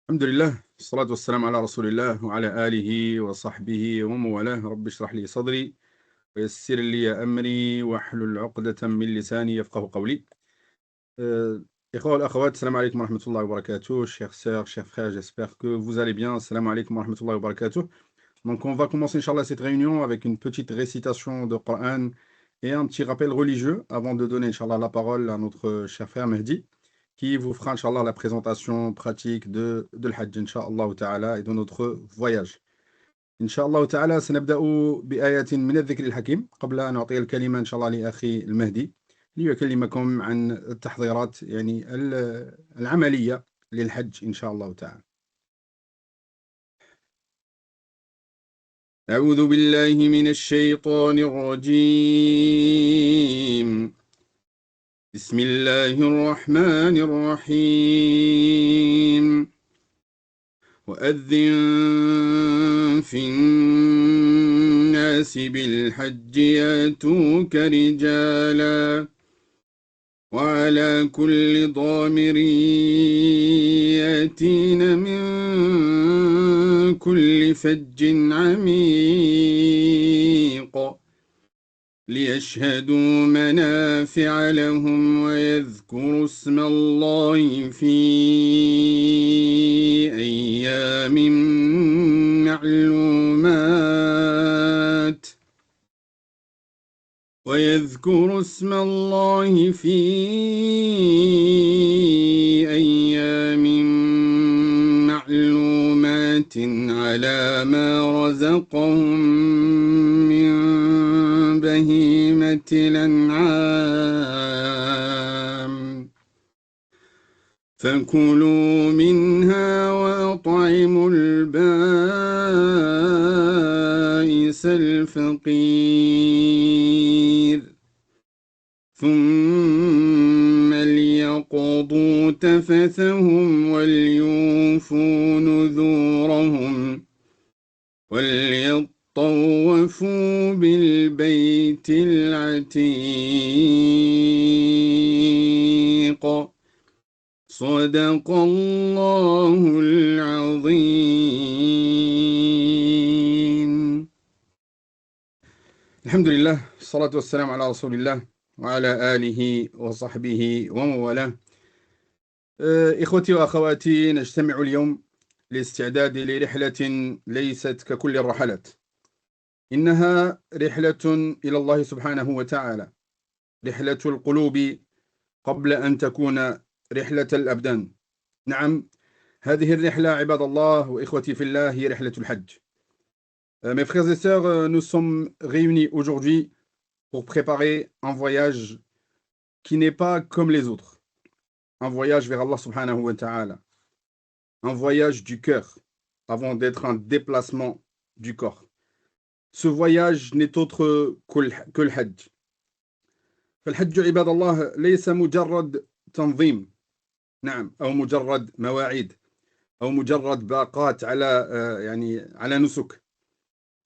الحمد لله الصلاة والسلام على رسول الله وعلى آله وصحبه ومن والاه. رب اشرح لي صدري ويسر لي أمري واحلل عقدة من لساني يفقه قولي. إخوة والأخوات، السلام عليكم ورحمة الله وبركاته. Chères sœurs, chers frères, j'espère que vous allez bien. Assalamu alaikum wa rahmatullahi wa barakatuh. Donc on va commencer Inch'Allah cette réunion avec une petite récitation de Coran et un petit rappel religieux avant de donner Inch'Allah la parole à notre cher frère Mehdi, qui vous fera Inch'Allah la présentation pratique de l'Hajj Inch'Allah Ta'ala et de notre voyage. Inch'Allah Ta'ala سنبدأ بآية من الذكر الحكيم قبل أن أعطي الكلمة إن شاء الله لأخي المهدي ليكلمكم عن التحضيرات يعني العملية للحج إن شاء الله تعالى. أعوذ بالله من الشيطان الرجيم. بسم الله الرحمن الرحيم. وأذن في الناس بالحج ياتوك رجالا وعلى كل ضامر ياتين من كل فج عميق ليشهدوا منافع لهم ويذكروا اسم الله في أيام معلومات على ما رزقهم من بهيمة الأنعام فكلوا منها وأطعموا البائس الفقير ثم ليقضوا تفثهم وليوفوا نذورهم وليطوفوا بالبيت العتيق. صدق الله العظيم. الحمد لله الصلاة والسلام على رسول الله وعلى آله وصحبه ومن والاه. إخوتي وأخواتي، نجتمع اليوم لاستعداد لرحلة ليست ككل الرحلات، إنها رحلة إلى الله سبحانه وتعالى، رحلة القلوب قبل أن تكون رحلة الأبدان. نعم، هذه الرحلة عباد الله وإخوتي في الله هي رحلة الحج. Mes frères et sœurs, nous sommes réunis aujourd'hui pour préparer un voyage qui n'est pas comme les autres. Un voyage vers Allah subhanahu wa ta'ala. Un voyage du cœur avant d'être un déplacement du corps. Ce voyage n'est autre que le Hajj. فالحج عباد الله ليس مجرد تنظيم، نعم، أو مجرد مواعيد أو مجرد باقات على نسك،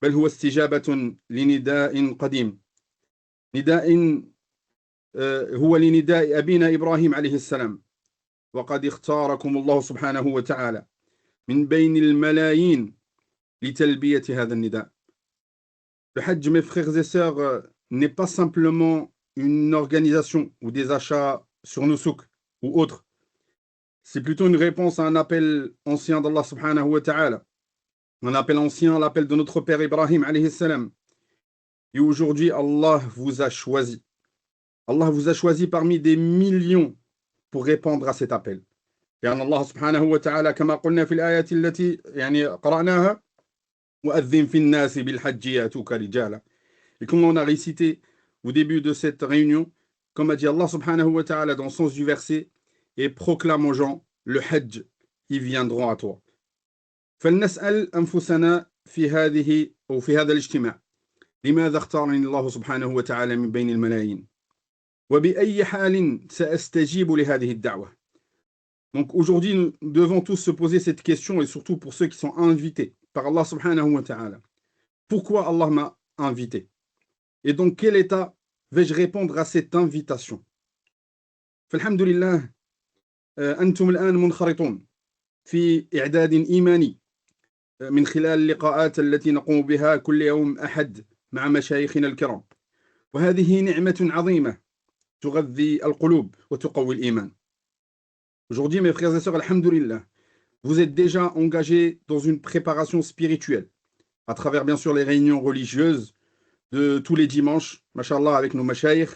بل هو استجابة لنداء قديم، نداء هو لنداء أبينا إبراهيم عليه السلام. وقد اختاركم الله سبحانه وتعالى من بين الملايين لتلبية هذا النداء. Le Hajj, mes frères et sœurs, n'est pas simplement une organisation ou des achats sur nos souks ou autres. C'est plutôt une réponse à un appel ancien d'Allah subhanahu wa ta'ala. Un appel ancien, l'appel de notre père Ibrahim alayhi salam. Et aujourd'hui, Allah vous a choisi. Allah vous a choisi parmi des millions pour répondre à cet appel. لأن الله سبحانه وتعالى كما قلنا في الآية التي قرأناها وأذن في الناس بالحج يأتوك رجالا. Et comme on a récité au début de cette réunion, comme a dit Allah subhanahu wa ta'ala dans le sens du verset, et proclame aux gens le Hajj, ils viendront à toi. فلنسأل أنفسنا في هذا الاجتماع لماذا اختارني الله سبحانه وتعالى من بين الملايين وبأي حال سأستجيب لهذه الدعوة. Donc aujourd'hui, nous devons tous se poser cette question, et surtout pour ceux qui sont invités par Allah subhanahu wa ta'ala. Pourquoi Allah m'a invité? Et dans quel état vais-je répondre à cette invitation? فالحمد لله أنتم الآن منخرطون. في إعداد إيماني من خلال اللقاءات التي نقوم بها كل يوم أحد مع مشايخنا الكرام، وهذه نعمة عظيمة تغذي القلوب وتقوي الإيمان. Aujourd'hui, mes frères et sœurs, alhamdoulilah, vous êtes déjà engagés dans une préparation spirituelle, à travers bien sûr les réunions religieuses de tous les dimanches, mashallah, avec nos mashayikh.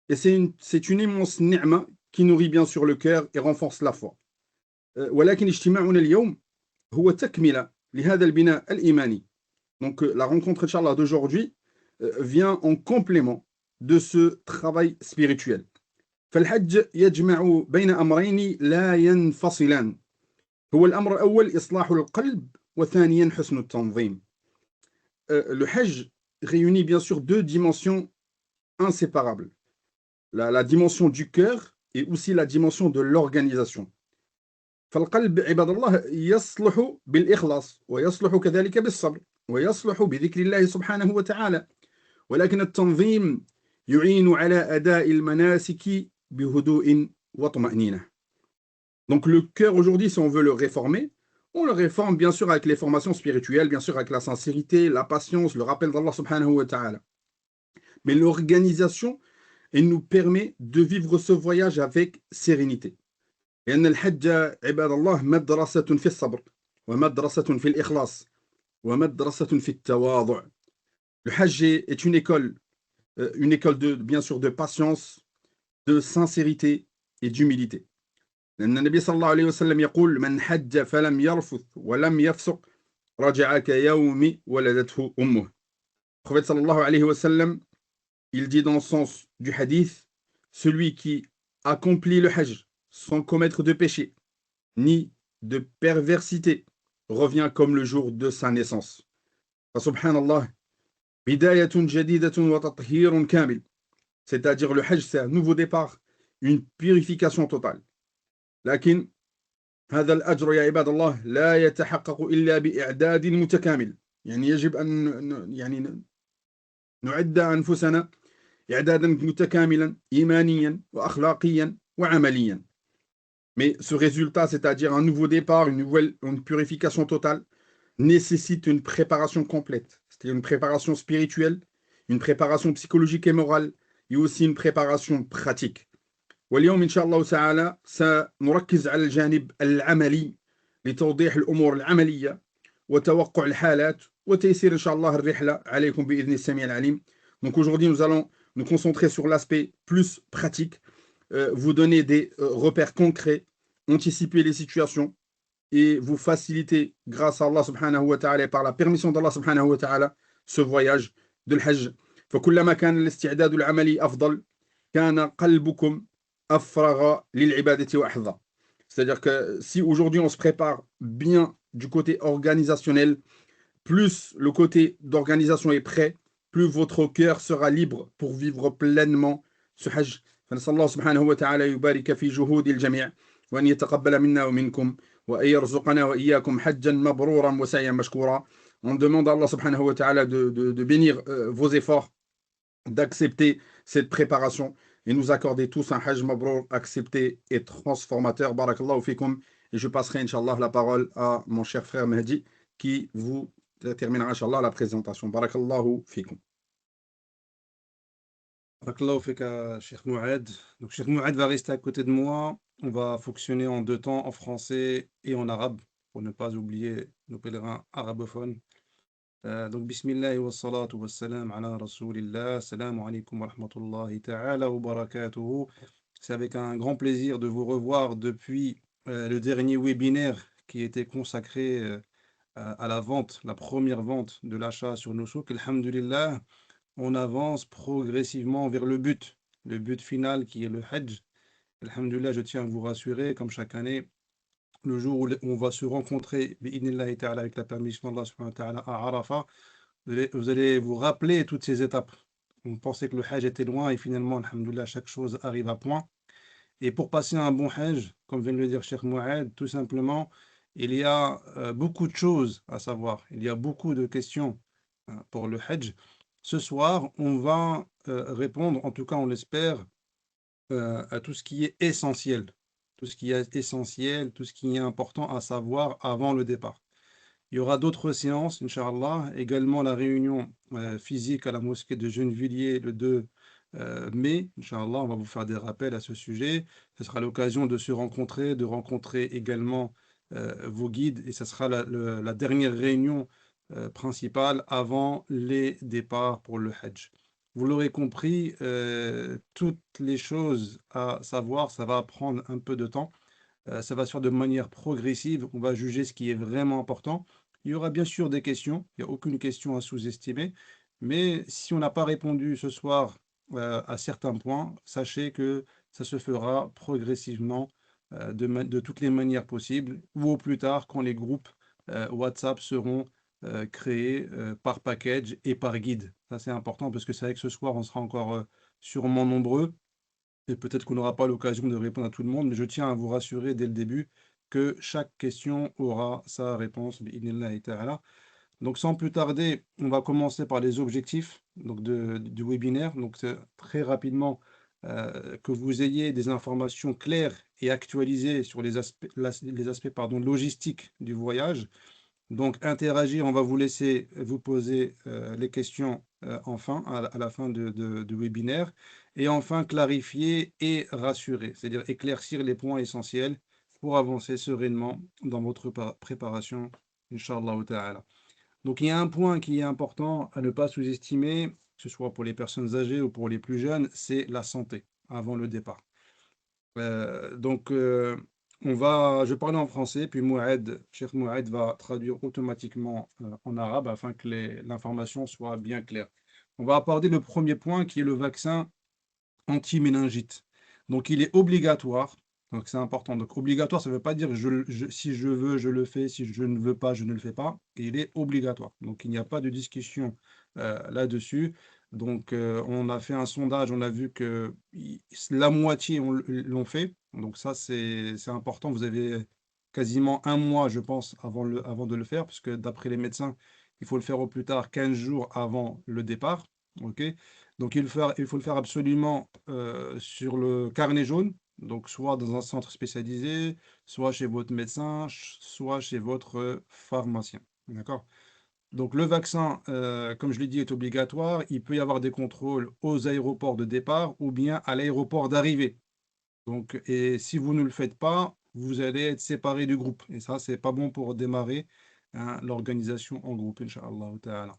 Et c'est une immense ni'ma qui nourrit bien sûr le cœur et renforce la foi. ولكن اجتماعنا اليوم هو تكملة لهذا البناء الإيماني. Donc la rencontre, Inch'Allah, d'aujourd'hui vient en complément de ce travail spirituel. فالحج يجمع بين أمرين لا ينفصلان. هو الأمر الأول إصلاح القلب وثانيا حسن التنظيم. Le hajj réunit bien sûr deux dimensions inséparables. La dimension du cœur et aussi la dimension de l'organisation. فالقلب عباد الله يصلح بالإخلاص ويصلح كذلك بالصبر ويصلح بذكر الله سبحانه وتعالى، ولكن التنظيم يعين على أداء المناسك بهدوء وطمأنينة. Donc le cœur aujourd'hui, si on veut le réformer, on le réforme bien sûr avec les formations spirituelles, bien sûr avec la sincérité, la patience, le rappel d'Allah subhanahu wa ta'ala. Mais l'organisation, elle nous permet de vivre ce voyage avec sérénité. لأن الحج عباد الله مدرسة في الصبر ومدرسة في الإخلاص ومدرسة في التواضع. Le hajj est une école de, bien sûr, de patience, de sincérité et d'humilité. لأن النبي صلى الله عليه وسلم يقول من حج فلم يرفث ولم يفسق رجع كيوم ولدته أمه. Le prophète صلى الله عليه وسلم, il dit dans le sens du hadith, celui qui accomplit le hajj sans commettre de péché ni de perversité revient comme le jour de sa naissance. Subhanallah, bidayatun jadidatun wa tathhirun kamil. C'est-à-dire le hajj, c'est un nouveau départ, une purification totale. لكن هذا الأجر يا عباد الله لا يتحقق إلا بإعداد متكامل. يعني يجب أن نعد أنفسنا إعدادا متكاملا إيمانيا وأخلاقيا وعمليا. Mais ce résultat, c'est-à-dire un nouveau départ, une purification totale, nécessite une préparation complète. C'est-à-dire une préparation spirituelle, une préparation psychologique et morale, et aussi une préparation pratique. واليوم إن شاء الله تعالى سنركز على الجانب العملي لتوضيح الأمور العملية وتوقع الحالات وتيسير إن شاء الله الرحلة عليكم بإذن السميع العليم. Donc aujourd'hui, nous allons nous concentrer sur l'aspect plus pratique, vous donner des repères concrets, anticiper les situations et vous faciliter grâce à Allah subhanahu wa ta'ala et par la permission d'Allah subhanahu wa ta'ala ce voyage de l'Hajj. فكلما كان الاستعداد العملي أفضل كان قلبكم أفرغ للعبادة وأحظى. C'est-à-dire que si aujourd'hui on se prépare bien du côté organisationnel, plus le côté d'organisation est prêt, plus votre cœur sera libre pour vivre pleinement ce Hajj. فنسأل الله سبحانه وتعالى يبارك في جهود الجميع وأن يتقبل منا ومنكم وأن يرزقنا وإياكم حجا مبرورا وسعيا مشكورا. On demande à Allah subhanahu wa ta'ala de bénir vos efforts, d'accepter cette préparation et nous accorder tous un Hajj mabrour accepté et transformateur. Barakallahu fikum. Et je passerai, Inch'Allah, la parole à mon cher frère Mehdi qui vous terminera, Inch'Allah, la présentation. Barakallahu fikum. Barakallahu fika, Cheikh Mouad. Donc, Cheikh Mouad va rester à côté de moi. On va fonctionner en deux temps, en français et en arabe, pour ne pas oublier nos pèlerins arabophones. Donc, bismillah wa salatu wa salam ala rasulillah. Salam alaikum wa rahmatullahi ta'ala wa barakatuhu. C'est avec un grand plaisir de vous revoir depuis le dernier webinaire qui était consacré à la vente, la première vente de l'achat sur nos souks. Alhamdulillah, on avance progressivement vers le but final qui est le Hajj. Alhamdulillah, je tiens à vous rassurer, comme chaque année, le jour où on va se rencontrer, bi'idhnillahi ta'ala, avec la permission d'Allah subhanahu wa ta'ala à Arafat, vous allez vous rappeler toutes ces étapes. On pensait que le Hajj était loin et finalement, alhamdulillah, chaque chose arrive à point. Et pour passer un bon Hajj, comme vient de le dire Cheikh Mouad, tout simplement, il y a beaucoup de choses à savoir. Il y a beaucoup de questions pour le Hajj. Ce soir, on va répondre, en tout cas on l'espère, à tout ce qui est essentiel tout ce qui est essentiel, tout ce qui est important à savoir avant le départ. Il y aura d'autres séances, Inch'Allah, également la réunion physique à la mosquée de Gennevilliers le 2 mai. Inch'Allah, on va vous faire des rappels à ce sujet. Ce sera l'occasion de se rencontrer, de rencontrer également vos guides, et ce sera la dernière réunion principale avant les départs pour le Hajj. Vous l'aurez compris, toutes les choses à savoir, ça va prendre un peu de temps. Ça va se faire de manière progressive. On va juger ce qui est vraiment important. Il y aura bien sûr des questions. Il n'y a aucune question à sous-estimer. Mais si on n'a pas répondu ce soir à certains points, sachez que ça se fera progressivement de toutes les manières possibles, ou au plus tard quand les groupes WhatsApp seront créés par package et par guide. Ça, c'est important parce que c'est vrai que ce soir, on sera encore sûrement nombreux. Et peut-être qu'on n'aura pas l'occasion de répondre à tout le monde, mais je tiens à vous rassurer dès le début que chaque question aura sa réponse, bi'idhnillahi ta'ala. Donc sans plus tarder, on va commencer par les objectifs donc du webinaire. Donc c'est très rapidement que vous ayez des informations claires et actualisées sur les aspects, logistiques du voyage. Donc, interagir, on va vous laisser vous poser les questions à la fin du webinaire. Et enfin, clarifier et rassurer, c'est-à-dire éclaircir les points essentiels pour avancer sereinement dans votre préparation, Inch'Allah ta'ala. Donc, il y a un point qui est important à ne pas sous-estimer, que ce soit pour les personnes âgées ou pour les plus jeunes, c'est la santé avant le départ. Je vais parler en français, puis Cheikh Mouad va traduire automatiquement en arabe afin que l'information soit bien claire. On va aborder le premier point qui est le vaccin anti-méningite. Donc, il est obligatoire. Donc, c'est important. Donc, obligatoire, ça ne veut pas dire si je veux, je le fais, si je ne veux pas, je ne le fais pas. Il est obligatoire. Donc, il n'y a pas de discussion là-dessus. Donc, on a fait un sondage, on a vu que la moitié l'ont fait. Donc, ça, c'est important. Vous avez quasiment un mois, je pense, avant de le faire, puisque d'après les médecins, il faut le faire au plus tard 15 jours avant le départ. OK? Donc, il faut le faire absolument sur le carnet jaune, donc soit dans un centre spécialisé, soit chez votre médecin, soit chez votre pharmacien. D'accord? Donc, le vaccin, comme je l'ai dit, est obligatoire. Il peut y avoir des contrôles aux aéroports de départ ou bien à l'aéroport d'arrivée. Donc, et si vous ne le faites pas, vous allez être séparé du groupe. Et ça, c'est pas bon pour démarrer l'organisation en groupe, Inch'Allah ta'ala.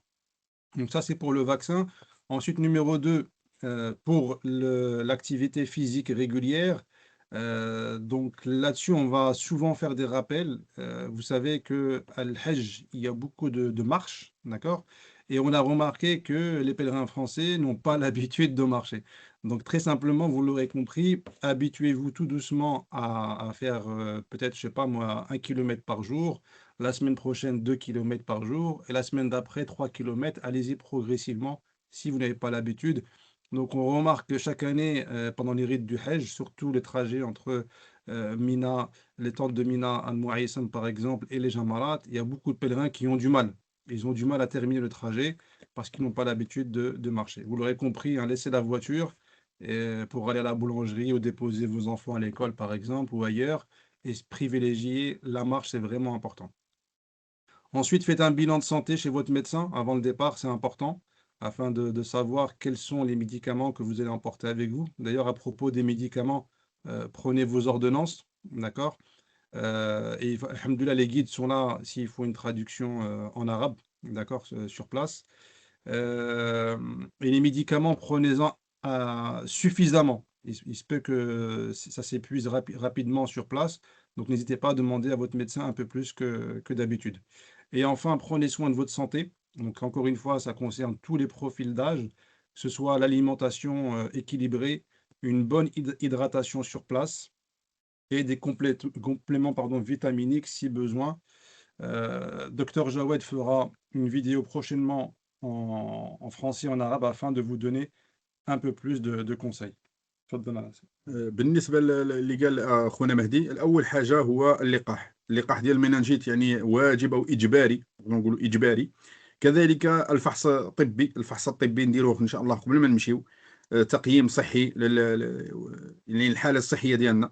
Donc ça, c'est pour le vaccin. Ensuite, numéro 2, pour l'activité physique régulière. Donc là-dessus, on va souvent faire des rappels. Vous savez que à l'Hajj, il y a beaucoup de marches, d'accord? Et on a remarqué que les pèlerins français n'ont pas l'habitude de marcher. Donc très simplement, vous l'aurez compris, habituez-vous tout doucement à faire peut-être, je sais pas moi, 1 kilomètre par jour. La semaine prochaine, 2 kilomètres par jour. Et la semaine d'après, 3 kilomètres. Allez-y progressivement si vous n'avez pas l'habitude. Donc, on remarque que chaque année, pendant les rites du Hajj, surtout les trajets entre Mina, les tentes de Mina, Al-Mu'aysam par exemple, et les Jamarat, il y a beaucoup de pèlerins qui ont du mal. Ils ont du mal à terminer le trajet parce qu'ils n'ont pas l'habitude de marcher. Vous l'aurez compris, hein, laissez la voiture pour aller à la boulangerie ou déposer vos enfants à l'école, par exemple, ou ailleurs, et privilégier la marche, c'est vraiment important. Ensuite, faites un bilan de santé chez votre médecin avant le départ, c'est important, afin de savoir quels sont les médicaments que vous allez emporter avec vous. D'ailleurs, à propos des médicaments, prenez vos ordonnances, d'accord? Et alhamdoulilah, les guides sont là s'il faut une traduction en arabe, d'accord, sur place. Et les médicaments, prenez-en suffisamment. Il se peut que ça s'épuise rapidement sur place, donc n'hésitez pas à demander à votre médecin un peu plus que d'habitude. Et enfin, prenez soin de votre santé. Donc encore une fois, ça concerne tous les profils d'âge, que ce soit l'alimentation équilibrée, une bonne hydratation sur place et des compléments vitaminiques si besoin. Dr Jawed fera une vidéo prochainement en français et en arabe afin de vous donner un peu plus de conseils. تفضل على سيدي. بالنسبة اللي قال أخونا مهدي، الأول حاجة هو اللقاح ديال المننجيت، يعني واجب أو إجباري، نقولوا إجباري. كذلك الفحص الطبي نديروه إن شاء الله قبل ما نمشيو، تقييم صحي يعني الحالة الصحية ديالنا.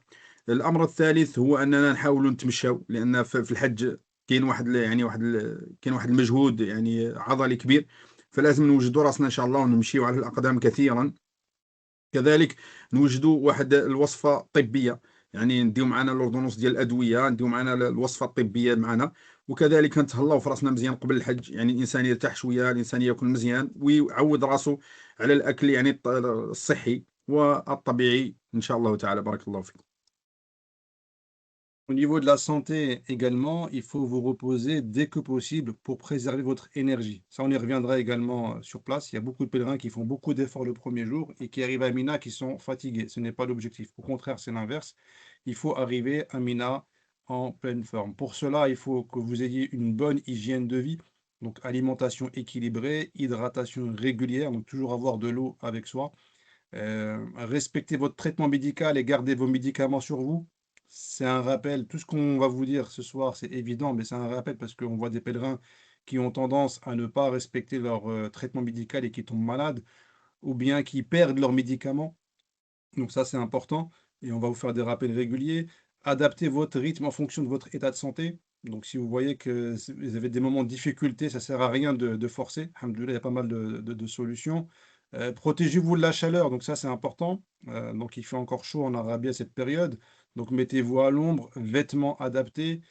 الأمر الثالث هو أننا نحاولوا نتمشاو، لأن في الحج كاين كاين واحد المجهود يعني عضلي كبير، فلازم نوجدوا راسنا إن شاء الله ونمشيو على الأقدام كثيرا. كذلك نوجدوا واحد الوصفة طبية، يعني نديو معنا الأردنوس ديال الأدوية، نديو معنا الوصفة الطبية معنا، وكذلك نتهلاو في راسنا مزيان قبل الحج، يعني الإنسان يرتاح شوية، الإنسان يأكل مزيان ويعود راسه على الأكل يعني الصحي والطبيعي إن شاء الله تعالى. بارك الله فيكم. Au niveau de la santé également, il faut vous reposer dès que possible pour préserver votre énergie. Ça, on y reviendra également sur place. Il y a beaucoup de pèlerins qui font beaucoup d'efforts le premier jour et qui arrivent à Mina qui sont fatigués. Ce n'est pas l'objectif. Au contraire, c'est l'inverse. Il faut arriver à Mina en pleine forme. Pour cela, il faut que vous ayez une bonne hygiène de vie. Donc, alimentation équilibrée, hydratation régulière, donc toujours avoir de l'eau avec soi. Respectez votre traitement médical et gardez vos médicaments sur vous. C'est un rappel, tout ce qu'on va vous dire ce soir, c'est évident, mais c'est un rappel parce qu'on voit des pèlerins qui ont tendance à ne pas respecter leur traitement médical et qui tombent malades, ou bien qui perdent leurs médicaments. Donc ça, c'est important. Et on va vous faire des rappels réguliers. Adaptez votre rythme en fonction de votre état de santé. Donc si vous voyez que vous avez des moments de difficulté, ça ne sert à rien de forcer. Alhamdoulilah, il y a pas mal de solutions. Protégez-vous de la chaleur, donc ça c'est important. Donc il fait encore chaud en Arabie à cette période. Donc mettez-vous à l'ombre, vêtements adaptés.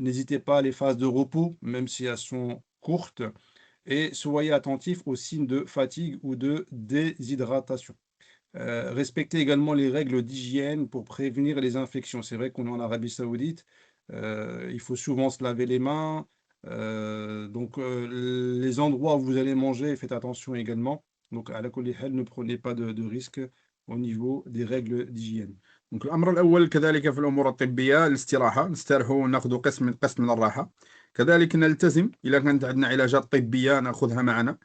N'hésitez pas à les phases de repos, même si elles sont courtes. Et soyez attentifs aux signes de fatigue ou de déshydratation. Respecter également les règles d'hygiène pour prévenir les infections. C'est vrai qu'on est en Arabie Saoudite, il faut souvent se laver les mains, donc les endroits où vous allez manger, faites attention également. Donc à la kulli hal, ne prenez pas de risques au niveau des règles d'hygiène. دونك الأمر الأول كذلك في الأمور الطبية الاستراحة، نستريحوا وناخذوا قسم من الراحة. كذلك نلتزم إذا كانت عندنا علاجات طبية ناخذها معنا.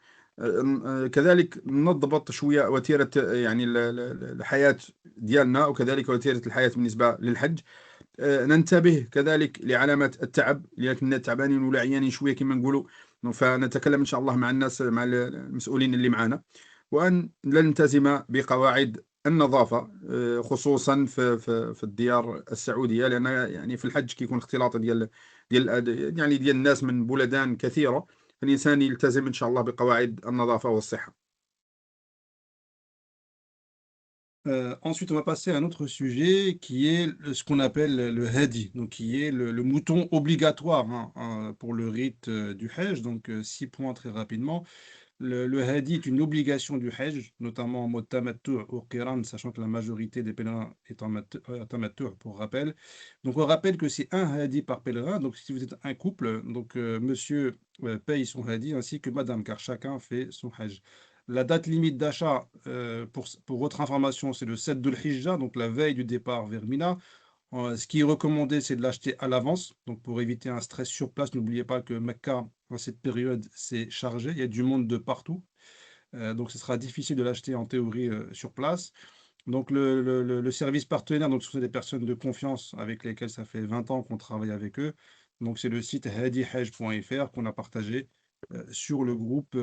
كذلك نضبط شوية وتيرة يعني الحياة ديالنا، وكذلك وتيرة الحياة بالنسبة للحج. ننتبه كذلك لعلامات التعب، لكن تعبانين ولا عيانين شوية كما نقولوا، فنتكلم إن شاء الله مع الناس، مع المسؤولين اللي معنا، وأن نلتزم بقواعد النظافة، خصوصا في الديار السعودية، لأن يعني في الحج كيكون اختلاط ديال الناس من بلدان كثيرة، فالإنسان يلتزم إن شاء الله بقواعد النظافة والصحة. Ensuite, on va passer à un autre sujet qui est ce qu'on appelle le hadi, donc qui est le mouton obligatoire pour le rite du Hajj. Donc 6 points très rapidement. Le hadi est une obligation du Hajj, notamment en mode tamattu ou qiran, sachant que la majorité des pèlerins est en tamattu pour rappel. Donc on rappelle que c'est un hadi par pèlerin. Donc si vous êtes un couple, donc monsieur paye son hadi ainsi que madame, car chacun fait son Hajj. La date limite d'achat, pour votre information, c'est le 7 Dhul Hijjah, donc la veille du départ vers Mina. Ce qui est recommandé, c'est de l'acheter à l'avance, donc pour éviter un stress sur place. N'oubliez pas que Mecca, en cette période, c'est chargé, il y a du monde de partout. Donc ce sera difficile de l'acheter en théorie sur place. Donc le service partenaire, donc ce sont des personnes de confiance avec lesquelles ça fait 20 ans qu'on travaille avec eux. Donc c'est le site hadihajj.fr qu'on a partagé sur le groupe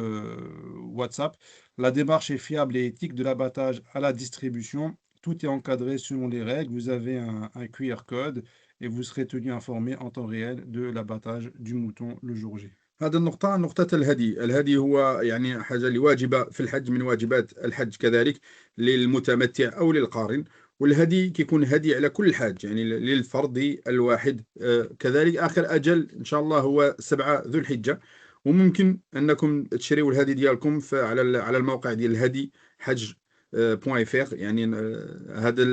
WhatsApp. La démarche est fiable et éthique de l'abattage à la distribution. Tout est encadré selon les règles. Vous avez un QR code et vous serez tenu informé en temps réel de l'abattage du mouton le jour J. هذا نقطة الهدي هو يعني حاجة اللي واجبة في الحج، من واجبات الحج كذلك للمتمتع أو للقارن. والهدي كيكون هدي على كل حاج، يعني للفرد الواحد. كذلك آخر أجل إن شاء الله هو 7 ذو الحجة، وممكن أنكم تشريوا الهدي ديالكم على الموقع ديال الهدي حج .fr، يعني هذا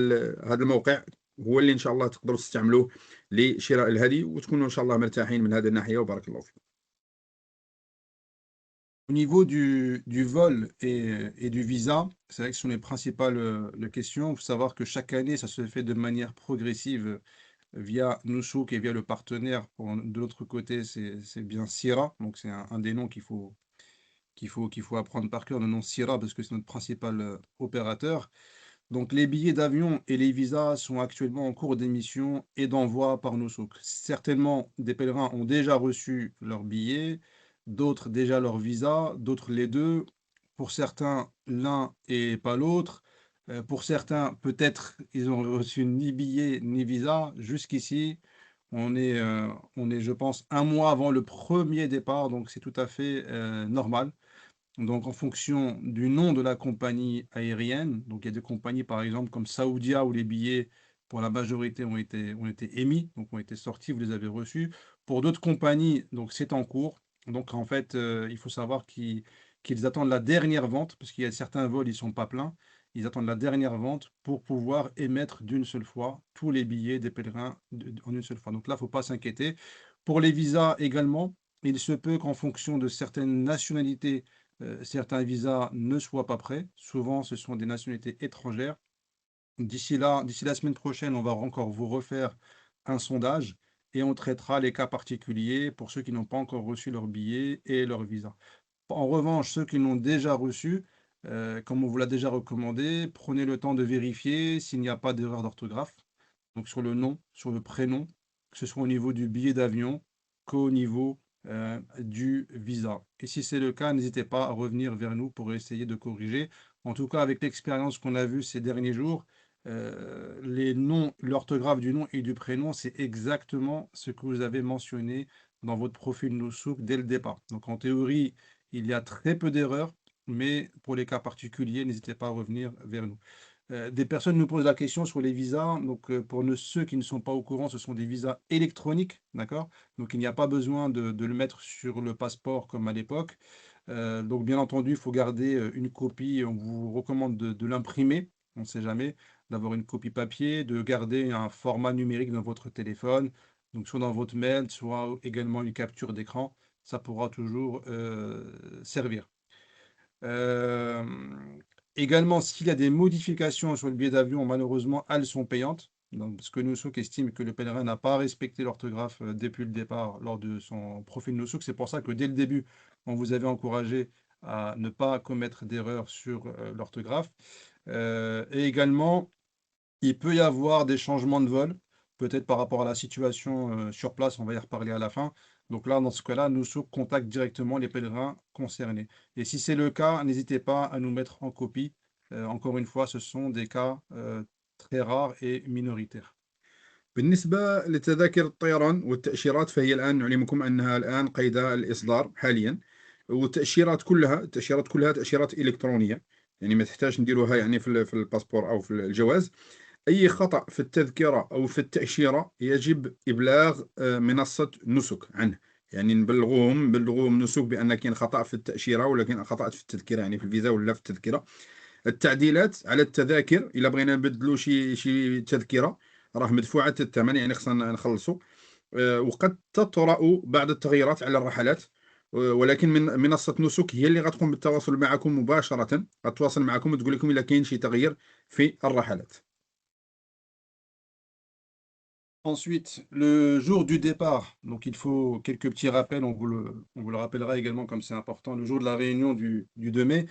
الموقع هو اللي إن شاء الله تقدروا تستعملوه لشراء الهدي، وتكونوا إن شاء الله مرتاحين من هذه الناحية، وبارك الله فيكم. Au niveau du vol et du visa, c'est vrai que ce sont les principales questions. Il faut savoir que chaque année, ça se fait de manière progressive via Nushuk et via le partenaire. De l'autre côté, c'est bien Sira. Donc, c'est un des noms qu'il faut apprendre par cœur, le nom Sira, parce que c'est notre principal opérateur. Donc, les billets d'avion et les visas sont actuellement en cours d'émission et d'envoi par Nushuk. Certainement, des pèlerins ont déjà reçu leurs billets, d'autres déjà leur visa, d'autres les deux. Pour certains, l'un et pas l'autre. Pour certains, peut-être, ils ont reçu ni billet ni visa. Jusqu'ici, on est, je pense, un mois avant le premier départ, donc c'est tout à fait normal. Donc, en fonction du nom de la compagnie aérienne, donc il y a des compagnies, par exemple, comme Saoudia, où les billets, pour la majorité, ont été émis, donc ont été sortis, vous les avez reçus. Pour d'autres compagnies, donc c'est en cours. Donc, en fait, il faut savoir qu'ils attendent la dernière vente, parce qu'il y a certains vols, ils sont pas pleins. Ils attendent la dernière vente pour pouvoir émettre d'une seule fois tous les billets des pèlerins en une seule fois. Donc là, il ne faut pas s'inquiéter. Pour les visas également, il se peut qu'en fonction de certaines nationalités, certains visas ne soient pas prêts. Souvent, ce sont des nationalités étrangères. D'ici là, d'ici la semaine prochaine, on va encore vous refaire un sondage et on traitera les cas particuliers pour ceux qui n'ont pas encore reçu leur billet et leur visa. En revanche, ceux qui l'ont déjà reçu, comme on vous l'a déjà recommandé, prenez le temps de vérifier s'il n'y a pas d'erreur d'orthographe. Donc sur le nom, sur le prénom, que ce soit au niveau du billet d'avion qu'au niveau du visa. Et si c'est le cas, n'hésitez pas à revenir vers nous pour essayer de corriger. En tout cas, avec l'expérience qu'on a vue ces derniers jours, les noms, l'orthographe du nom et du prénom, c'est exactement ce que vous avez mentionné dans votre profil Noussouk dès le départ. Donc en théorie, il y a très peu d'erreurs, mais pour les cas particuliers, n'hésitez pas à revenir vers nous. Des personnes nous posent la question sur les visas. Donc, pour ceux qui ne sont pas au courant, ce sont des visas électroniques, d'accord? Donc, il n'y a pas besoin de le mettre sur le passeport comme à l'époque. Donc, bien entendu, il faut garder une copie. On vous recommande de l'imprimer. On ne sait jamais, d'avoir une copie papier, de garder un format numérique dans votre téléphone, donc soit dans votre mail, soit également une capture d'écran. Ça pourra toujours servir. Également, s'il y a des modifications sur le billet d'avion, malheureusement, elles sont payantes. Donc, parce que Noussouk estime que le pèlerin n'a pas respecté l'orthographe depuis le départ lors de son profil Noussouk. C'est pour ça que dès le début, on vous avait encouragé à ne pas commettre d'erreur sur l'orthographe. Et également, il peut y avoir des changements de vol, peut-être par rapport à la situation sur place, on va y reparler à la fin. Donc là, dans ce cas-là, nous contacte directement les pèlerins concernés. Et si c'est le cas, n'hésitez pas à nous mettre en copie. Encore une fois, ce sont des cas très rares et minoritaires. بالنسبة لتذاكر الطيران والتأشيرات فهي الآن نعلمكم أنها الآن قيد الإصدار حاليا، والتأشيرات كلها تأشيرات إلكترونية، يعني ما تحتاج نديروها يعني في الباسبور أو في الجواز. أي خطأ في التذكرة أو في التأشيرة يجب إبلاغ منصة نسك عنه، يعني نبلغوهم نسك بأن كاين خطأ في التأشيرة ولا كاين خطأ في التذكرة، يعني في الفيزا ولا في التذكرة. التعديلات على التذاكر إلا بغينا نبدلوا شي تذكرة راه مدفوعة الثمن، يعني خصنا نخلصوا. وقد تطرأ بعض التغييرات على الرحلات، ولكن من منصة نسك هي اللي غتقوم بالتواصل معكم مباشرة، غتواصل معكم وتقول لكم إلا كاين شي تغيير في الرحلات. Ensuite, le jour du départ, donc il faut quelques petits rappels, on vous le rappellera également comme c'est important, le jour de la réunion du 2 mai.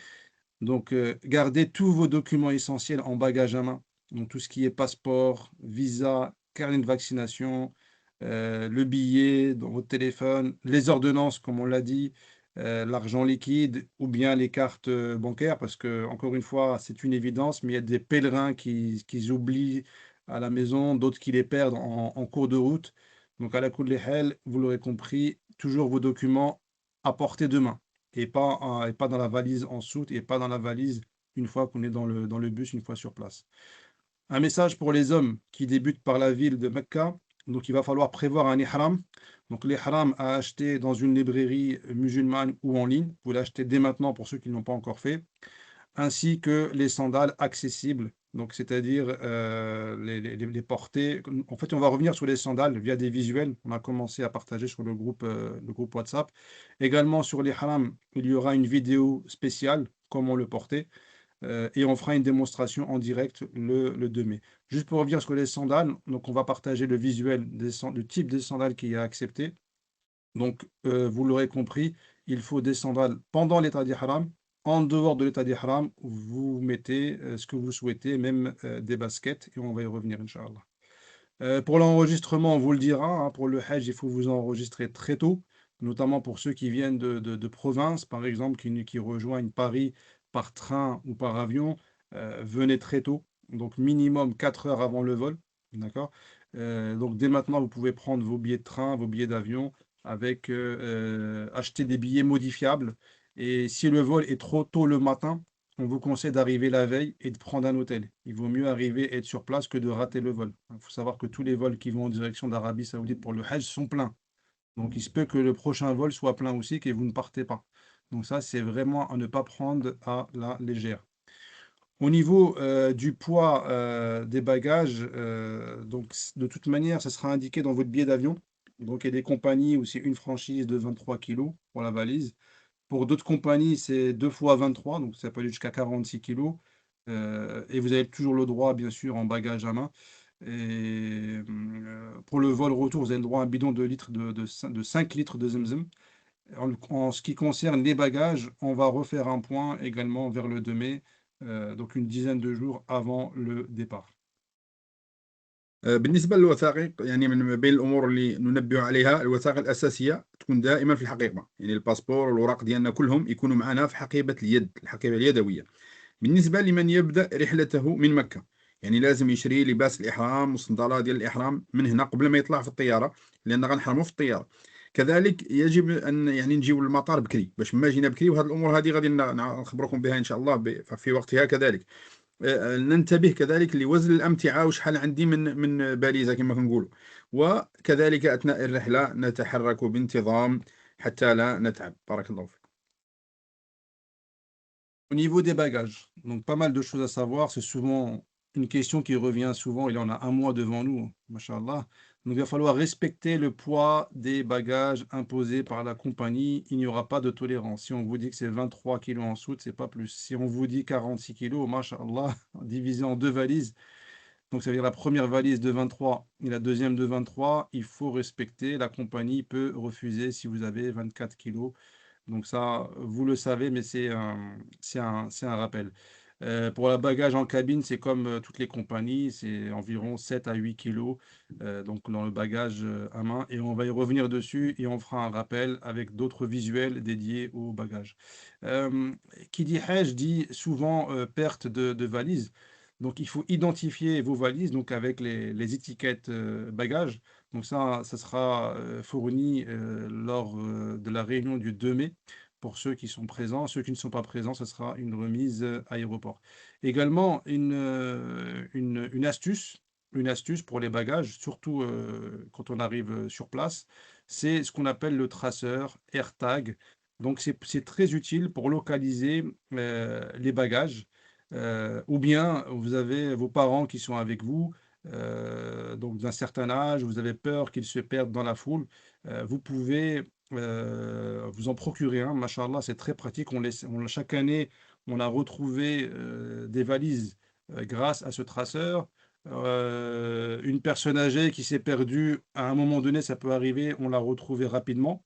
Donc, gardez tous vos documents essentiels en bagage à main. Donc, tout ce qui est passeport, visa, carnet de vaccination, le billet dans votre téléphone, les ordonnances, comme on l'a dit, l'argent liquide ou bien les cartes bancaires, parce que, encore une fois, c'est une évidence, mais il y a des pèlerins qui oublient à la maison, d'autres qui les perdent en cours de route. Donc, à la coup de l'échelle, vous l'aurez compris, toujours vos documents à portée de main et pas dans la valise en soute et pas dans la valise une fois qu'on est dans le bus, une fois sur place. Un message pour les hommes qui débutent par la ville de Mecca. Donc, il va falloir prévoir un ihram. Donc, l'ihram à acheter dans une librairie musulmane ou en ligne. Vous l'achetez dès maintenant pour ceux qui ne l'ont pas encore fait. Ainsi que les sandales accessibles. Donc, c'est-à-dire les portées. En fait, on va revenir sur les sandales via des visuels. On a commencé à partager sur le groupe WhatsApp. Également, sur l'ihram, il y aura une vidéo spéciale, comment le porter. Et on fera une démonstration en direct le 2 mai. Juste pour revenir sur les sandales, donc on va partager le visuel du type de sandales qui est accepté. Donc, vous l'aurez compris, il faut des sandales pendant l'état d'ihram. En dehors de l'état d'ihram, vous mettez ce que vous souhaitez, même des baskets, et on va y revenir, Inch'Allah. Pour l'enregistrement, on vous le dira, hein, pour le Hajj, il faut vous enregistrer très tôt, notamment pour ceux qui viennent de province, par exemple, qui rejoignent Paris par train ou par avion. venez très tôt, donc minimum 4 heures avant le vol, d'accord? Donc dès maintenant, vous pouvez prendre vos billets de train, vos billets d'avion avec, acheter des billets modifiables et si le vol est trop tôt le matin, on vous conseille d'arriver la veille et de prendre un hôtel. Il vaut mieux arriver et être sur place que de rater le vol. Il faut savoir que tous les vols qui vont en direction d'Arabie Saoudite pour le Hajj sont pleins. Donc il se peut que le prochain vol soit plein aussi, que vous ne partez pas. Donc ça, c'est vraiment à ne pas prendre à la légère. Au niveau, du poids, des bagages, donc de toute manière, ça sera indiqué dans votre billet d'avion. Donc il y a des compagnies où c'est une franchise de 23 kilos pour la valise. Pour d'autres compagnies, c'est 2 fois 23, donc ça peut aller jusqu'à 46 kilos. Et vous avez toujours le droit, bien sûr, en bagage à main. Et pour le vol retour, vous avez le droit à un bidon de litres de 5 litres de Zemzem. En ce qui concerne les bagages, on va refaire un point également vers le 2 mai, donc une dizaine de jours avant le départ. بالنسبة للوثائق يعني من بين الأمور اللي ننبه عليها الوثائق الأساسية تكون دائما في الحقيبة، يعني الباسبور والأوراق ديالنا كلهم يكونوا معنا في حقيبة اليد، الحقيبة اليدوية. بالنسبة لمن يبدأ رحلته من مكة، يعني لازم يشري لباس الإحرام والصندالة ديال الإحرام من هنا قبل ما يطلع في الطيارة، لأن غنحرموا في الطيارة. كذلك يجب أن يعني نجيو للمطار بكري، باش ما جينا بكري، وهذه الأمور هذه غادي نخبركم بها إن شاء الله في وقتها. كذلك ننتبه كذلك لوزن الأمتعة وشحال عندي من باليزة كما كنقولوا، وكذلك أثناء الرحلة نتحرك بانتظام حتى لا نتعب. بارك الله فيك. Au niveau des bagages, donc pas mal de choses à savoir. C'est souvent une question qui revient souvent. Il en a un mois devant nous, machallah. Donc il va falloir respecter le poids des bagages imposés par la compagnie. Il n'y aura pas de tolérance. Si on vous dit que c'est 23 kilos en soute, c'est pas plus. Si on vous dit 46 kilos, machallah, divisé en deux valises, donc ça veut dire la première valise de 23 et la deuxième de 23, il faut respecter. La compagnie peut refuser si vous avez 24 kilos. Donc ça, vous le savez, mais c'est un rappel. Pour la bagage en cabine, c'est comme, toutes les compagnies, c'est environ 7 à 8 kilos, donc dans le bagage, à main et on va y revenir dessus et on fera un rappel avec d'autres visuels dédiés au bagage. Qui dit Hajj dit souvent, perte de valise. Donc il faut identifier vos valises, donc avec les étiquettes, bagages. Donc ça sera, fourni, lors, de la réunion du 2 mai pour ceux qui sont présents. Ceux qui ne sont pas présents, ce sera une remise, aéroport. Également une astuce pour les bagages, surtout, quand on arrive, sur place, c'est ce qu'on appelle le traceur AirTag. Donc c'est très utile pour localiser, les bagages, ou bien vous avez vos parents qui sont avec vous, donc d'un certain âge, vous avez peur qu'ils se perdent dans la foule, vous pouvez, vous en procurer un. Machallah, c'est très pratique. Chaque année, on a retrouvé, des valises, grâce à ce traceur. Une personne âgée qui s'est perdue, à un moment donné, ça peut arriver, on l'a retrouvée rapidement.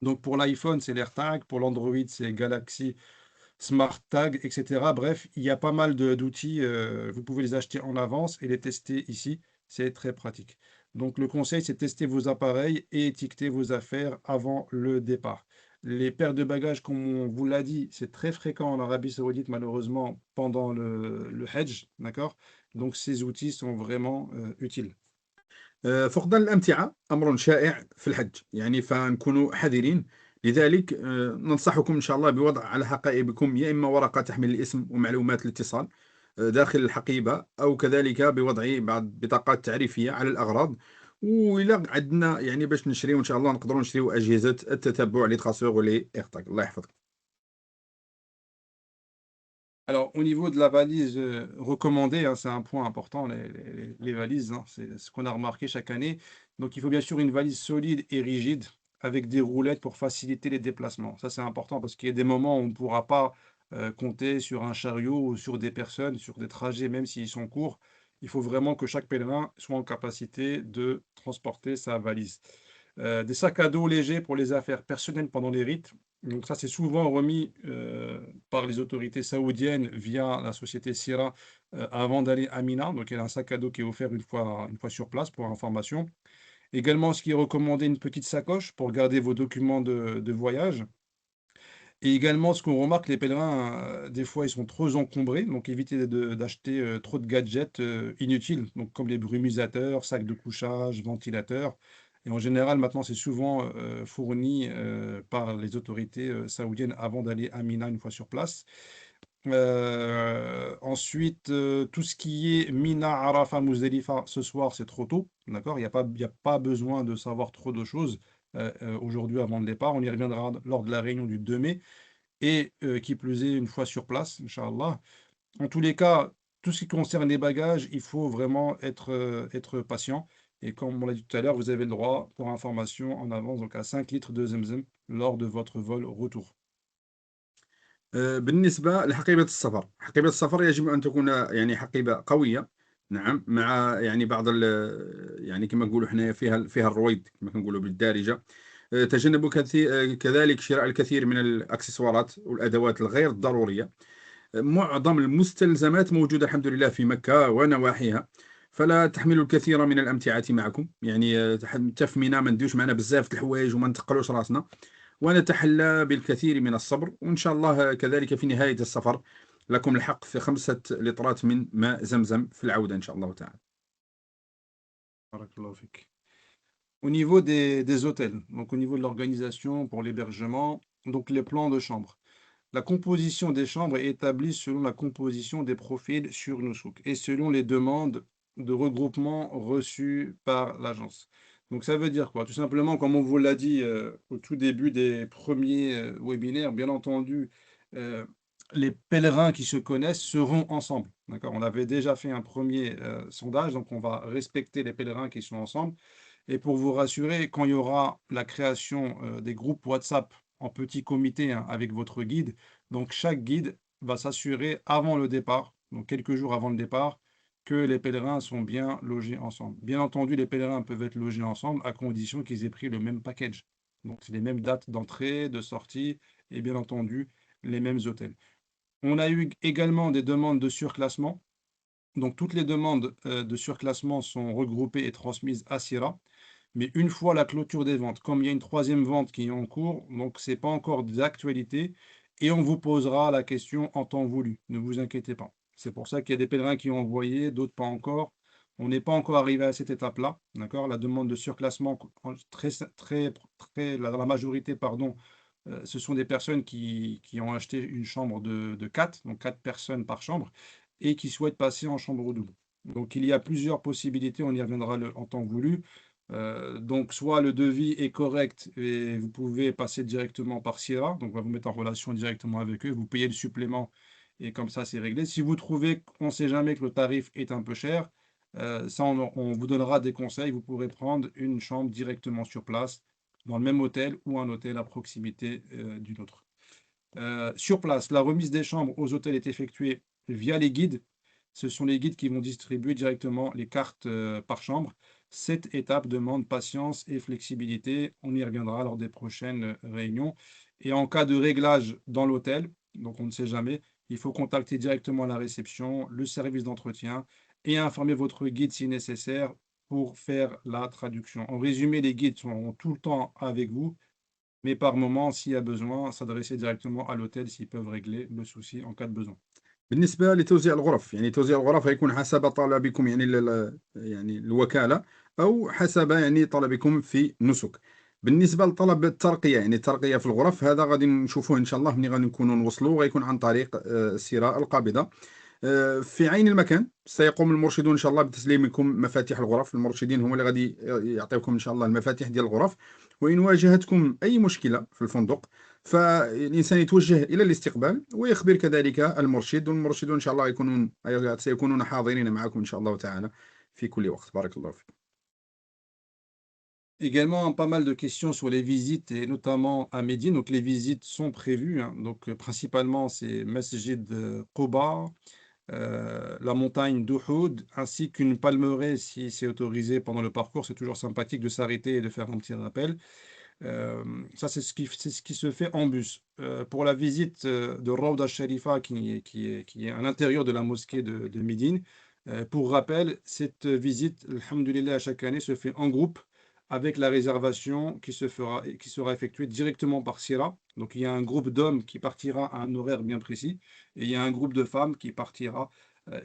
Donc pour l'iPhone, c'est l'AirTag, pour l'Android, c'est Galaxy Smart Tag, et cetera. Bref, il y a pas mal d'outils, vous pouvez les acheter en avance et les tester ici, c'est très pratique. Donc le conseil, c'est de tester vos appareils et étiqueter vos affaires avant le départ. Les pertes de bagages, comme on vous l'a dit, c'est très fréquent en Arabie Saoudite, malheureusement, pendant le Hajj, d'accord? Donc ces outils sont vraiment, utiles. فقدان الأمتعة أمر شائع في الحج، يعني فنكونوا حذرين. لذلك ننصحكم إن شاء الله بوضع على حقائبكم يا إما ورقة تحمل الاسم ومعلومات الاتصال داخل الحقيبة، أو كذلك بوضع بعض بطاقات تعريفية على الأغراض. وإلا عندنا يعني باش نشريو إن شاء الله نقدروا نشريو أجهزة التتبع لي تراسور ولي إيرتاغ. الله يحفظك. Alors, au niveau de la valise, recommandée, hein, c'est un point important, les valises, hein, c'est ce qu'on a remarqué chaque année. Donc il faut bien sûr une valise solide et rigide avec des roulettes pour faciliter les déplacements. Ça, c'est important parce qu'il y a des moments où on ne pourra pas, compter sur un chariot ou sur des personnes, sur des trajets, même s'ils sont courts. Il faut vraiment que chaque pèlerin soit en capacité de transporter sa valise. Des sacs à dos légers pour les affaires personnelles pendant les rites. Donc ça, c'est souvent remis, par les autorités saoudiennes via la société Sira, avant d'aller à Mina. Donc il y a un sac à dos qui est offert une fois sur place pour information. Également, ce qui est recommandé, une petite sacoche pour garder vos documents de voyage. Et également, ce qu'on remarque, les pèlerins, des fois, ils sont trop encombrés, donc évitez d'acheter trop de gadgets inutiles, donc comme les brumisateurs, sacs de couchage, ventilateurs. Et en général, maintenant, c'est souvent fourni par les autorités saoudiennes avant d'aller à Mina une fois sur place. Ensuite, tout ce qui est Mina, Arafat, Muzdalifa, ce soir, c'est trop tôt, d'accord? Il y a pas besoin de savoir trop de choses aujourd'hui avant le départ. On y reviendra lors de la réunion du 2 mai et qui plus est, une fois sur place, Inch'Allah. En tous les cas, tout ce qui concerne les bagages, il faut vraiment être patient. Et comme on l'a dit tout à l'heure, vous avez le droit, pour information, en avance, donc à 5 litres de Zemzem lors de votre vol retour. بالنسبة لحقيبة السفر، حقيبة السفر يجب أن تكون يعني حقيبة قوية، نعم، مع يعني بعض يعني كما نقولوا حنايا فيها الرويض كما كنقولوا بالدارجة. تجنبوا كذلك شراء الكثير من الأكسسوارات والأدوات الغير ضرورية. معظم المستلزمات موجودة الحمد لله في مكة ونواحيها، فلا تحملوا الكثير من الأمتعة معكم، يعني تفمينا ما نديوش معنا بزاف د الحوايج وما نتقلوش راسنا، ونتحلى بالكثير من الصبر، وإن شاء الله كذلك في نهاية السفر لكم الحق في 5 لترات من ماء زمزم في العودة إن شاء الله تعالى. Barakallahu fik. Au niveau des hôtels, donc au niveau de l'organisation pour l'hébergement, donc les plans de chambre. La composition des chambres est établie selon la composition des profils sur Nusouk et selon les demandes de regroupement reçues par l'agence. Donc ça veut dire quoi? Tout simplement, comme on vous l'a dit au tout début des premiers webinaires, bien entendu, euh, les pèlerins qui se connaissent seront ensemble. D'accord? On avait déjà fait un premier sondage, donc on va respecter les pèlerins qui sont ensemble. Et pour vous rassurer, quand il y aura la création des groupes WhatsApp en petit comité hein, avec votre guide, donc chaque guide va s'assurer avant le départ, donc quelques jours avant le départ, que les pèlerins sont bien logés ensemble. Bien entendu, les pèlerins peuvent être logés ensemble à condition qu'ils aient pris le même package. Donc c'est les mêmes dates d'entrée, de sortie et bien entendu les mêmes hôtels. On a eu également des demandes de surclassement. Donc toutes les demandes de surclassement sont regroupées et transmises à Sira. Mais une fois la clôture des ventes, comme il y a une troisième vente qui est en cours, donc ce n'est pas encore d'actualité, et on vous posera la question en temps voulu. Ne vous inquiétez pas. C'est pour ça qu'il y a des pèlerins qui ont envoyé, d'autres pas encore. On n'est pas encore arrivé à cette étape-là, d'accord? La demande de surclassement, la majorité, pardon, ce sont des personnes qui ont acheté une chambre de 4, donc 4 personnes par chambre, et qui souhaitent passer en chambre double. Donc il y a plusieurs possibilités, on y reviendra en temps voulu. Donc, soit le devis est correct et vous pouvez passer directement par Sierra, donc on va vous mettre en relation directement avec eux, vous payez le supplément et comme ça c'est réglé. Si vous trouvez qu'on ne sait jamais que le tarif est un peu cher, ça on vous donnera des conseils, vous pourrez prendre une chambre directement sur place dans le même hôtel ou un hôtel à proximité d'une autre. Sur place, la remise des chambres aux hôtels est effectuée via les guides. Ce sont les guides qui vont distribuer directement les cartes par chambre. Cette étape demande patience et flexibilité. On y reviendra lors des prochaines réunions. Et en cas de réglage dans l'hôtel, donc on ne sait jamais, il faut contacter directement la réception, le service d'entretien et informer votre guide si nécessaire pour faire la traduction. En résumé, les guides sont tout le temps avec vous, mais par moment, s'il y a besoin, s'adresser directement à l'hôtel s'ils peuvent régler le souci en cas de besoin. بالنسبة لتوزيع الغرف، يعني توزيع الغرف هيكون حسب طلبكم يعني يعني الوكالة، أو حسب يعني طلبكم في نسك. بالنسبة لطلب الترقية، يعني الترقية في الغرف، هذا غادي نشوفوه إن شاء الله ملي غادي نكونوا نوصلوا، غيكون عن طريق السيرة القابضة. في عين المكان سيقوم المرشدون إن شاء الله بتسليمكم مفاتيح الغرف. المرشدين هم اللي غادي يعطيوكم إن شاء الله المفاتيح ديال الغرف. وإن واجهتكم أي مشكلة في الفندق فالإنسان يتوجه إلى الاستقبال ويخبر كذلك المرشد، والمرشدون إن شاء الله سيكونون حاضرين معكم إن شاء الله تعالى في كل وقت. بارك الله فيك. Également, pas mal de questions sur les visites et notamment à Médine. Donc, les visites sont prévues, hein. Donc, principalement, c'est Masjid Quba, la montagne d'Uhud, ainsi qu'une palmeraie si c'est autorisé pendant le parcours. C'est toujours sympathique de s'arrêter et de faire un petit rappel. Ça, c'est ce qui se fait en bus. Pour la visite de Rawda Sharifa, qui est à l'intérieur de la mosquée de Médine, pour rappel, cette visite, alhamdoulilah, à chaque année se fait en groupe avec la réservation qui sera effectuée directement par Sira. Donc il y a un groupe d'hommes qui partira à un horaire bien précis et il y a un groupe de femmes qui partira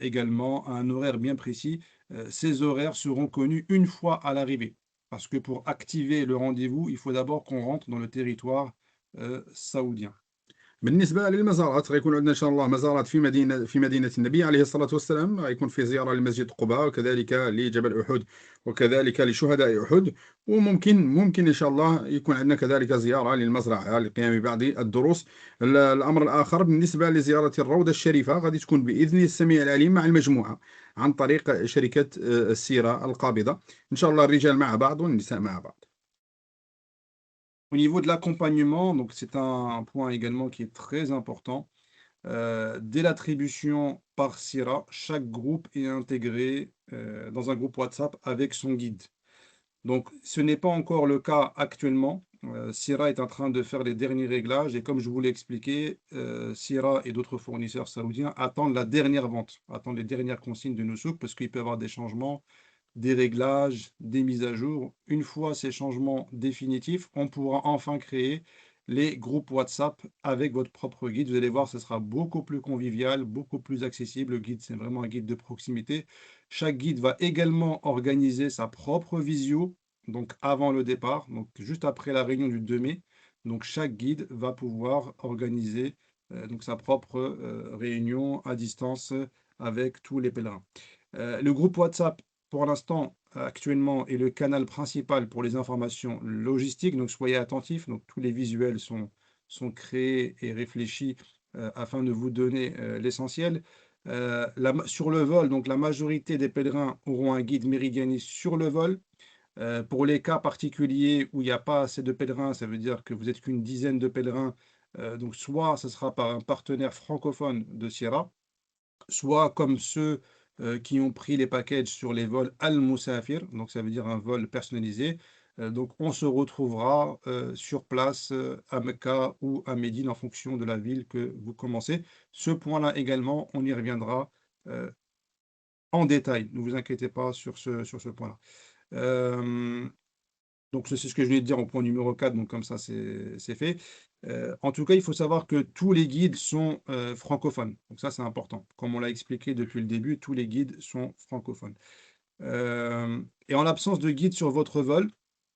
également à un horaire bien précis. Ces horaires seront connus une fois à l'arrivée. Parce que pour activer le rendez-vous, il faut d'abord qu'on rentre dans le territoire saoudien. بالنسبة للمزارات غيكون عندنا إن شاء الله مزارات في مدينة النبي عليه الصلاة والسلام، غيكون في زيارة لمسجد قباء وكذلك لجبل أحد وكذلك لشهداء أحد، وممكن إن شاء الله يكون عندنا كذلك زيارة للمزرعة لقيام بعض الدروس. الأمر الآخر بالنسبة لزيارة الروضة الشريفة غادي تكون بإذن السميع العليم مع المجموعة عن طريق شركة السيرة القابضة، إن شاء الله الرجال مع بعض والنساء مع بعض. Au niveau de l'accompagnement, donc c'est un point également qui est très important. Dès l'attribution par Sira, chaque groupe est intégré dans un groupe WhatsApp avec son guide. Donc, ce n'est pas encore le cas actuellement. Sira est en train de faire les derniers réglages et comme je vous l'ai expliqué, Sira et d'autres fournisseurs saoudiens attendent la dernière vente, attendent les dernières consignes de Nousouk parce qu'il peut y avoir des changements, des réglages, des mises à jour. Une fois ces changements définitifs, on pourra enfin créer les groupes WhatsApp avec votre propre guide. Vous allez voir, ce sera beaucoup plus convivial, beaucoup plus accessible. Le guide, c'est vraiment un guide de proximité. Chaque guide va également organiser sa propre visio, donc avant le départ, donc juste après la réunion du 2 mai. Donc chaque guide va pouvoir organiser donc sa propre réunion à distance avec tous les pèlerins. Le groupe WhatsApp, pour l'instant, actuellement, est le canal principal pour les informations logistiques. Donc soyez attentifs. Donc tous les visuels sont créés et réfléchis afin de vous donner l'essentiel. Sur le vol, donc la majorité des pèlerins auront un guide méridianiste sur le vol. Pour les cas particuliers où il n'y a pas assez de pèlerins, ça veut dire que vous êtes qu'une dizaine de pèlerins. Donc soit ce sera par un partenaire francophone de Sierra, soit comme ceux qui ont pris les packages sur les vols Al-Musafir, donc ça veut dire un vol personnalisé. Donc on se retrouvera sur place à Mecca ou à Médine en fonction de la ville que vous commencez. Ce point-là également, on y reviendra en détail. Ne vous inquiétez pas sur ce point-là. Donc, c'est ce que je voulais dire au point numéro 4, donc comme ça, c'est fait. En tout cas, il faut savoir que tous les guides sont francophones. Donc ça, c'est important. Comme on l'a expliqué depuis le début, tous les guides sont francophones. Et en l'absence de guide sur votre vol,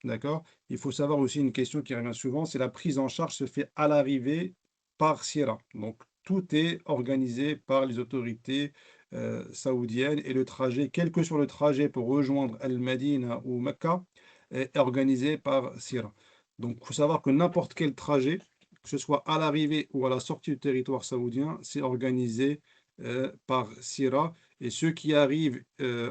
d'accord, il faut savoir aussi une question qui revient souvent, c'est la prise en charge se fait à l'arrivée par Sierra. Donc, tout est organisé par les autorités saoudiennes et le trajet, quel que soit le trajet pour rejoindre Al-Madina ou Mecca, est organisé par Sierra. Donc, il faut savoir que n'importe quel trajet, que ce soit à l'arrivée ou à la sortie du territoire saoudien, c'est organisé par Sierra. Et ceux qui arrivent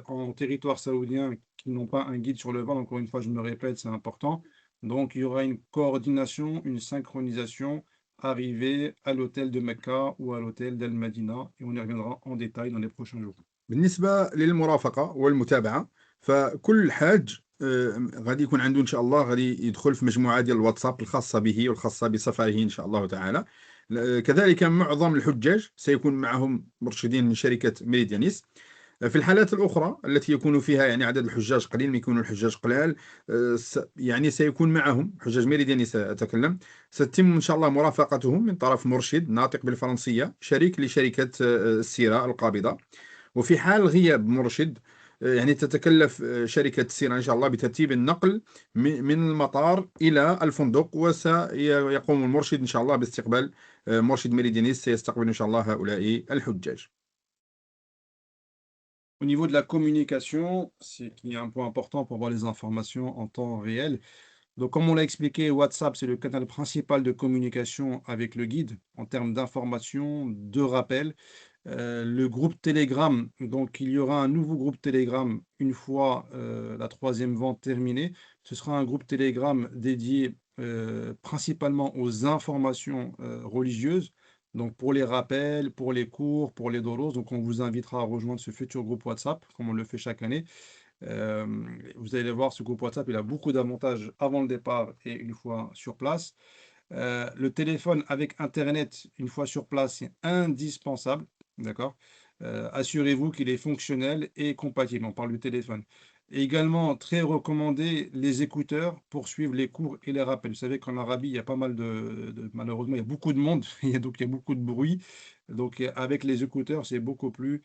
en territoire saoudien qui n'ont pas un guide sur le vol, encore une fois, je me répète, c'est important. Donc, il y aura une coordination, une synchronisation arrivée à l'hôtel de Mecca ou à l'hôtel d'Al Madina. Et on y reviendra en détail dans les prochains jours. بالنسبة للمرافقة والمتابعة، فكل حاج غادي يكون عنده إن شاء الله، غادي يدخل في مجموعة ديال الواتساب الخاصة به والخاصة بسفره إن شاء الله تعالى. كذلك معظم الحجاج سيكون معهم مرشدين من شركة ميريديانيس. في الحالات الأخرى التي يكون فيها يعني عدد الحجاج قليل، ما يكونوا الحجاج قلال، يعني سيكون معهم حجاج ميريديانيس أتكلم، ستتم إن شاء الله مرافقتهم من طرف مرشد ناطق بالفرنسية شريك لشركة السيرة القابضة. وفي حال غياب مرشد يعني تتكلف شركة السيرة إن شاء الله بترتيب النقل من المطار إلى الفندق، وسيقوم المرشد إن شاء الله باستقبال مرشد ميريديانيس سيستقبل إن شاء الله هؤلاء الحجاج. Au niveau de la communication, c'est qu'il y a un point important pour avoir les informations en temps réel. Donc, comme on l'a expliqué, WhatsApp, c'est le canal principal de communication avec le guide en termes d'information, de rappel. Le groupe Telegram, donc il y aura un nouveau groupe Telegram une fois la troisième vente terminée. Ce sera un groupe Telegram dédié principalement aux informations religieuses, donc pour les rappels, pour les cours, pour les doros. Donc on vous invitera à rejoindre ce futur groupe WhatsApp, comme on le fait chaque année. Vous allez voir, ce groupe WhatsApp, il a beaucoup d'avantages avant le départ et une fois sur place. Le téléphone avec Internet, une fois sur place, c'est indispensable. D'accord? Assurez-vous qu'il est fonctionnel et compatible. On parle du téléphone. Et également, très recommandé, les écouteurs pour suivre les cours et les rappels. Vous savez qu'en Arabie, il y a pas mal malheureusement, il y a beaucoup de monde, donc il y a beaucoup de bruit. Donc, avec les écouteurs, c'est beaucoup plus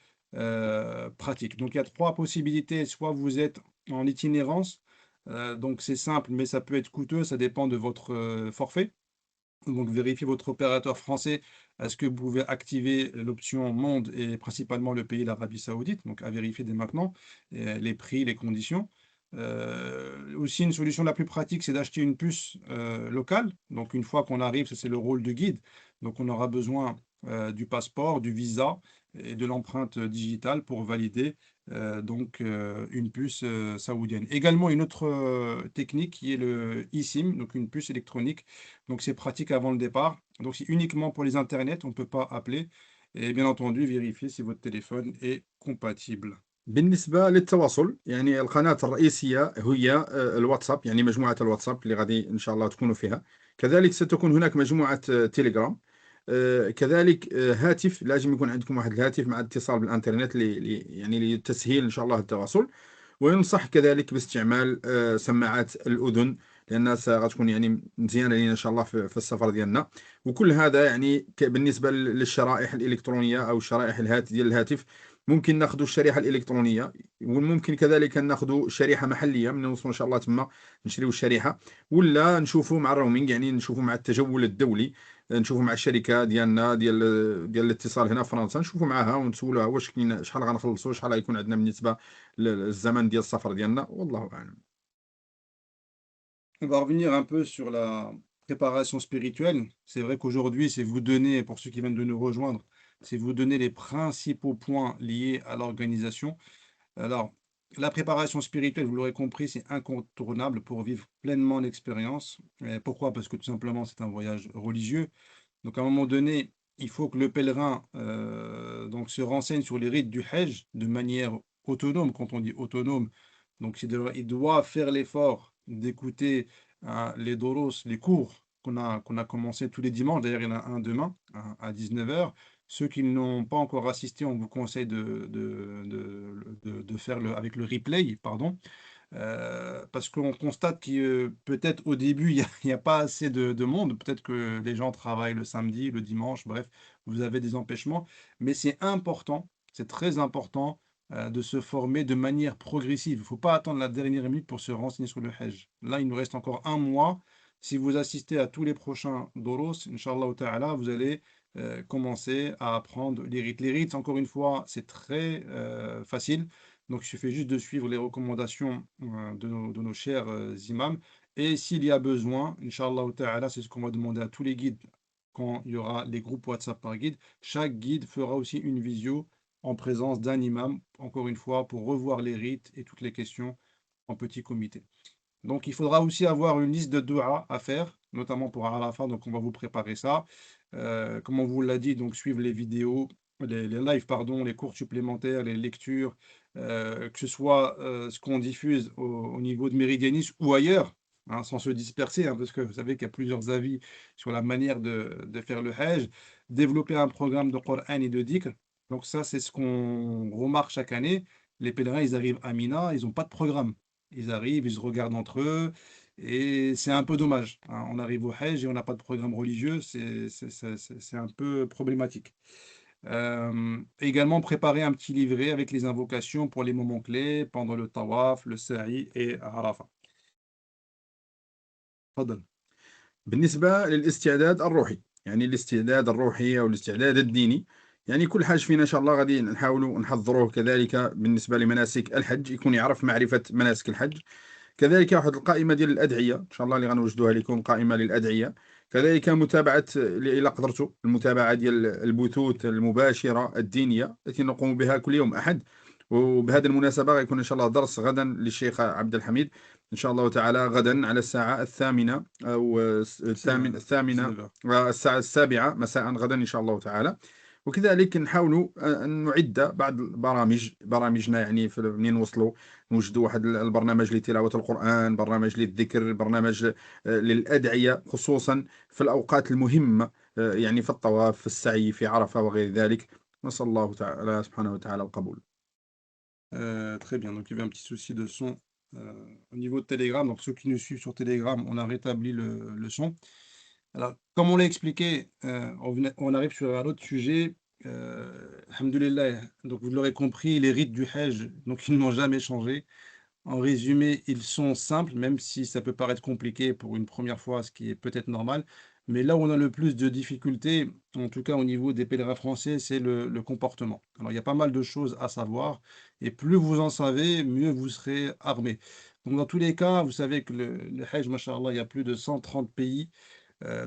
pratique. Donc, il y a trois possibilités. Soit vous êtes en itinérance, donc c'est simple, mais ça peut être coûteux, ça dépend de votre forfait. Donc, vérifiez votre opérateur français. Est-ce que vous pouvez activer l'option monde et principalement le pays, l'Arabie Saoudite? Donc, à vérifier dès maintenant les prix, les conditions. Aussi, une solution la plus pratique, c'est d'acheter une puce locale. Donc, une fois qu'on arrive, ça c'est le rôle de guide. Donc, on aura besoin du passeport, du visa et de l'empreinte digitale pour valider une puce saoudienne. Également, une autre technique qui est le eSIM, donc une puce électronique. Donc, c'est pratique avant le départ. Donc, c'est uniquement pour les internets, on ne peut pas appeler. Et bien entendu, vérifier si votre téléphone est compatible. بالنسبة للتواصل يعني القناة الرئيسية هي الواتساب، يعني مجموعة الواتساب اللي غادي إن شاء الله تكونوا فيها. كذلك ستكون هناك مجموعة تيليجرام. كذلك هاتف، لازم يكون عندكم واحد الهاتف مع اتصال بالإنترنت يعني لتسهيل إن شاء الله التواصل. وينصح كذلك باستعمال سماعات الأذن، لأنها غتكون يعني مزيانة لينا إن شاء الله في السفر ديالنا. وكل هذا يعني بالنسبة للشرائح الإلكترونية أو شرائح ديال الهاتف، ممكن ناخذ الشريحة الإلكترونية، وممكن كذلك ناخذ شريحة محلية من نوصلوا إن شاء الله تما نشريو الشريحة، ولا نشوفوا مع الرومينج، يعني نشوفوا مع التجول الدولي، نشوفوا مع الشركة ديالنا ديال الاتصال هنا في فرنسا، نشوفوا معها ونسولوها واش كاين شحال غنخلصوا، شحال غيكون عندنا بالنسبة للزمن ديال السفر ديالنا، والله أعلم. On va revenir un peu sur la préparation spirituelle. C'est vrai qu'aujourd'hui, c'est vous donner, pour ceux qui viennent de nous rejoindre, c'est vous donner les principaux points liés à l'organisation. Alors, la préparation spirituelle, vous l'aurez compris, c'est incontournable pour vivre pleinement l'expérience. Pourquoi? Parce que tout simplement, c'est un voyage religieux. Donc, à un moment donné, il faut que le pèlerin donc, se renseigne sur les rites du Hajj de manière autonome. Quand on dit autonome, donc il doit faire l'effort d'écouter les doros, les cours qu'on a commencé tous les dimanches. D'ailleurs, il y en a un demain à 19 heures. Ceux qui n'ont pas encore assisté, on vous conseille de faire avec le replay, pardon. Parce qu'on constate que peut-être au début, il y a pas assez de monde. Peut-être que les gens travaillent le samedi, le dimanche, bref, vous avez des empêchements. Mais c'est important, c'est très important de se former de manière progressive. Il ne faut pas attendre la dernière minute pour se renseigner sur le Hajj. Là, il nous reste encore un mois. Si vous assistez à tous les prochains Doros, Inch'Allah Ta'ala, vous allez commencer à apprendre les rites. Les rites, encore une fois, c'est très facile. Donc, il suffit juste de suivre les recommandations de nos chers imams. Et s'il y a besoin, Inch'Allah Ta'ala, c'est ce qu'on va demander à tous les guides quand il y aura les groupes WhatsApp par guide. Chaque guide fera aussi une visio en présence d'un imam, encore une fois, pour revoir les rites et toutes les questions en petit comité. Donc, il faudra aussi avoir une liste de dua à faire, notamment pour Arafat. Donc, on va vous préparer ça. Comme on vous l'a dit, donc suivre les vidéos, les lives, pardon, les cours supplémentaires, les lectures, que ce soit ce qu'on diffuse au niveau de Méridianis ou ailleurs, hein, sans se disperser, hein, parce que vous savez qu'il y a plusieurs avis sur la manière de faire le Hajj. Développer un programme de Coran et de dhikr. Donc, ça, c'est ce qu'on remarque chaque année. Les pèlerins, ils arrivent à Mina, ils n'ont pas de programme. Ils arrivent, ils se regardent entre eux, et c'est un peu dommage, hein. On arrive au Hajj et on n'a pas de programme religieux, c'est un peu problématique. Également, préparer un petit livret avec les invocations pour les moments clés pendant le tawaf, le sa'i et Arafat. تفضل. بالنسبة للاستعداد الروحي، يعني الاستعداد الروحي أو الاستعداد الديني، يعني كل حاج فينا إن شاء الله غادي نحاولوا نحضروه كذلك بالنسبة لمناسك الحج، يكون يعرف معرفة مناسك الحج. كذلك واحد القائمة ديال الأدعية إن شاء الله اللي غنوجدوها لكم، قائمة للأدعية. كذلك متابعة إلا قدرتوا المتابعة ديال البثوث المباشرة الدينية التي نقوم بها كل يوم أحد. وبهذه المناسبة غيكون إن شاء الله درس غدا للشيخ عبد الحميد إن شاء الله تعالى، غدا على الساعة 8 أو الثامنة الساعة 7 مساء غدا إن شاء الله تعالى. وكذلك نحاولوا أن نعد بعض برامجنا، يعني منين نوصلوا نوجدوا واحد البرنامج لتلاوة القرآن، برنامج للذكر، برنامج للأدعية، خصوصا في الأوقات المهمة، يعني في الطواف، في السعي، في عرفة وغير ذلك. نسأل الله تعالى سبحانه وتعالى القبول. Très bien, donc il y avait un petit souci de son, au niveau de Telegram. Donc ceux qui nous suivent sur Telegram, on a rétabli le son. Alors, comme on l'a expliqué, on arrive sur un autre sujet, alhamdoulilah, donc vous l'aurez compris, les rites du Hajj, donc ils n'ont jamais changé. En résumé, ils sont simples, même si ça peut paraître compliqué pour une première fois, ce qui est peut-être normal. Mais là où on a le plus de difficultés, en tout cas au niveau des pèlerins français, c'est le comportement. Alors, il y a pas mal de choses à savoir, et plus vous en savez, mieux vous serez armé. Donc, dans tous les cas, vous savez que le Hajj, Masha'Allah, il y a plus de 130 pays.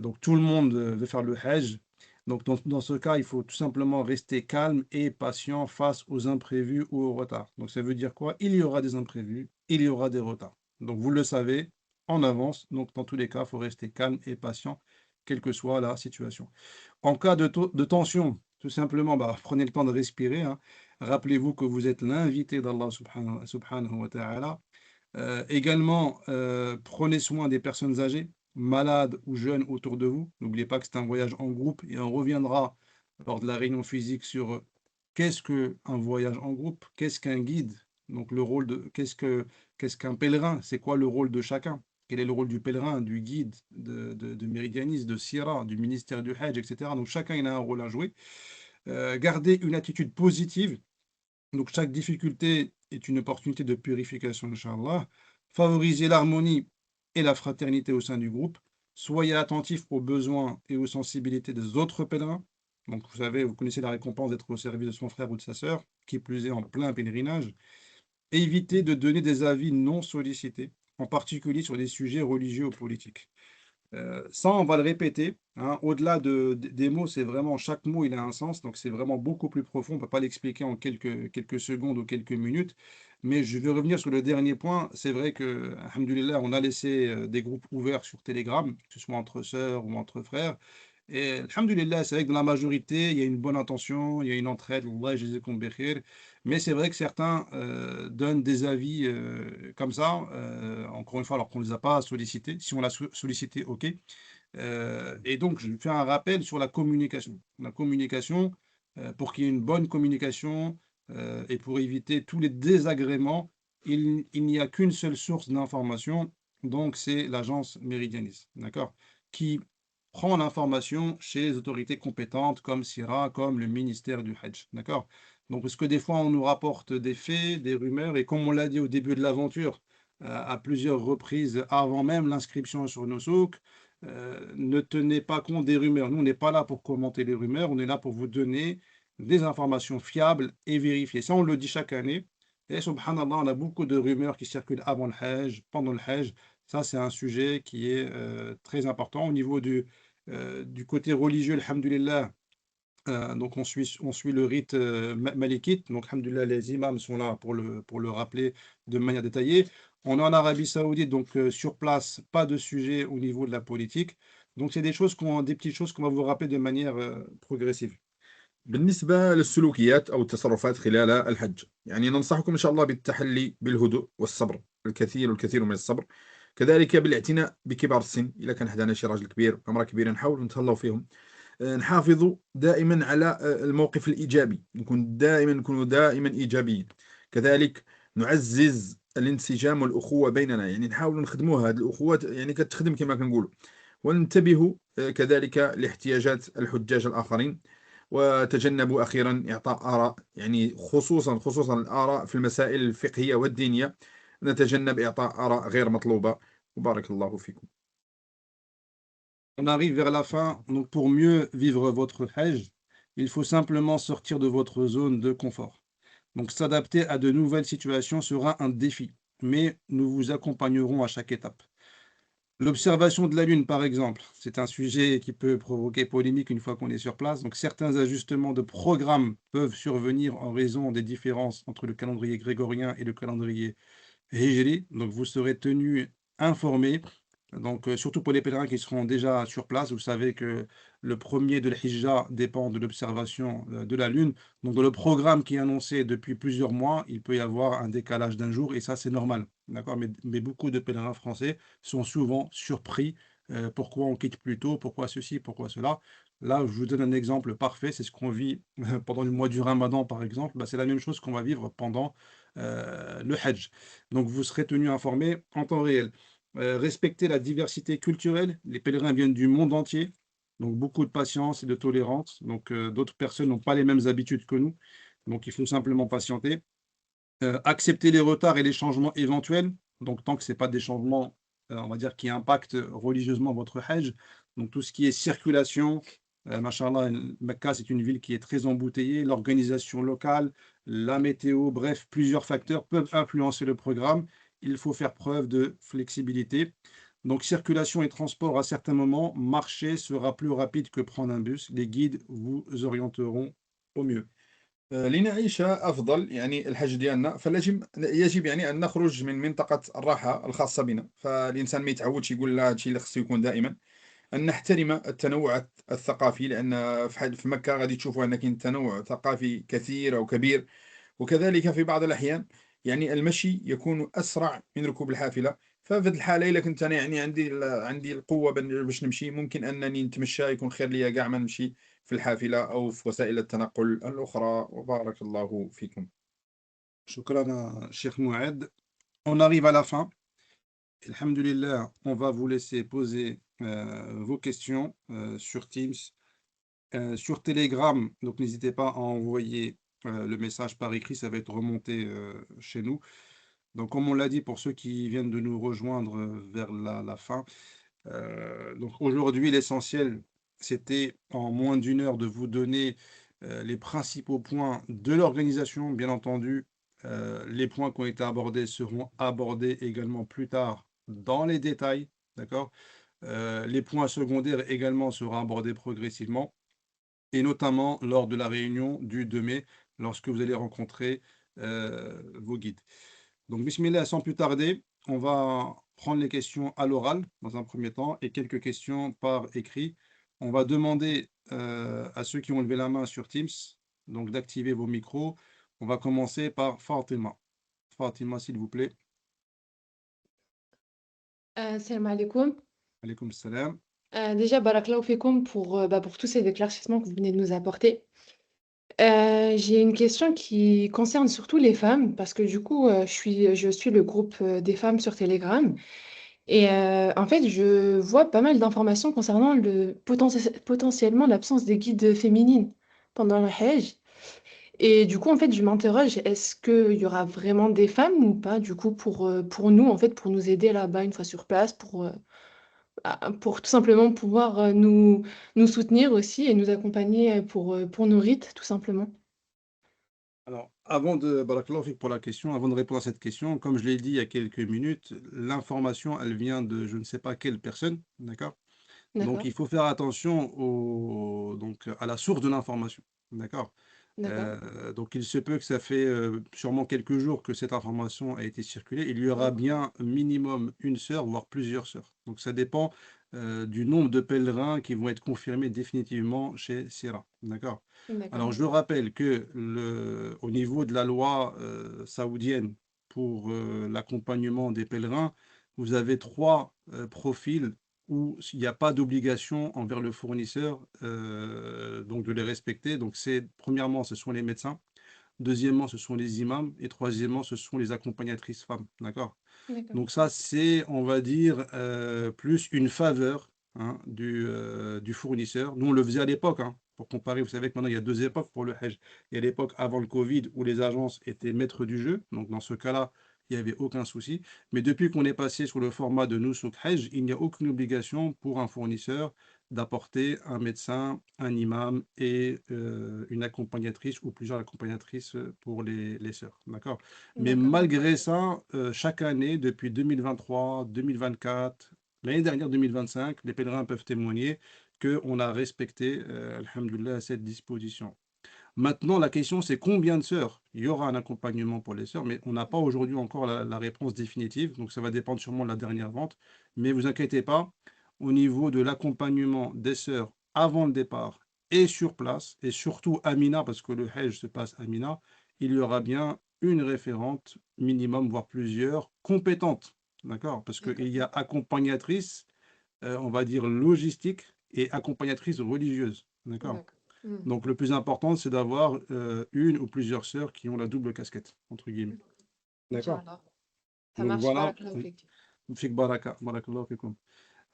Donc tout le monde veut faire le Hajj. Donc dans ce cas, il faut tout simplement rester calme et patient face aux imprévus ou aux retards. Donc ça veut dire quoi? Il y aura des imprévus, il y aura des retards. Donc vous le savez en avance. Donc dans tous les cas, il faut rester calme et patient, quelle que soit la situation. En cas de tension, tout simplement, bah, prenez le temps de respirer, hein. Rappelez-vous que vous êtes l'invité d'Allah subhanahu wa ta'ala. Également, prenez soin des personnes âgées, malades ou jeunes autour de vous. N'oubliez pas que c'est un voyage en groupe et on reviendra lors de la réunion physique sur qu'est-ce qu'un voyage en groupe, qu'est-ce qu'un guide, donc le rôle de qu'est-ce qu'un pèlerin, c'est quoi le rôle de chacun, quel est le rôle du pèlerin, du guide, de méridioniste, de Sira, du ministère du Hajj, etc. Donc chacun il a un rôle à jouer. Gardez une attitude positive, donc chaque difficulté est une opportunité de purification, Inch'Allah. Favorisez l'harmonie et la fraternité au sein du groupe. Soyez attentifs aux besoins et aux sensibilités des autres pèlerins. Donc vous savez, vous connaissez la récompense d'être au service de son frère ou de sa sœur, qui plus est en plein pèlerinage. Évitez de donner des avis non sollicités, en particulier sur des sujets religieux ou politiques. Ça, on va le répéter, hein. Au-delà des mots, c'est vraiment chaque mot, il a un sens, donc c'est vraiment beaucoup plus profond. On ne peut pas l'expliquer en quelques secondes ou quelques minutes. Mais je vais revenir sur le dernier point. C'est vrai que, alhamdoulilah, on a laissé des groupes ouverts sur Telegram, que ce soit entre sœurs ou entre frères. Et alhamdoulilah, c'est vrai que dans la majorité, il y a une bonne intention, il y a une entraide, Wallah jazakoum bi khair. Mais c'est vrai que certains donnent des avis comme ça, encore une fois, alors qu'on ne les a pas sollicités. Si on l'a sollicité, ok. Et donc, je fais un rappel sur la communication. La communication, pour qu'il y ait une bonne communication et pour éviter tous les désagréments, il n'y a qu'une seule source d'information, donc c'est l'agence Méridianis, d'accord, qui prend l'information chez les autorités compétentes comme SIRA, comme le ministère du Hajj, d'accord. Donc, parce que des fois, on nous rapporte des faits, des rumeurs, et comme on l'a dit au début de l'aventure, à plusieurs reprises avant même l'inscription sur nos souks, ne tenez pas compte des rumeurs. Nous, on n'est pas là pour commenter les rumeurs, on est là pour vous donner des informations fiables et vérifiées. Ça, on le dit chaque année. Et subhanallah, on a beaucoup de rumeurs qui circulent avant le Hajj, pendant le Hajj. Ça, c'est un sujet qui est très important. Au niveau du côté religieux, alhamdulillah, donc on suit le rite malikite. Donc, alhamdulillah, les imams sont là pour le rappeler de manière détaillée. On est en Arabie Saoudite, donc sur place, pas de sujet au niveau de la politique. Donc, c'est des petites choses qu'on va vous rappeler de manière progressive. بالنسبة للسلوكيات أو التصرفات خلال الحج، يعني ننصحكم إن شاء الله بالتحلي بالهدوء والصبر، الكثير من الصبر، كذلك بالاعتناء بكبار السن. إذا كان حدانا شي راجل كبير امرأة كبيرة نحاولوا نتهلاو فيهم. نحافظوا دائما على الموقف الإيجابي، نكونوا دائما إيجابيين. كذلك نعزز الانسجام والأخوة بيننا، يعني نحاولوا نخدموا هذه الأخوة، يعني كتخدم كما كنقولوا. وننتبهوا كذلك لاحتياجات الحجاج الآخرين، وتجنبوا أخيرا إعطاء آراء، يعني خصوصا الآراء في المسائل الفقهية والدينية. نتجنب إعطاء آراء غير مطلوبة. وبارك الله فيكم. On arrive vers la fin. Donc, pour mieux vivre votre Hajj, il faut simplement sortir de votre zone de confort. Donc, s'adapter à de nouvelles situations sera un défi, mais nous vous accompagnerons à chaque étape. L'observation de la Lune, par exemple, c'est un sujet qui peut provoquer polémique une fois qu'on est sur place. Donc, certains ajustements de programme peuvent survenir en raison des différences entre le calendrier grégorien et le calendrier Hijri. Donc, vous serez tenu informé. Donc, surtout pour les pèlerins qui seront déjà sur place, vous savez que le premier de l'Hijja dépend de l'observation de la Lune. Donc, dans le programme qui est annoncé depuis plusieurs mois, il peut y avoir un décalage d'un jour et ça, c'est normal. D'accord? Mais beaucoup de pèlerins français sont souvent surpris. Pourquoi on quitte plus tôt? Pourquoi ceci? Pourquoi cela? Là, je vous donne un exemple parfait. C'est ce qu'on vit pendant le mois du Ramadan, par exemple. Bah, c'est la même chose qu'on va vivre pendant le Hajj. Donc, vous serez tenu informé en temps réel. Respectez la diversité culturelle. Les pèlerins viennent du monde entier. Donc, beaucoup de patience et de tolérance. Donc, d'autres personnes n'ont pas les mêmes habitudes que nous. Donc, il faut simplement patienter. Accepter les retards et les changements éventuels. Donc, tant que ce n'est pas des changements, on va dire, qui impactent religieusement votre Hajj. Donc, tout ce qui est circulation, machallah, Mecca, c'est une ville qui est très embouteillée. L'organisation locale, la météo, bref, plusieurs facteurs peuvent influencer le programme. Il faut faire preuve de flexibilité. Donc, circulation et transport à certains moments, marcher sera plus rapide que prendre un bus. Les guides vous orienteront au mieux. لنعيش أفضل يعني الحج ديالنا فيجب يعني أن نخرج من منطقة الراحة الخاصة بنا. فالإنسان ما يتعودش يقول لا هادشي اللي خصو يكون دائما، أن نحترم التنوع الثقافي، لأن في مكة غادي تشوفوا أن كاين تنوع ثقافي كثير أو كبير. وكذلك في بعض الأحيان يعني المشي يكون أسرع من ركوب الحافلة. ففي هذه الحالة إلا كنت أنا يعني عندي القوة باش نمشي، ممكن أنني نتمشى، يكون خير ليا كاع ما نمشي في الحافلة أو في وسائل التنقل الأخرى. وبارك الله فيكم. Shukran, Cheikh Moued. On arrive à la fin. Alhamdulillah, on va vous laisser poser vos questions sur Teams, sur Telegram. Donc, n'hésitez pas à envoyer le message par écrit, ça va être remonté chez nous. Donc, comme on l'a dit, pour ceux qui viennent de nous rejoindre vers la fin, donc aujourd'hui, l'essentiel, c'était en moins d'une heure de vous donner les principaux points de l'organisation. Bien entendu, les points qui ont été abordés seront abordés également plus tard dans les détails, d'accord? Les points secondaires également seront abordés progressivement, et notamment lors de la réunion du 2 mai, lorsque vous allez rencontrer vos guides. Donc, bismillah, sans plus tarder, on va prendre les questions à l'oral dans un premier temps et quelques questions par écrit. On va demander à ceux qui ont levé la main sur Teams donc d'activer vos micros. On va commencer par Fatima. Fatima, s'il vous plaît. Salam alaikum. Alaykoum salam. Déjà, barakallahu fikoum pour tous ces éclaircissements que vous venez de nous apporter. J'ai une question qui concerne surtout les femmes, parce que du coup, je suis le groupe des femmes sur Telegram. Et en fait, je vois pas mal d'informations concernant potentiellement l'absence des guides féminines pendant le Hajj. Et du coup, en fait, je m'interroge, est-ce qu'il y aura vraiment des femmes ou pas, du coup, pour nous, en fait, pour nous aider là-bas une fois sur place, pour tout simplement pouvoir nous soutenir aussi et nous accompagner pour nos rites, tout simplement. Alors, avant de, barakallahu fik pour la question, avant de répondre à cette question, comme je l'ai dit il y a quelques minutes, l'information, elle vient de je ne sais pas quelle personne, d'accord? Donc, D'accord, il faut faire attention donc, à la source de l'information, d'accord? d'accord. Donc, il se peut que ça fait sûrement quelques jours que cette information a été circulée. Il y aura bien minimum une sœur, voire plusieurs sœurs. Donc, ça dépend du nombre de pèlerins qui vont être confirmés définitivement chez Sira, d'accord? D'accord, Alors, je rappelle que au niveau de la loi saoudienne pour l'accompagnement des pèlerins, vous avez trois profils où il n'y a pas d'obligation envers le fournisseur donc de les respecter. Donc, premièrement, ce sont les médecins. Deuxièmement, ce sont les imams. Et troisièmement, ce sont les accompagnatrices femmes. D'accord? d'accord, Donc ça, c'est, on va dire, plus une faveur hein, du fournisseur. Nous, on le faisait à l'époque, hein, pour comparer. Vous savez que maintenant, il y a deux époques pour le Hajj. Il y a l'époque avant le Covid où les agences étaient maîtres du jeu. Donc dans ce cas-là, il n'y avait aucun souci. Mais depuis qu'on est passé sur le format de Nusuk Hajj, il n'y a aucune obligation pour un fournisseur d'apporter un médecin, un imam et une accompagnatrice ou plusieurs accompagnatrices pour les sœurs. D'accord? Mais d'accord, malgré ça, chaque année, depuis 2023, 2024, l'année dernière 2025, les pèlerins peuvent témoigner qu'on a respecté, alhamdoulilah, cette disposition. Maintenant, la question, c'est combien de sœurs? Il y aura un accompagnement pour les sœurs, mais on n'a pas aujourd'hui encore la réponse définitive, donc ça va dépendre sûrement de la dernière vente. Mais vous inquiétez pas, au niveau de l'accompagnement des sœurs avant le départ et sur place, et surtout à Mina, parce que le Hajj se passe à Mina, il y aura bien une référente minimum, voire plusieurs, compétentes. D'accord? Parce d'accord, qu'il y a accompagnatrice, on va dire logistique, et accompagnatrice religieuse. D'accord? d'accord. Hmm. Donc le plus important, c'est d'avoir une ou plusieurs sœurs qui ont la double casquette, entre guillemets. D'accord? Inch'Allah. Ça Donc marche, voilà, barakallahu fik. fik baraka, barakallahu fikum.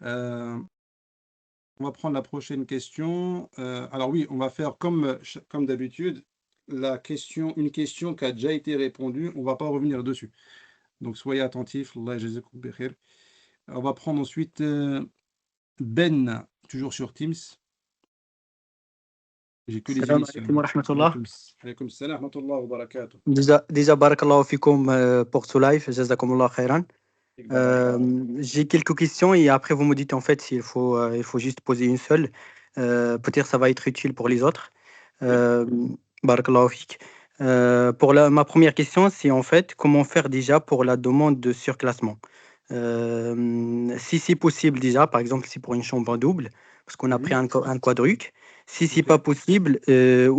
On va prendre la prochaine question. Alors oui, on va faire comme d'habitude, une question qui a déjà été répondue, on va pas revenir dessus. Donc soyez attentifs. Allah yajazakoum bi khair. On va prendre ensuite Ben, toujours sur Teams. J'ai que les السلام initiales. عليكم ورحمة الله. Alaykoum salam wa rahmatullah wa barakatuh. Déjà بارك الله فيكم pour ce live. جزاكم الله خيرا. Fik baraka. J'ai quelques questions et après vous me dites en fait s'il faut, il faut juste poser une seule. Peut-être ça va être utile pour les autres. Oui. بارك الله فيك. Ma première question, c'est en fait comment faire déjà pour la demande de surclassement. Si c'est possible déjà, par exemple, si pour une chambre double, parce qu'on a pris un quadruc. Si c'est Ok. pas possible,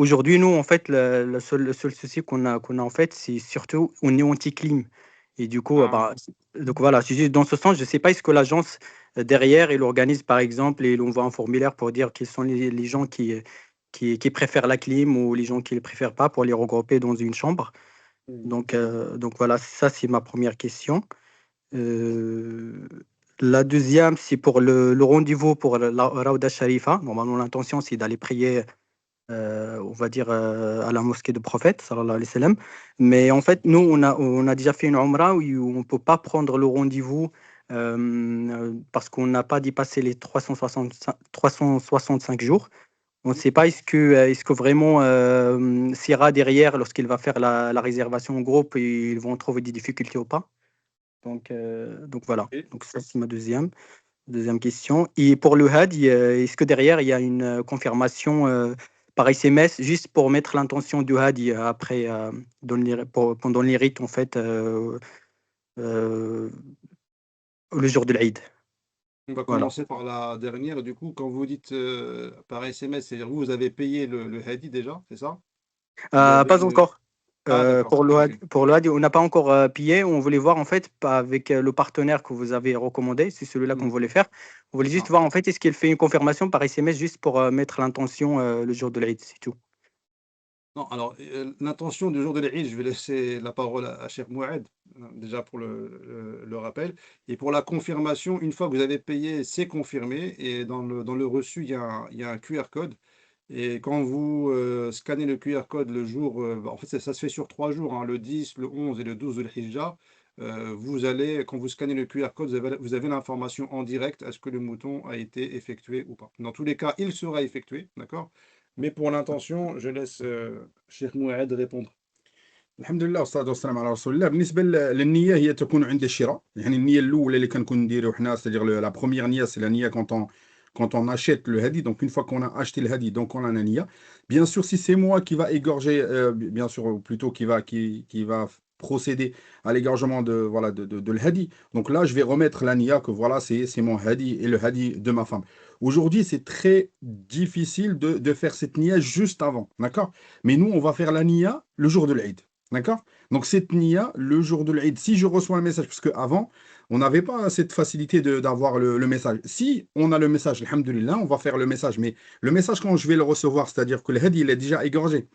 aujourd'hui, nous, en fait, le seul souci qu'on a en fait, c'est surtout on est anti-clim. Et du coup, Ah, donc voilà, c'est juste dans ce sens, je sais pas est-ce que l'agence derrière, elle organise par exemple, et il envoie un formulaire pour dire quels sont les gens qui préfèrent la clim ou les gens qui ne le préfèrent pas pour les regrouper dans une chambre. Donc voilà, ça c'est ma première question. Euh, la deuxième, c'est pour le rendez-vous pour la Raouda Sharifa. Normalement, l'intention, c'est d'aller prier, on va dire, à la mosquée du prophète, sallallahu alayhi wa sallam. Mais en fait, nous, on a déjà fait une Umrah où on ne peut pas prendre le rendez-vous parce qu'on n'a pas dépassé les 365 jours. On ne sait pas est-ce que vraiment Sierra derrière, lorsqu'il va faire la réservation en groupe, ils vont trouver des difficultés ou pas. Donc voilà. ok. Donc ça, c'est ma deuxième question. Et pour le Hadi, est-ce que derrière, il y a une confirmation par SMS juste pour mettre l'intention du Hadi après, pendant les rites, en fait, euh, le jour de l'Aïd. On va Voilà. commencer par la dernière. Du coup, quand vous dites par SMS, c'est-à-dire vous avez payé le Hadi déjà, c'est ça? Vous avez Pas encore. Ah, d'accord. Ok. Pour le Hadi, on n'a pas encore pillé. On voulait voir en fait avec le partenaire que vous avez recommandé, c'est celui-là qu'on Hmm. voulait faire. On voulait juste Ah. voir en fait est-ce qu'il fait une confirmation par SMS juste pour mettre l'intention le jour de l'Aïd, c'est tout. Non, alors l'intention du jour de l'Eid, je vais laisser la parole à Cheikh Mouad, déjà pour le rappel. Et pour la confirmation, une fois que vous avez payé, c'est confirmé. Et dans le reçu, il y a un QR code. Et quand vous scannez le QR code le jour, en fait, ça se fait sur 3 jours, hein, le 10, le 11 et le 12 de l'Hijja. Vous allez, quand vous scannez le QR code, vous avez l'information en direct, est-ce que le mouton a été effectué ou pas. Dans tous les cas, il sera effectué, d'accord? Mais pour l'intention, je laisse Cheikh Mouad répondre. الحمد لله والصلاه والسلام على رسول الله. بالنسبه للنيه هي تكون عند الشراء، يعني النيه الاولى اللي كنكون نديرو حنا c'est-à-dire la première niya c'est la niya quand on achète le hadi. Donc une fois qu'on a acheté le hadi, donc on a la niya. Bien sûr, si c'est moi qui va égorger, bien sûr, ou plutôt qui va procéder à l'égorgement de le hadi, donc là je vais remettre la niya que voilà, c'est mon hadi et le hadi de ma femme. Aujourd'hui c'est très difficile de faire cette niya juste avant, d'accord? Mais nous on va faire la niya le jour de l'Eid. D'accord? Donc cette niya, le jour de l'Eid, si je reçois un message, parce qu'avant, on n'avait pas cette facilité d'avoir le message. Si on a le message, alhamdoulilah, on va faire le message. Mais le message, quand je vais le recevoir, c'est-à-dire que le hadi, il est déjà égorgé.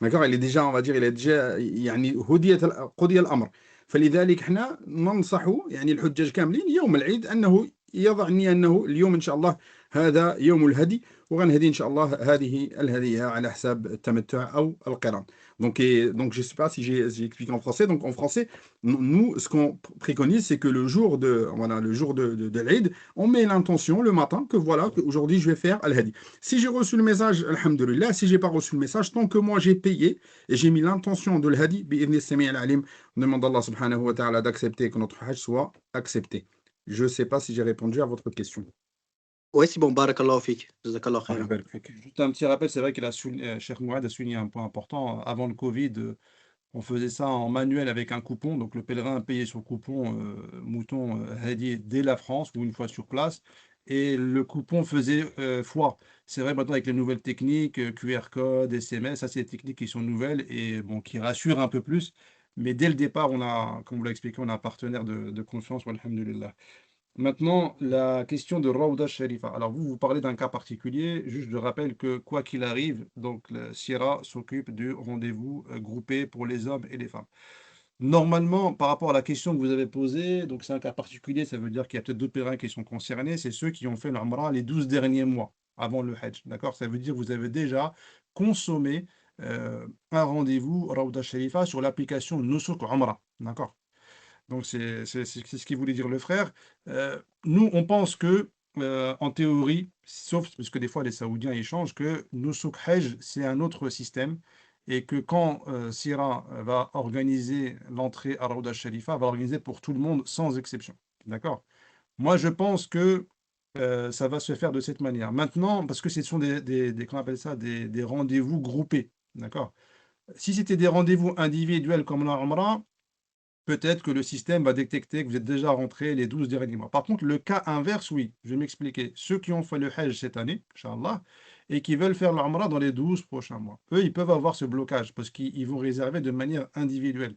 D'accord? Il est déjà, on va dire, il est déjà يعني قضي الأمر. فلذلك احنا ننصح يعني الحجاج كاملين يوم العيد أنه يضع النية أنه اليوم إن شاء الله هذا يوم الهدي، وغنهدي إن شاء الله هذه الهدية على حساب التمتع أو القران. Donc je ne sais pas si j'ai expliqué en français. Donc en français, nous, ce qu'on préconise, c'est que le jour de l'Eid, on met l'intention le matin que voilà, qu'aujourd'hui je vais faire Al-Hadi. Si j'ai reçu le message, alhamdoulilah. Si j'ai pas reçu le message, tant que moi j'ai payé et j'ai mis l'intention de l'Hadi, bi'idhni as-sami' al-alim, on demande à Allah subhanahu wa ta'ala d'accepter que notre hajj soit accepté. Je ne sais pas si j'ai répondu à votre question. Oui, c'est bon, barakallahu fik. Jazakallahu Allah khairan. yabarak fik. Juste un petit rappel, c'est vrai qu'il a Cheikh Mouad a souligné un point important. Avant le Covid, on faisait ça en manuel avec un coupon. Donc le pèlerin payait son coupon mouton hadié dès la France ou une fois sur place. Et le coupon faisait foi. C'est vrai maintenant avec les nouvelles techniques, QR code, SMS, ça c'est des techniques qui sont nouvelles et bon, qui rassurent un peu plus. Mais dès le départ, comme vous l'avez expliqué, on a un partenaire de confiance, walhamdulillah. Maintenant, la question de Rawda Sharifa. Alors, vous parlez d'un cas particulier. Juste, je rappelle que quoi qu'il arrive, donc le Sierra s'occupe du rendez-vous groupé pour les hommes et les femmes. Normalement, par rapport à la question que vous avez posée, donc c'est un cas particulier, ça veut dire qu'il y a peut-être d'autres pèlerins qui sont concernés, c'est ceux qui ont fait l'Umrah les 12 derniers mois avant le Hajj. D'accord? Ça veut dire que vous avez déjà consommé un rendez-vous Rawda Sharifa sur l'application Nusuk Umrah. D'accord? Donc c'est ce qu'il voulait dire le frère. Nous, on pense que, en théorie, sauf parce que des fois les Saoudiens ils changent, que Nusuk Hajj, c'est un autre système et que quand Sira va organiser l'entrée à Rawda Sharifa, elle va l'organiser pour tout le monde sans exception. D'accord? Moi, je pense que ça va se faire de cette manière. Maintenant, parce que ce sont comment on appelle ça, des rendez-vous groupés. D'accord? Si c'était des rendez-vous individuels comme la Umrah, peut-être que le système va détecter que vous êtes déjà rentré les 12 derniers mois. Par contre, le cas inverse, oui, je vais m'expliquer. Ceux qui ont fait le Hajj cette année, Inch'Allah, et qui veulent faire l'Umrah dans les 12 prochains mois, eux, ils peuvent avoir ce blocage parce qu'ils vont réserver de manière individuelle.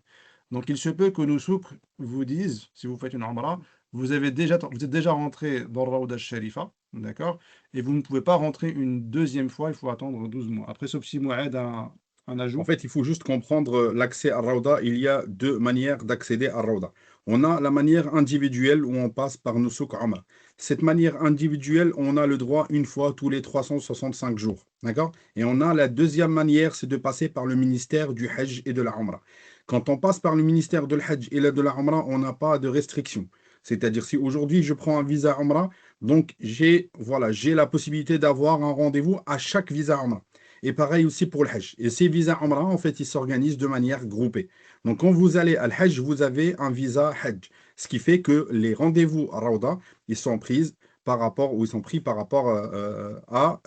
Donc, il se peut que nos souks vous disent, si vous faites une Umrah, vous êtes déjà rentré dans le Rawda Sharifa, d'accord, et vous ne pouvez pas rentrer une deuxième fois, il faut attendre 12 mois. Après, sauf si Mouad a un En ajout. fait, il faut juste comprendre l'accès à Rawda. Il y a deux manières d'accéder à Rawda. On a la manière individuelle où on passe par Nusuk Umrah. Cette manière individuelle, on a le droit une fois tous les 365 jours. D'accord? Et on a la deuxième manière, c'est de passer par le ministère du Hajj et de la Umrah. Quand on passe par le ministère de Hajj et de la Umrah, on n'a pas de restriction. C'est-à-dire, si aujourd'hui je prends un visa Umrah, donc j'ai la possibilité d'avoir un rendez-vous à chaque visa Umrah. Et pareil aussi pour le Hajj. Et ces visas Umrah, en fait, ils s'organisent de manière groupée. Donc, quand vous allez à Hajj, vous avez un visa Hajj. Ce qui fait que les rendez-vous à Rawda, ils sont pris par rapport, ou ils sont pris par rapport à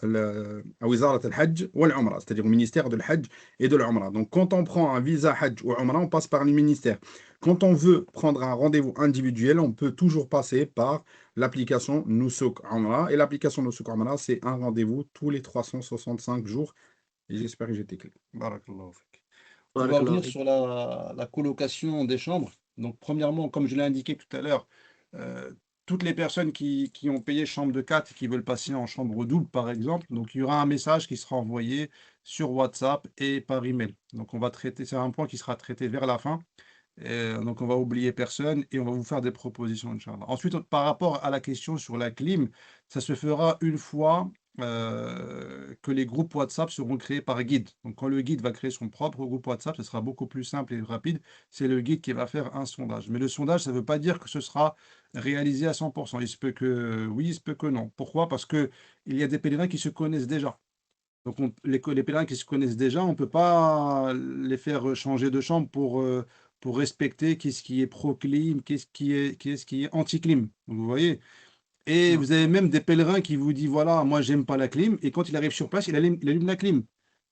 Wizarat al-Hajj ou al-Umrah, c'est-à-dire au ministère de l'Hajj et de l'Umrah. Donc, quand on prend un visa Hajj ou Umrah, on passe par le ministère. Quand on veut prendre un rendez-vous individuel, on peut toujours passer par l'application Nusuk Umrah. Et l'application Nusuk Umrah, c'est un rendez-vous tous les 365 jours et j'espère que j'étais clair. Barakallahu fik. On va Barakallahu revenir fik. sur la colocation des chambres. Donc, premièrement, comme je l'ai indiqué tout à l'heure, euh, toutes les personnes qui ont payé chambre de 4 et qui veulent passer en chambre double, par exemple, donc il y aura un message qui sera envoyé sur WhatsApp et par email. Donc, on va traiter, c'est un point qui sera traité vers la fin. Donc, on va oublier personne et on va vous faire des propositions, Inch'Allah. Ensuite, par rapport à la question sur la clim, ça se fera une fois que les groupes WhatsApp seront créés par guide. Donc, quand le guide va créer son propre groupe WhatsApp, ce sera beaucoup plus simple et rapide. C'est le guide qui va faire un sondage. Mais le sondage, ça ne veut pas dire que ce sera réalisé à 100%. Il se peut que oui, il se peut que non. Pourquoi? Parce qu'il y a des pèlerins qui se connaissent déjà. Donc, les pèlerins qui se connaissent déjà, on ne peut pas les faire changer de chambre pour respecter qu'est-ce qui est pro-clim, qu'est-ce qui est anti-clim. Vous voyez? Et Non. vous avez même des pèlerins qui vous disent, voilà, moi, j'aime pas la clim. Et quand il arrive sur place, il allume la clim.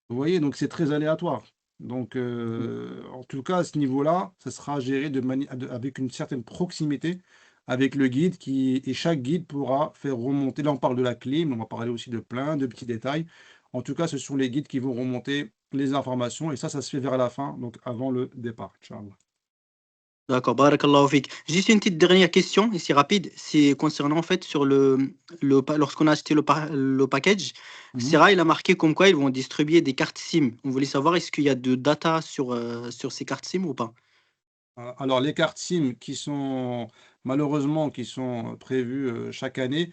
Vous voyez? Donc, c'est très aléatoire. Donc, en tout cas, à ce niveau-là, ça sera géré avec une certaine proximité avec le guide et chaque guide pourra faire remonter. Là, on parle de la clim, on va parler aussi de plein de petits détails. En tout cas, ce sont les guides qui vont remonter les informations et ça se fait vers la fin, donc avant le départ. Inch'Allah. D'accord, barakallahu fik. Juste une petite dernière question, ici rapide, c'est concernant en fait sur lorsqu'on a acheté le package, Mhm. Sera il a marqué comme quoi ils vont distribuer des cartes SIM. On voulait savoir est-ce qu'il y a de data sur ces cartes SIM ou pas? Alors, les cartes SIM qui sont malheureusement qui sont prévues chaque année,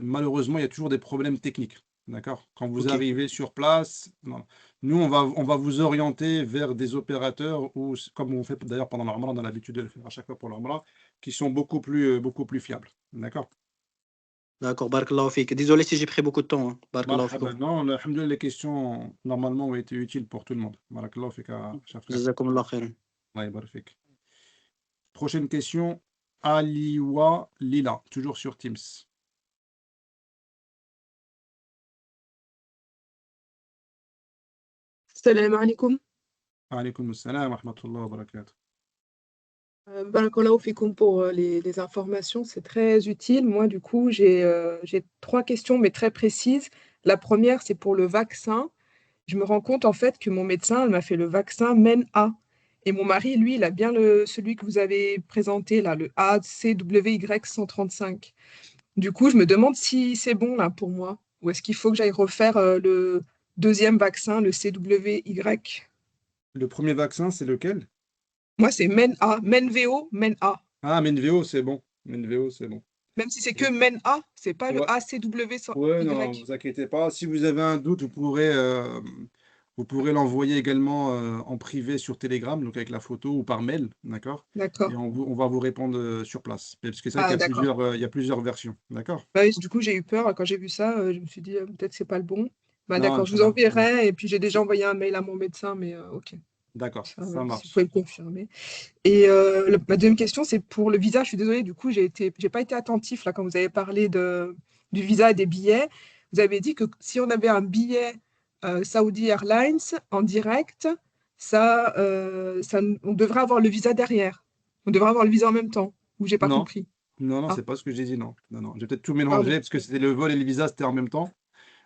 malheureusement, il y a toujours des problèmes techniques. D'accord? Quand vous Ok, arrivez sur place, non. Nous, on va vous orienter vers des opérateurs ou comme on fait d'ailleurs pendant l'Umrah, on a l'habitude de le faire à chaque fois pour l'Umrah, qui sont beaucoup plus fiables. D'accord? d'accord, barakallahu fik. Désolé si j'ai pris beaucoup de temps, hein. Barakallahu Marhaba. fikoum. Non, alhamdoulilah, les questions normalement ont été utiles pour tout le monde. Barakallahu fika, cher frère. Jazakumullah khairan. Ouais, barak fik. Prochaine question, Aliwa Lila, toujours sur Teams. Salam alaikum. Alaykoum salam wa rahmatullah wa barakatuh. Barakallahu fikoum pour les informations, c'est très utile. Moi, du coup, j'ai trois questions, mais très précises. La première, c'est pour le vaccin. Je me rends compte en fait que mon médecin, elle m'a fait le vaccin MEN-A. Et mon mari, lui, il a bien celui que vous avez présenté, là, le ACWY135. Du coup, je me demande si c'est bon là pour moi. Ou est-ce qu'il faut que j'aille refaire le deuxième vaccin, le CWY? Le premier vaccin, c'est lequel? Moi, c'est MEN-A, MEN-VO, MEN-A. Ah, Menveo, c'est bon. Menveo, c'est bon. Même si c'est que MEN-A, c'est pas le Ouais, ACW ouais, non, non, Y. vous inquiétez pas. Si vous avez un doute, vous pourrez l'envoyer également en privé sur Telegram, donc avec la photo ou par mail, d'accord? Et D'accord. on va vous répondre sur place. Parce que c'est vrai qu'il Ah, y a d'accord. il y a plusieurs versions, d'accord? Bah oui, du coup, j'ai eu peur quand j'ai vu ça. Je me suis dit, peut-être c'est pas le bon. Bah, Non, d'accord, je vous Inch'Allah, Inch'Allah. enverrai. Et puis, j'ai déjà envoyé un mail à mon médecin, mais ok. D'accord, Ça, ça si vous pouvez marche. me confirmer. Et ma deuxième question, c'est pour le visa. Je suis désolée, du coup, j'ai pas été attentif là quand vous avez parlé du visa et des billets. Vous avez dit que si on avait un billet Saudi Airlines en direct, on devrait avoir le visa derrière. On devrait avoir le visa en même temps. Ou j'ai pas Non, compris. non, non, Ah, c'est pas ce que j'ai dit, non. Non, non, j'ai peut-être tout pardon. mélangé parce que c'était le vol et le visa, c'était en même temps.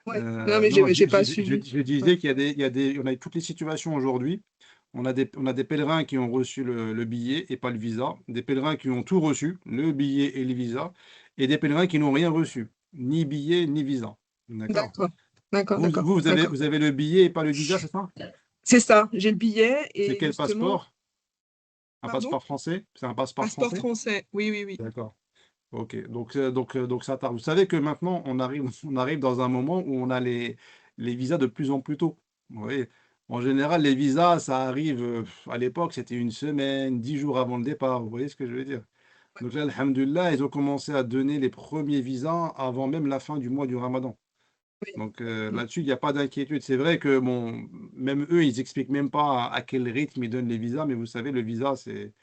Ouais. Non, mais Non, non, j'ai pas suivi. je Ouais. disais on a toutes les situations aujourd'hui. On a des pèlerins qui ont reçu le billet et pas le visa, des pèlerins qui ont tout reçu, le billet et le visa, et des pèlerins qui n'ont rien reçu, ni billet ni visa. D'accord? D'accord. D'accord, d'accord, d'accord. Vous avez le billet et pas le visa, c'est ça? C'est ça, j'ai le billet C'est et quel justement, passeport? Un pardon? passeport français? C'est un passeport Passeport français? français. Oui, oui, oui. D'accord. Ok, donc ça tarde. Vous savez que maintenant, on arrive dans un moment où on a les visas de plus en plus tôt. Vous voyez, en général, les visas, ça arrive, à l'époque, c'était une semaine, 10 jours avant le départ. Vous voyez ce que je veux dire? Donc là, alhamdoulilah, ils ont commencé à donner les premiers visas avant même la fin du mois du Ramadan. Oui. Donc là-dessus, il n'y a pas d'inquiétude. C'est vrai que, bon, même eux, ils expliquent même pas à quel rythme ils donnent les visas, mais vous savez, le visa, c'est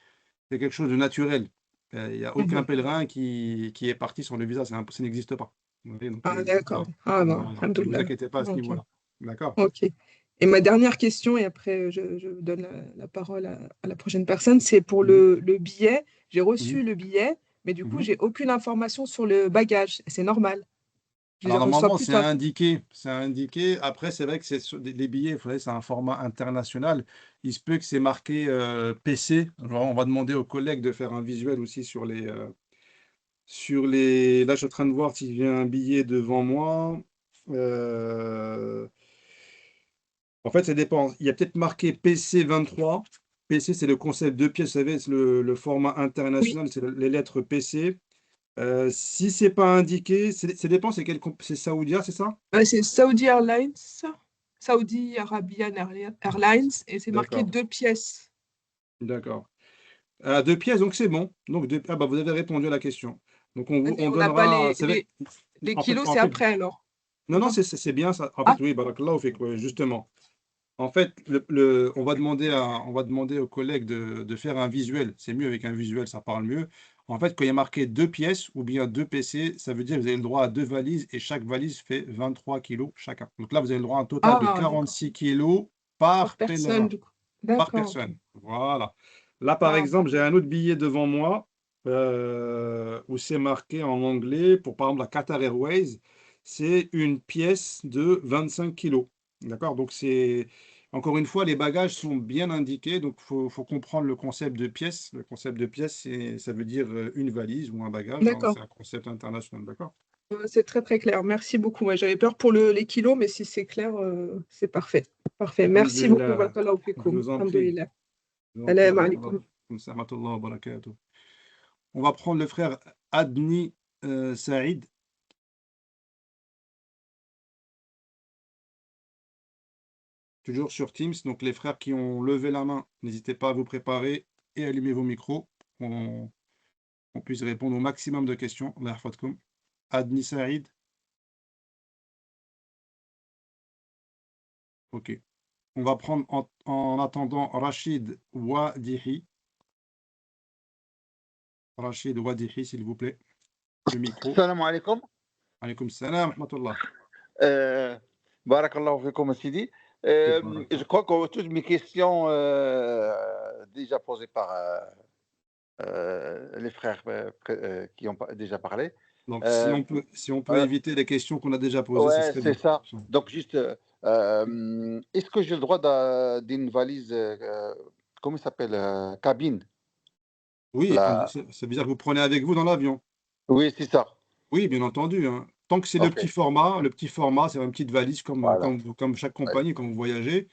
quelque chose de naturel. Il n'y a aucun Mhm. pèlerin qui est parti sans le visa, ça n'existe pas. Vous voyez, donc, Ah, d'accord. Ah, bon, voilà. Ne vous alhamdoulilah. inquiétez pas à ce Ok. niveau-là. D'accord? Ok. Et ma dernière question, et après je donne la parole à la prochaine personne, c'est pour Mhm, le billet. J'ai mhm, reçu le billet, mais du coup, mhm. j'ai aucune information sur le bagage. C'est normal. Je les Alors reçois normalement, plus tard. c'est indiqué. Après, c'est vrai que les billets, vous savez, c'est un format international. Il se peut que c'est marqué PC. Genre, on va demander aux collègues de faire un visuel aussi sur les. Là, je suis en train de voir si j'ai un billet devant moi. Euh, En fait, ça dépend. Il y a peut-être marqué PC 23. PC, c'est le concept de pièces, vous savez, c'est le format Oui, international, c'est les lettres PC. Si c'est pas indiqué, ça dépend, c'est Saoudia, c'est ça? c'est Saudi Airlines, Saudi Arabian Airlines, et c'est marqué D'accord, 2 pièces. d'accord. Deux pièces, donc c'est bon. Donc ah bah vous avez répondu à la question. Donc Mais on on n'a pas donnera. les En fait, kilos, c'est après alors. non, C'est non, ça? c'est bien ça. En Ah, fait, oui, barakallahu fik, ouais, justement. En fait, on va demander aux collègues de faire un visuel. C'est mieux avec un visuel, ça parle mieux. En fait, quand il y a marqué deux pièces ou bien deux PC, ça veut dire que vous avez le droit à deux valises et chaque valise fait 23 kilos chacun. Donc là, vous avez le droit à un total de d'accord. 46 kilos Par par personne, pèlerin, du coup. par D'accord, ok. personne. Voilà. Là, par Ah, exemple, j'ai un autre billet devant moi où c'est marqué en anglais, pour par exemple la Qatar Airways, c'est une pièce de 25 kilos. D'accord? Donc, encore une fois, les bagages sont bien indiqués, donc faut comprendre le concept de pièce. Le concept de pièce, ça veut dire une valise ou un bagage, hein, d'accord. c'est un concept international, d'accord? C'est très très clair. Merci beaucoup. Ouais, j'avais peur pour les kilos, mais si c'est clair, c'est parfait. Parfait. Merci beaucoup. Alhamdulillah, Barakallahu je fikum. vous en prie. Alhamdulillah. Je vous en prie, Salam barakallah. alaikum. Samatullah wa barakatuh. On va prendre le frère Adni Saïd, toujours sur Teams. Donc les frères qui ont levé la main, n'hésitez pas à vous préparer et allumer vos micros pour qu'on puisse répondre au maximum de questions. Allah yahfadkoum. Adni Saïd, ok. On va prendre en attendant Rachid Wadihi. Rachid Wadihi, s'il vous plaît. Le micro. السلام عليكم. Alaykoum salam, rahmatullah. Euh, Barakallahu fikum, Sidi. Je crois que toutes mes questions déjà posées par les frères qui ont déjà parlé. Donc Euh, si on peut euh, éviter les questions qu'on a déjà posées, ce ouais, serait c'est bien. ça. Donc, juste, est-ce que j'ai le droit d'une valise, comment ça s'appelle, cabine Oui, là? ça veut dire que vous prenez avec vous dans l'avion. Oui, c'est ça. Oui, bien entendu, hein. Tant que c'est Ok, le petit format, c'est une petite valise voilà. comme chaque compagnie quand vous voyagez.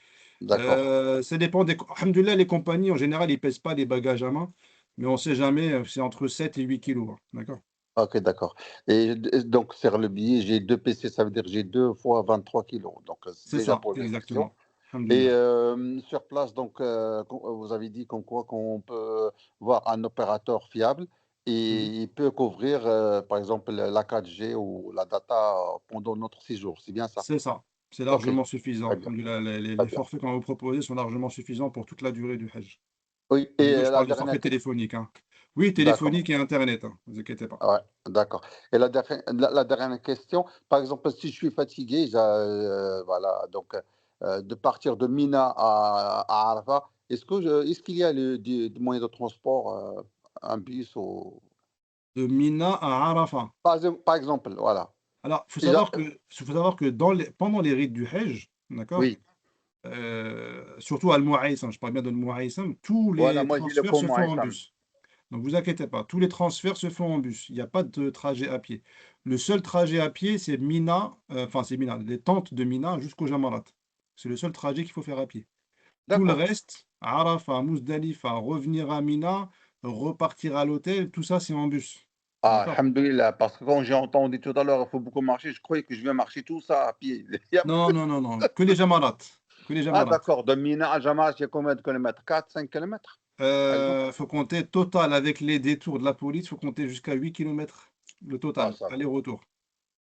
D'accord. Ça dépend des. Alhamdoulilah, les compagnies, en général, ils ne pèsent pas les bagages à main, mais on ne sait jamais, c'est entre 7 et 8 kilos, hein. D'accord? Ok, d'accord. Et donc, sur le billet, j'ai 2 PC, ça veut dire que j'ai 2 fois 23 kilos. Donc, c'est C'est déjà ça, posé une question. exactement. Et Alhamdoulilah. sur place, donc, vous avez dit comme quoi qu'on peut voir un opérateur fiable et Mhm. il peut couvrir, par exemple, la 4G ou la data pendant notre séjour. C'est bien ça? C'est ça. C'est Ok, largement suffisant. très bien, Alhamdoulilah, très les bien. forfaits qu'on va vous proposer sont largement suffisants pour toute la durée du Hajj. Oui, Je et la parle du forfait dernière question. téléphonique, hein. Oui, D'accord. téléphonique et Internet, hein, ne vous inquiétez pas. Ouais, d'accord. Et la dernière question, par exemple, si je suis fatigué, voilà, donc de partir de Mina à Arafat, est-ce qu'il y a des moyens de transport, un bus ou... De Mina à Arafat. Par exemple, voilà. Alors, Si j'a- faut savoir que pendant les rites du Hajj, d'accord, Oui, surtout à Al-Mu'aysam, je parle bien de Al-Mu'aysam, tous voilà, les moi j'ai le transferts fond se font moi, en Sam. bus. Donc, vous inquiétez pas, tous les transferts se font en bus. Il n'y a pas de trajet à pied. Le seul trajet à pied, c'est Mina, c'est Mina, les tentes de Mina jusqu'au Jamarat. C'est le seul trajet qu'il faut faire à pied. Tout le D'accord. reste, Arafat, Muzdalifa, revenir à Mina, repartir à l'hôtel, tout ça, c'est en bus. Ah, D'accord? alhamdoulilah, parce que quand j'ai entendu tout à l'heure, il faut beaucoup marcher, je croyais que je vais marcher tout ça à pied. Non, non, non, non, que les Jamarat. Que les Ah, Jamarat. d'accord, de Mina à Jamaat, il y a combien de kilomètres? 4, 5 kilomètres, par exemple? Faut compter total avec les détours de la police, faut compter jusqu'à 8 kilomètres le Ah, total, ça va. aller-retour.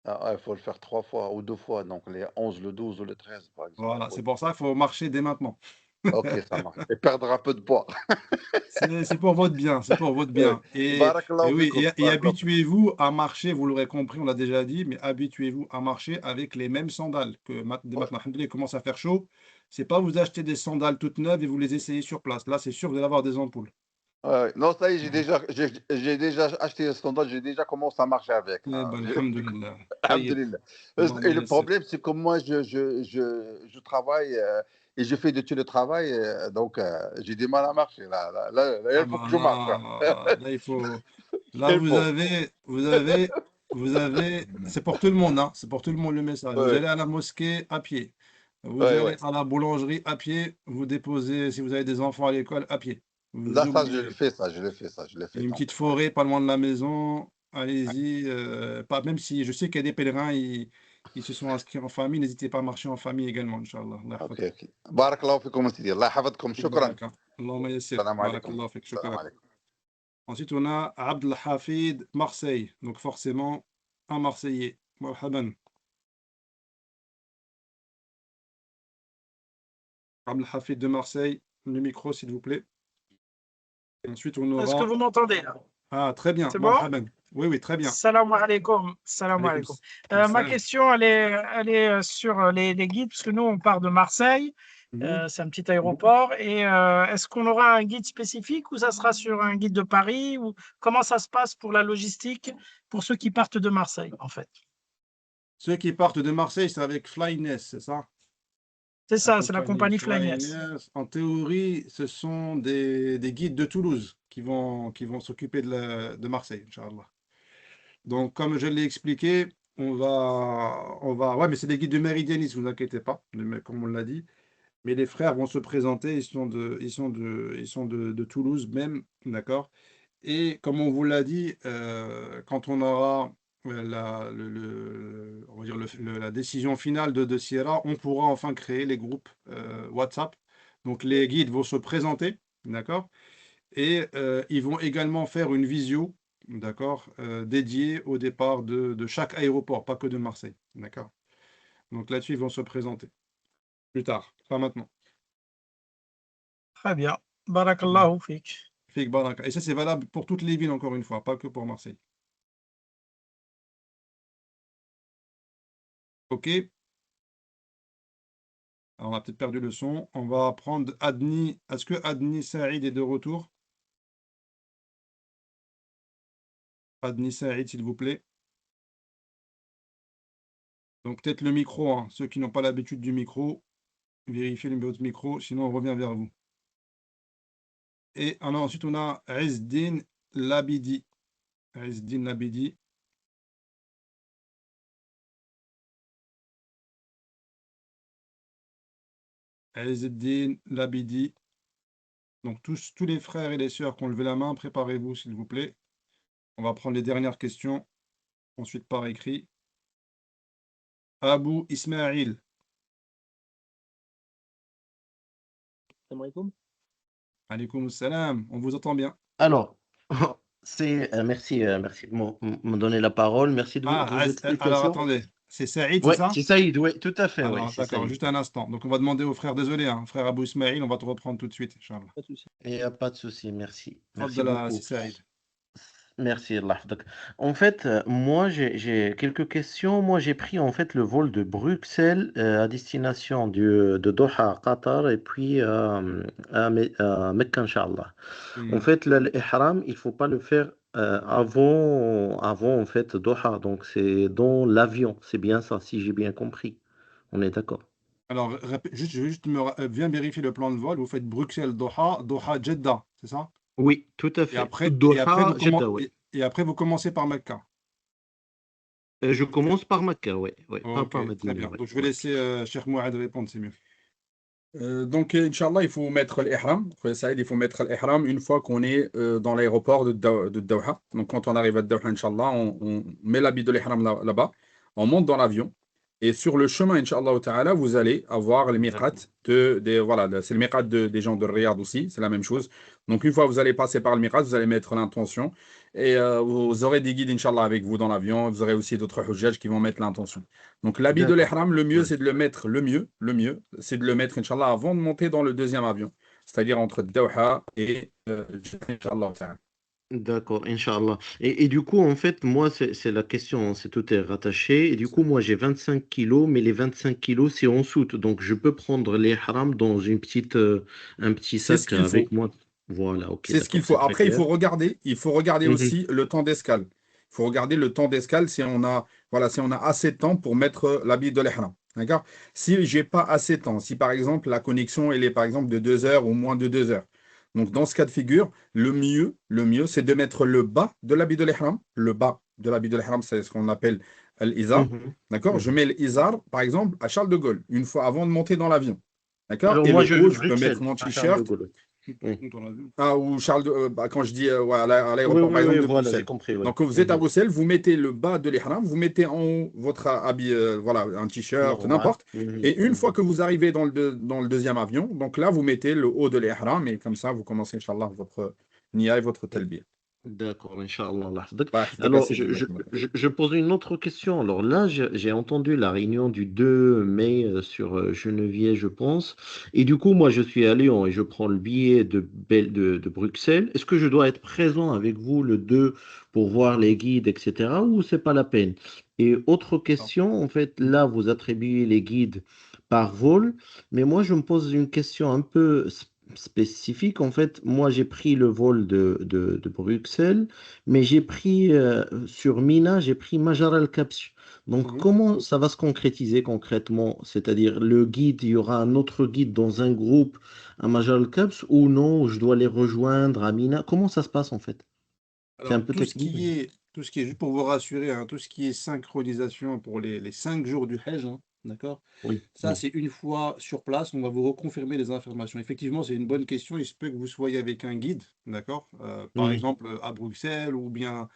Ah, ouais, il faut le faire 3 fois ou 2 fois, donc les 11, le 12 ou le 13, par exemple. Voilà, Oui. c'est pour ça qu'il faut marcher dès maintenant. Ok, ça marche. Et perdre un peu de poids. C'est pour votre bien, c'est pour votre Oui. bien. Et Barakallahu oui, fikoum, et barakallahu fikoum. habituez-vous à marcher, vous l'aurez compris, on l'a déjà dit, mais habituez-vous à marcher avec les mêmes sandales. Dès Ouais, maintenant, alhamdoulilah, il commence à faire chaud. C'est pas vous acheter des sandales toutes neuves et vous les essayez sur place. Là, c'est sûr, vous allez avoir des ampoules. ouais, ouais. Non, ça y est, Voilà. j'ai déjà acheté le standard, j'ai déjà commencé à marcher avec, Eh là. ben, alhamdoulilah. Taïeb. Alhamdulillah. Allahumma Et le yassir. problème, c'est que moi, je travaille et je fais de télétravail, donc j'ai du mal à marcher. Là, Ah il faut que je marche, hein. ben, là, il faut. Là, Il faut. vous avez, c'est pour tout le monde, hein, c'est pour tout le monde le message. Vous Ouais, allez à la mosquée à pied. Vous ouais, allez ouais. à la boulangerie à pied. Vous déposez, si vous avez des enfants à l'école, à pied. Vous Là, ça, je le oubliez. fais, ça, je le fais, ça, je le Il y fais. a une Donc, petite forêt pas loin de la maison. Allez-y. Pas, même si je sais qu'il y a des pèlerins, ils se sont inscrits en famille. N'hésitez pas à marcher en famille également, Inch'Allah. Allah ok, yahfadk. ok. Barakallahu fikum, Sidi. Allah yahfadkum. Fik Shukran. baraka. Allahumma yassir. Salam alaikum. Barakallah fik. Salam Shukran. alaikum. Ensuite, on a Abdel Hafid, Marseille. Donc forcément, un Marseillais. Marhaban. Abdel Hafid de Marseille. Le micro, s'il vous plaît. Ensuite, on Est-ce que aura... vous m'entendez là? Ah, très bien. C'est bon? Marhaban. Oui, oui, très bien. Salam alaikum. Salam Alaykoum alaikum. Ma salam. question, elle est sur les guides, parce que nous, on part de Marseille. Mhm. C'est un petit aéroport. Et est-ce qu'on aura un guide spécifique ou ça sera sur un guide de Paris ou comment ça se passe pour la logistique pour ceux qui partent de Marseille, en fait? Ceux qui partent de Marseille, c'est avec Flyness, c'est ça? C'est La ça, c'est la compagnie compagnie Flyness. Flyness. En théorie, ce sont des guides de Toulouse qui vont s'occuper de Marseille, Inch'Allah. Donc, comme je l'ai expliqué, ouais, mais c'est des guides de Méridianis, vous inquiétez pas, comme on l'a dit. Mais les frères vont se présenter, ils sont de Toulouse même, d'accord? Et comme on vous l'a dit, quand on aura on va dire la décision finale de Sierra, on pourra enfin créer les groupes WhatsApp. Donc les guides vont se présenter, d'accord? Et ils vont également faire une visio, d'accord, dédiée au départ de chaque aéroport, pas que de Marseille, d'accord? Donc là-dessus, ils vont se présenter plus tard, pas maintenant. Très bien. Barakallahu fik. Fik baraka. Et ça, c'est valable pour toutes les villes, encore une fois, pas que pour Marseille. OK? Alors, on a peut-être perdu le son. On va prendre Adni. Est-ce que Adni Saïd est de retour? Adni Saïd, s'il vous plaît. Donc, peut-être le micro, hein. Ceux qui n'ont pas l'habitude du micro, vérifiez le numéro de micro, sinon on revient vers vous. Et alors, ensuite, on a Ezdin Labidi. Ezdin Labidi. Ezzeddin, Labidi. Donc tous les frères et les sœurs qui ont levé la main, préparez-vous s'il vous plaît. On va prendre les dernières questions, ensuite par écrit. Abou Ismail. Salam alaikum. Alaykoum salam, on vous entend bien. Alors, merci de me donner la parole. Merci de vos Alors explications. attendez, c'est Saïd, c'est Oui, ça? c'est Saïd, oui, tout à fait, oui, Alors c'est d'accord, Saïd. juste un instant. Donc on va demander au frère, désolé, hein, frère Abou Ismail, on va te reprendre tout de suite, Inch'Allah. Pas de souci. Il n'y a pas de souci, merci. Merci Abdallah, beaucoup. c'est Saïd. Merci, Allah yahfadek. En fait, moi, j'ai quelques questions. Moi, j'ai pris en fait le vol de Bruxelles à destination de Doha, Qatar, et puis à Mecca, Inch'Allah. En fait, là, l'ihram, il faut pas le faire avant en fait Doha. Donc, c'est dans l'avion. C'est bien ça, si j'ai bien compris. On est d'accord. Alors, je vais juste viens vérifier le plan de vol. Vous faites Bruxelles-Doha, Doha-Jeddah, c'est ça? Oui, tout à Et fait. après, Doha, Jeddah, oui. et après, vous commencez par Mecca. Je commence par Mecca, oui. Pas Ok, par très Medina, bien. ouais, Donc, je vais ouais. laisser Cheikh Mouad répondre, c'est mieux. Donc, Inch'Allah, il faut mettre l'ihram. Frère Saïd, il faut mettre l'ihram une fois qu'on est dans l'aéroport de Doha. Donc, quand on arrive à Doha, Inch'Allah, on met l'habit de l'ihram là-bas, on monte dans l'avion. Et sur le chemin, Inch'Allah ta'ala, vous allez avoir le miqat voilà, c'est le miqat des gens de Riyad aussi, c'est la même chose. Donc, une fois que vous allez passer par le miqat, vous allez mettre l'intention. Et vous aurez des guides, Inch'Allah, avec vous dans l'avion. Vous aurez aussi d'autres hujjaj qui vont mettre l'intention. Donc, l'habit de D'accord. l'ihram, le mieux, Ouais. c'est de le mettre, le mieux, c'est de le mettre, Inch'Allah, avant de monter dans le deuxième avion. C'est-à-dire entre Doha et Jeddah, Inch'Allah ta'ala. D'accord, Inch'Allah. Et du coup, en fait, moi, c'est la question, c'est tout est rattaché. Et du coup, moi, j'ai 25 kilos, mais les 25 kilos, c'est en soute. Donc, je peux prendre les harams dans un petit C'est ce sac qu'il faut. avec moi. Voilà, ok, C'est ce qu'il d'accord, faut. c'est très Après, clair. il faut regarder Mhm. aussi le temps d'escale. Il faut regarder le temps d'escale si on a, voilà, si on a assez de temps pour mettre l'habit de l'ihram. D'accord? Si j'ai pas assez de temps, si par exemple la connexion elle est par exemple de 2 heures ou moins de 2 heures. Donc dans ce cas de figure, le mieux, c'est de mettre le bas de l'habit de l'ihram. Le bas de l'habit de l'ihram, c'est ce qu'on appelle l'izar. Mhm. D'accord? Je Mhm. mets l'izar, par exemple, à Charles de Gaulle, une fois avant de monter dans l'avion. D'accord? Alors, Et moi, le je haut, je peux Bruxelles, mettre mon à Charles de t-shirt. Gaulle. Oui, Ah, ou Charles quand je dis ouais, à oui, l'aéroport, oui, par exemple, oui, de voilà, j'ai Bruxelles. compris, oui. Donc, quand vous êtes à Bruxelles, vous mettez le bas de l'ihram, vous mettez en haut votre habit, voilà, un t-shirt, Normal. n'importe. Et une fois que vous arrivez dans le deuxième avion, donc là, vous mettez le haut de l'ihram et comme ça, vous commencez, Inch'Allah, votre niya et votre talbiya. D'accord, Inch'Allah. Allah yahfadek. Bah, Alors, je pose une autre question. Alors là, j'ai entendu la réunion du 2 mai sur Geneviève, je pense. Et du coup, moi, je suis à Lyon et je prends le billet de Bruxelles. Est-ce que je dois être présent avec vous le 2 pour voir les guides, etc. ou c'est pas la peine? Et autre question, en fait, là, vous attribuez les guides par vol, mais moi, je me pose une question un peu spécifique. En fait, moi, j'ai pris le vol de Bruxelles, mais j'ai pris sur Mina, j'ai pris Majar al-Kabsh. Donc, comment ça va se concrétiser concrètement? C'est-à-dire, le guide, il y aura un autre guide dans un groupe à Majar al-Kabsh ou non, je dois les rejoindre à Mina? Comment ça se passe en fait? C'est un Alors, peu technique. tout ce qui est, juste pour vous rassurer, hein, tout ce qui est synchronisation pour les 5 jours du Hajj, hein, d'accord? Oui, Ça, oui. c'est une fois sur place, on va vous reconfirmer les informations. Effectivement, c'est une bonne question. Il se peut que vous soyez avec un guide, d'accord? Par Mhm. exemple, à Bruxelles ou bien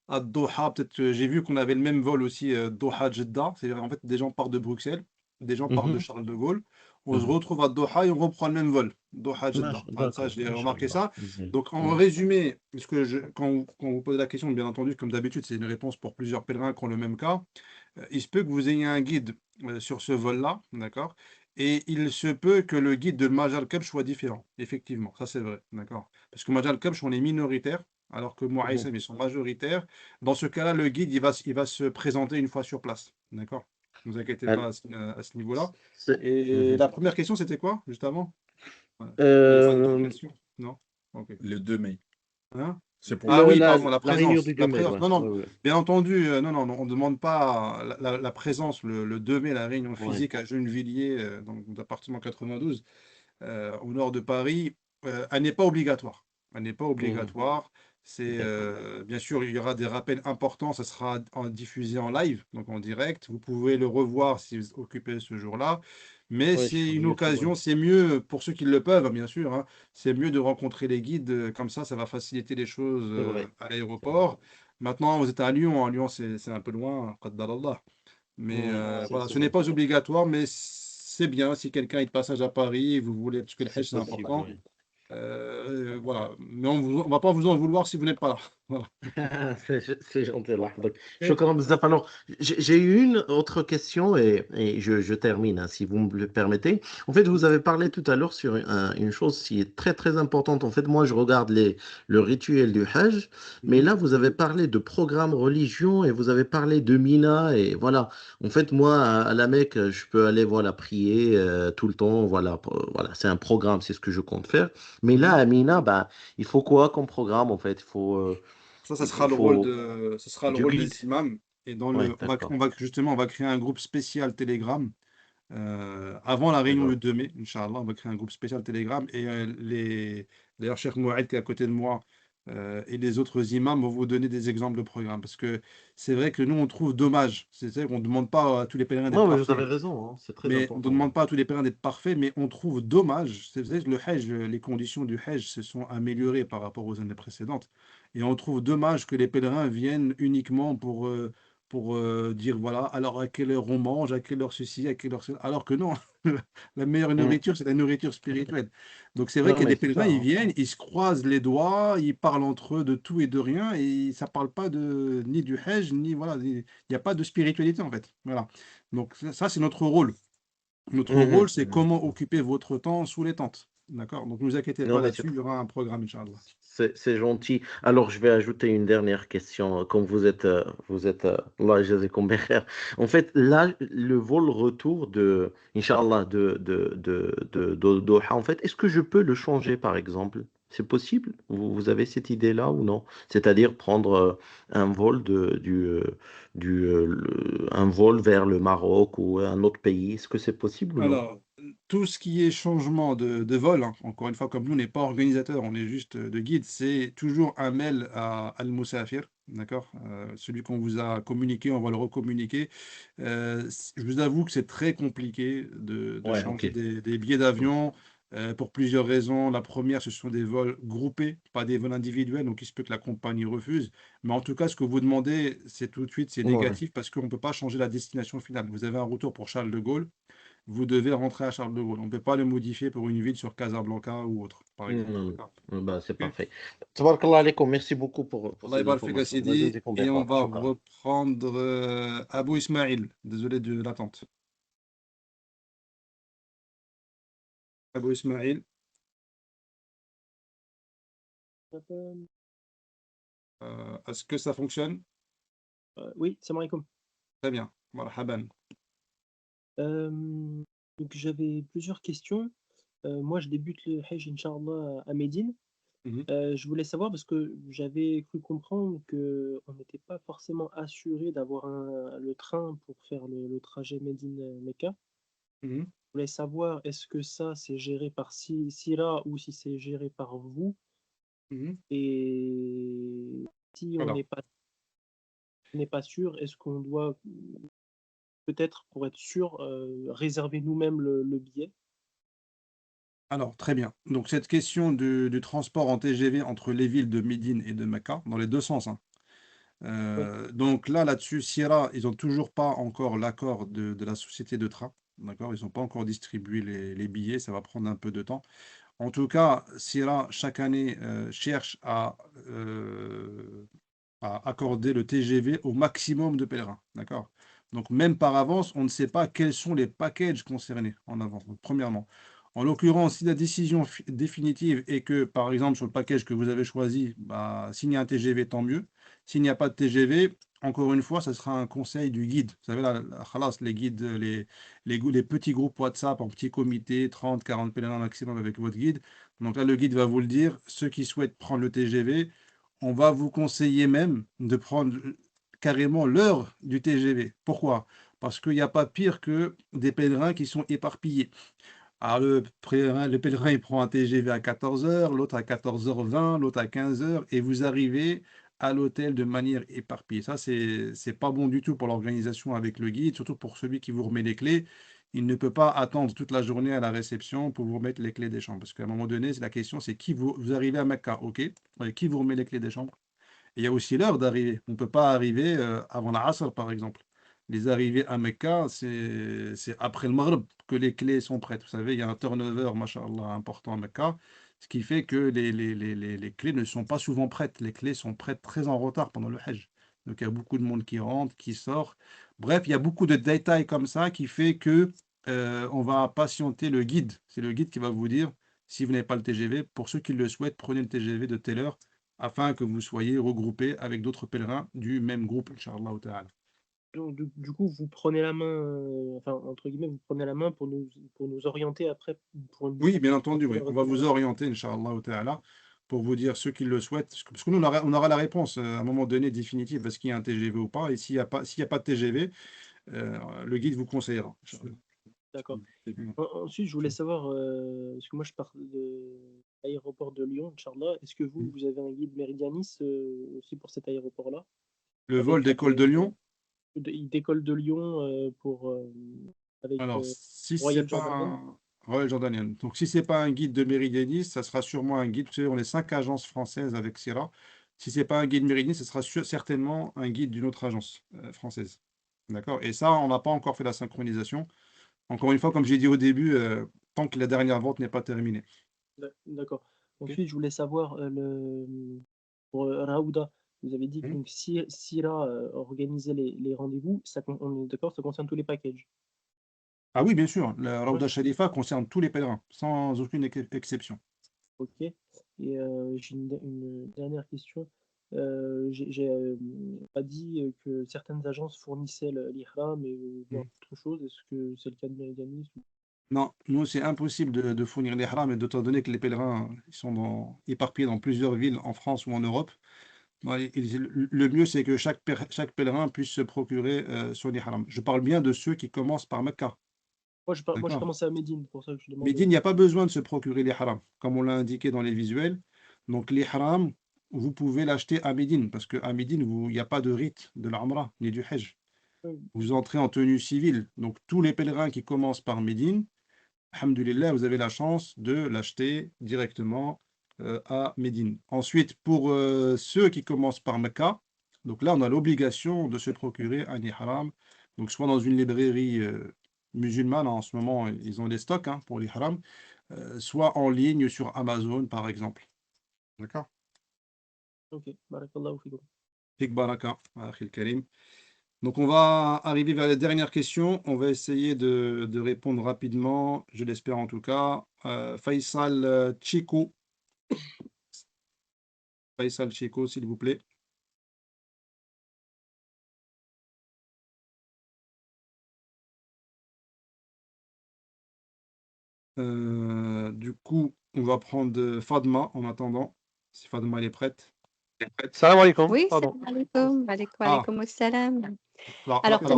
à Doha. Peut-être, j'ai vu qu'on avait le même vol aussi, Doha-Jeddah. C'est-à-dire, en fait, des gens partent de Bruxelles, des gens partent de Mhm. Charles de Gaulle. On se Mhm. retrouve à Doha et on reprend le même vol, Doha-Jeddah. Enfin, ça, D'accord, j'ai remarqué Inch'Allah. ça. Mhm. Donc, en Mhm. résumé, parce que quand vous posez la question, bien entendu, comme d'habitude, c'est une réponse pour plusieurs pèlerins qui ont le même cas. Il se peut que vous ayez un guide sur ce vol-là, d'accord? Et il se peut que le guide de Majal Kabch soit différent, effectivement, ça c'est vrai, d'accord? Parce que Majal Kabch, on est minoritaire, alors que Mhm. Moaïsem, ils sont majoritaires. Dans ce cas-là, le guide, il va se présenter une fois sur place, d'accord? Ne vous inquiétez Alors, pas à ce niveau-là. c'est- Et Mhm. la première question, c'était quoi, juste avant? Ouais. Il n'y avait pas d'autres Euh, questions? Non? Ok. Le 2 mai. Hein? C'est pour Ah le. oui, pardon, la la réunion présence. du La 2 mai, présence. ouais. Non, Ouais, non, ouais. bien entendu, non, non, on ne demande pas la présence le 2 mai, la réunion Ouais. physique à Gennevilliers, dans l'appartement 92, au nord de Paris. Elle n'est pas obligatoire. Elle n'est pas Mhm. obligatoire. Bien sûr, il y aura des rappels importants, ça sera diffusé en live, donc en direct. Vous pouvez le revoir si vous êtes occupé ce jour-là. Mais Ouais, c'est sur une YouTube, ouais. occasion, c'est mieux pour ceux qui le peuvent, hein, bien sûr, hein, c'est mieux de rencontrer les guides, comme ça va faciliter les choses C'est vrai. à C'est vrai. l'aéroport. Maintenant, vous êtes à Lyon, Lyon c'est un peu loin, Qaddarallah. Mais voilà, C'est ce n'est vrai. pas obligatoire, mais c'est bien si quelqu'un est de passage à Paris et vous voulez, parce que le C'est Hajj c'est possible, important. oui. Voilà, mais on va pas vous en vouloir si vous n'êtes pas là. Voilà. C'est gentil, Allah يحفظك. Et- Shukran bzaf. Alors, j'ai eu une autre question et je termine, hein, si vous me le permettez. En fait, vous avez parlé tout à l'heure sur une chose qui est très très importante. En fait, moi, je regarde le rituel du Hajj, mais Mhm. là, vous avez parlé de programme religion et vous avez parlé de Mina et voilà. En fait, moi, à la Mecque, je peux aller voilà prier tout le temps. Voilà, voilà, c'est un programme, c'est ce que je compte faire. Mais là, Mhm. à Mina, ben, il faut quoi comme programme en fait? Ça Il sera faut, le rôle faut de, ce sera le du rôle guide. des imams. Et Ouais, on d'accord, va justement, on va créer un groupe spécial Telegram avant la réunion le d'accord. 2 mai, Inch'Allah, on va créer un groupe spécial Telegram et d'ailleurs, Cheikh Mouaed qui est à côté de moi et les autres imams vont vous donner des exemples de programmes parce que c'est vrai que nous on trouve dommage, c'est-à-dire qu'on ne demande pas à tous les pèlerins d'être Non, mais vous avez parfaits, raison, hein, c'est très mais on ne important. demande pas à tous les pèlerins d'être parfaits, mais on trouve dommage, c'est vrai que le Hajj, les conditions du Hajj se sont améliorées par rapport aux années précédentes et on trouve dommage que les pèlerins viennent uniquement pour dire voilà, alors à quelle heure on mange, à quelle heure ceci, à quelle heure cela, alors que non, la meilleure Mm. nourriture, c'est la nourriture spirituelle. Donc c'est vrai Non, qu'il y a des mais c'est pèlerins, ça, ils hein. viennent, ils se croisent les doigts, ils parlent entre eux de tout et de rien, et ça parle pas ni du Hajj, ni voilà, il n'y a pas de spiritualité en fait. Voilà. Donc ça, c'est notre rôle. Notre rôle, Mhm, c'est mhm. comment occuper votre temps sous les tentes. D'accord? Donc ne vous inquiétez Non, pas mais c'est là-dessus, il y aura un programme, Inch'Allah. c'est gentil. Alors, je vais ajouter une dernière question. Comme Allah yajazakoum bikhair. En fait, là, le vol retour Inch'Allah, de Doha, en fait, est-ce que je peux le changer, par exemple? C'est possible? Vous avez cette idée-là ou non? C'est-à-dire prendre un vol un vol vers le Maroc ou un autre pays. Est-ce que c'est possible ou non? Alors, tout ce qui est changement de vol, hein, encore une fois, comme nous, on n'est pas organisateur, on est juste de guide, c'est toujours un mail à Al-Musafir, d'accord? Celui qu'on vous a communiqué, on va le recommuniquer. Je vous avoue que c'est très compliqué de Ouais, ok. changer des billets d'avion pour plusieurs raisons. La première, ce sont des vols groupés, pas des vols individuels, donc il se peut que la compagnie refuse. Mais en tout cas, ce que vous demandez, c'est tout de suite, c'est Ouais. négatif parce qu'on ne peut pas changer la destination finale. Vous avez un retour pour Charles de Gaulle, vous devez rentrer à Charles de Gaulle. On ne peut pas le modifier pour une ville sur Casablanca ou autre, par exemple. Non, D'accord. bah, c'est Ok. parfait. Tabarakallah alaikum. Merci beaucoup pour Allah ces يبارك فيك يا informations. Allah Sidi. yajazakoum Et on bikhair. va Shukran. reprendre Abou Ismail. Désolé de l'attente. Abou Ismail, est-ce que ça fonctionne? Oui, salam alaikum. Très bien. Marhaban. Donc j'avais plusieurs questions. Moi, je débute le Hajj, Inch'Allah, à Médine. Mhm, Je voulais savoir parce que j'avais cru comprendre qu'on n'était pas forcément assuré d'avoir le train pour faire le trajet Médine-Mecca. mhm, Je voulais savoir, est-ce que ça, c'est géré par Sira ou si c'est géré par vous? mhm. Et si Alors, on n'est pas sûr, est-ce qu'on doit peut-être, pour être sûr, réserver nous-mêmes le billet? très bien. Donc, cette question du transport en TGV entre les villes de Médine et de Mecca, dans les deux sens, hein. Oui, Donc là-dessus, Sierra, ils n'ont toujours pas encore l'accord de la société de train. D'accord? Ils n'ont pas encore distribué les billets, ça va prendre un peu de temps. En tout cas, Sierra, chaque année, cherche à accorder le TGV au maximum de pèlerins. D'accord? Donc, même par avance, on ne sait pas quels sont les packages concernés en avance. Donc, premièrement. En l'occurrence, si la décision définitive est que, par exemple, sur le package que vous avez choisi, bah, s'il y a un TGV, tant mieux. S'il n'y a pas de TGV, encore une fois, ce sera un conseil du guide. Vous savez, khalas, les guides, les petits groupes WhatsApp en petit comité, 30, 40 pèlerins maximum avec votre guide. Donc là, le guide va vous le dire. Ceux qui souhaitent prendre le TGV, on va vous conseiller même de prendre carrément l'heure du TGV. Pourquoi? Parce qu'il n'y a pas pire que des pèlerins qui sont éparpillés. Alors, le pèlerin, il prend un TGV à 14h, l'autre à 14h20, l'autre à 15h, et vous arrivez à l'hôtel de manière éparpillée. Ça, c'est pas bon du tout pour l'organisation avec le guide, surtout pour celui qui vous remet les clés. Il ne peut pas attendre toute la journée à la réception pour vous remettre les clés des chambres. Parce qu'à un moment donné, la question, c'est qui vous arrivez à Mecca, ok? Qui vous remet les clés des chambres? Et il y a aussi l'heure d'arrivée. On ne peut pas arriver avant la Asr, par exemple. Les arrivées à Mecca, c'est après le Maghreb que les clés sont prêtes. Vous savez, il y a un turnover, machallah, important à Mecca, ce qui fait que les clés ne sont pas souvent prêtes. Les clés sont prêtes très en retard pendant le Hajj. Donc il y a beaucoup de monde qui rentre, qui sort. Bref, il y a beaucoup de détails comme ça qui fait que on va patienter le guide. C'est le guide qui va vous dire, si vous n'avez pas le TGV, pour ceux qui le souhaitent, prenez le TGV de telle heure afin que vous soyez regroupés avec d'autres pèlerins du même groupe, Inch'Allah ta'ala. Donc, du coup, vous prenez la main, enfin, entre guillemets, vous prenez la main pour nous orienter après pour une Oui, bien entendu, pour oui. une On va vous récupération. orienter, Inch'Allah ta'ala, pour vous dire ceux qui le souhaitent. Parce que nous, on aura la réponse à un moment donné définitive, est-ce qu'il y a un TGV ou pas. Et s'il n'y a pas de TGV, le guide vous conseillera, Inch'Allah. D'accord. Mm. Ensuite, je voulais savoir, parce que moi, je pars de l'aéroport de Lyon, Inch'Allah. Est-ce que vous avez un guide Méridianis aussi pour cet aéroport-là? Le vol d'école de Lyon? Il décolle de Lyon avec Alors, si c'est Royal pas Jordanian. un Royal Jordanian. Donc, si c'est pas un guide de Méridianis, ça sera sûrement un guide. Vous savez, on est 5 agences françaises avec Sira. Si c'est pas un guide Méridianis, ce sera certainement un guide d'une autre agence française. D'accord? Et ça, on n'a pas encore fait la synchronisation. Encore une fois, comme j'ai dit au début, tant que la dernière vente n'est pas terminée. D'accord. Ok. Ensuite, je voulais savoir pour Raouda, vous avez dit que donc, Sira organisait les rendez-vous, on est d'accord, ça concerne tous les packages. Ah oui, bien sûr. La Ouais. Raouda Sharifa concerne tous les pèlerins, sans aucune exception. Ok. Et j'ai une dernière question. J'ai pas dit que certaines agences fournissaient l'ihram et autre chose. Est-ce que c'est le cas de Méridianis Non, nous, c'est impossible de fournir les harams, étant donné que les pèlerins ils sont éparpillés dans plusieurs villes en France ou en Europe. Le mieux, c'est que chaque pèlerin puisse se procurer son ihram. Je parle bien de ceux qui commencent par Mecca. Moi, je D'accord. commençais à Médine, pour ça que je demande. Médine, il n'y a pas besoin de se procurer l'ihram, comme on l'a indiqué dans les visuels. Donc, l'ihram, vous pouvez l'acheter à Médine, parce qu'à Médine, il n'y a pas de rite de l'Umrah ni du Hajj. Vous entrez en tenue civile. Donc, tous les pèlerins qui commencent par Médine, alhamdoulilah, vous avez la chance de l'acheter directement à Médine. Ensuite, pour ceux qui commencent par Mecca, donc là, on a l'obligation de se procurer un ihram. Donc, soit dans une librairie musulmane, en ce moment, ils ont des stocks pour l'ihram, soit en ligne sur Amazon, par exemple. D'accord? Ok, barakallahu fikum. Fik baraka, akhil karim. Donc, on va arriver vers les dernières questions. On va essayer de répondre rapidement, je l'espère en tout cas. Faisal Chico. Faisal Chico, s'il vous plaît. Du coup, on va prendre Fadma en attendant, si Fadma elle est prête. Salam alaikum. Oui, Pardon. salam alaikum. Alaikum salam. Alors, pour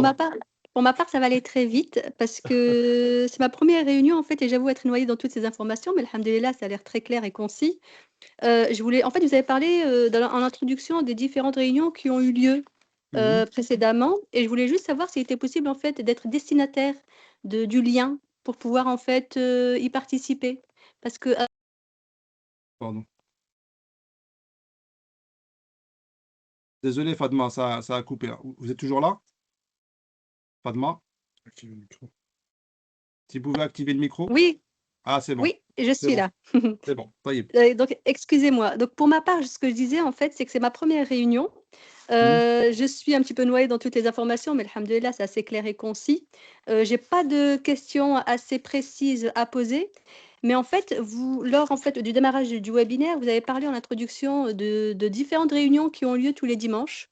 ma part, ça va aller très vite parce que c'est ma première réunion en fait et j'avoue être noyée dans toutes ces informations, mais alhamdoulilah, ça a l'air très clair et concis. En fait, vous avez parlé en introduction des différentes réunions qui ont eu lieu précédemment et je voulais juste savoir s'il était possible en fait d'être destinataire du lien pour pouvoir en fait y participer. Parce que Pardon. Désolé Fadma, ça a coupé. Vous êtes toujours là? Fadma? Activez le micro. Si vous pouvez activer le micro? Oui. Ah, c'est bon. Oui, je suis là. C'est bon, ça y est. Donc, excusez-moi. Donc, pour ma part, ce que je disais, en fait, c'est que c'est ma première réunion. Je suis un petit peu noyée dans toutes les informations, mais alhamdoulilah, c'est assez clair et concis. Je n'ai pas de questions assez précises à poser. Mais en fait, lors du démarrage du webinaire, vous avez parlé en introduction de différentes réunions qui ont lieu tous les dimanches.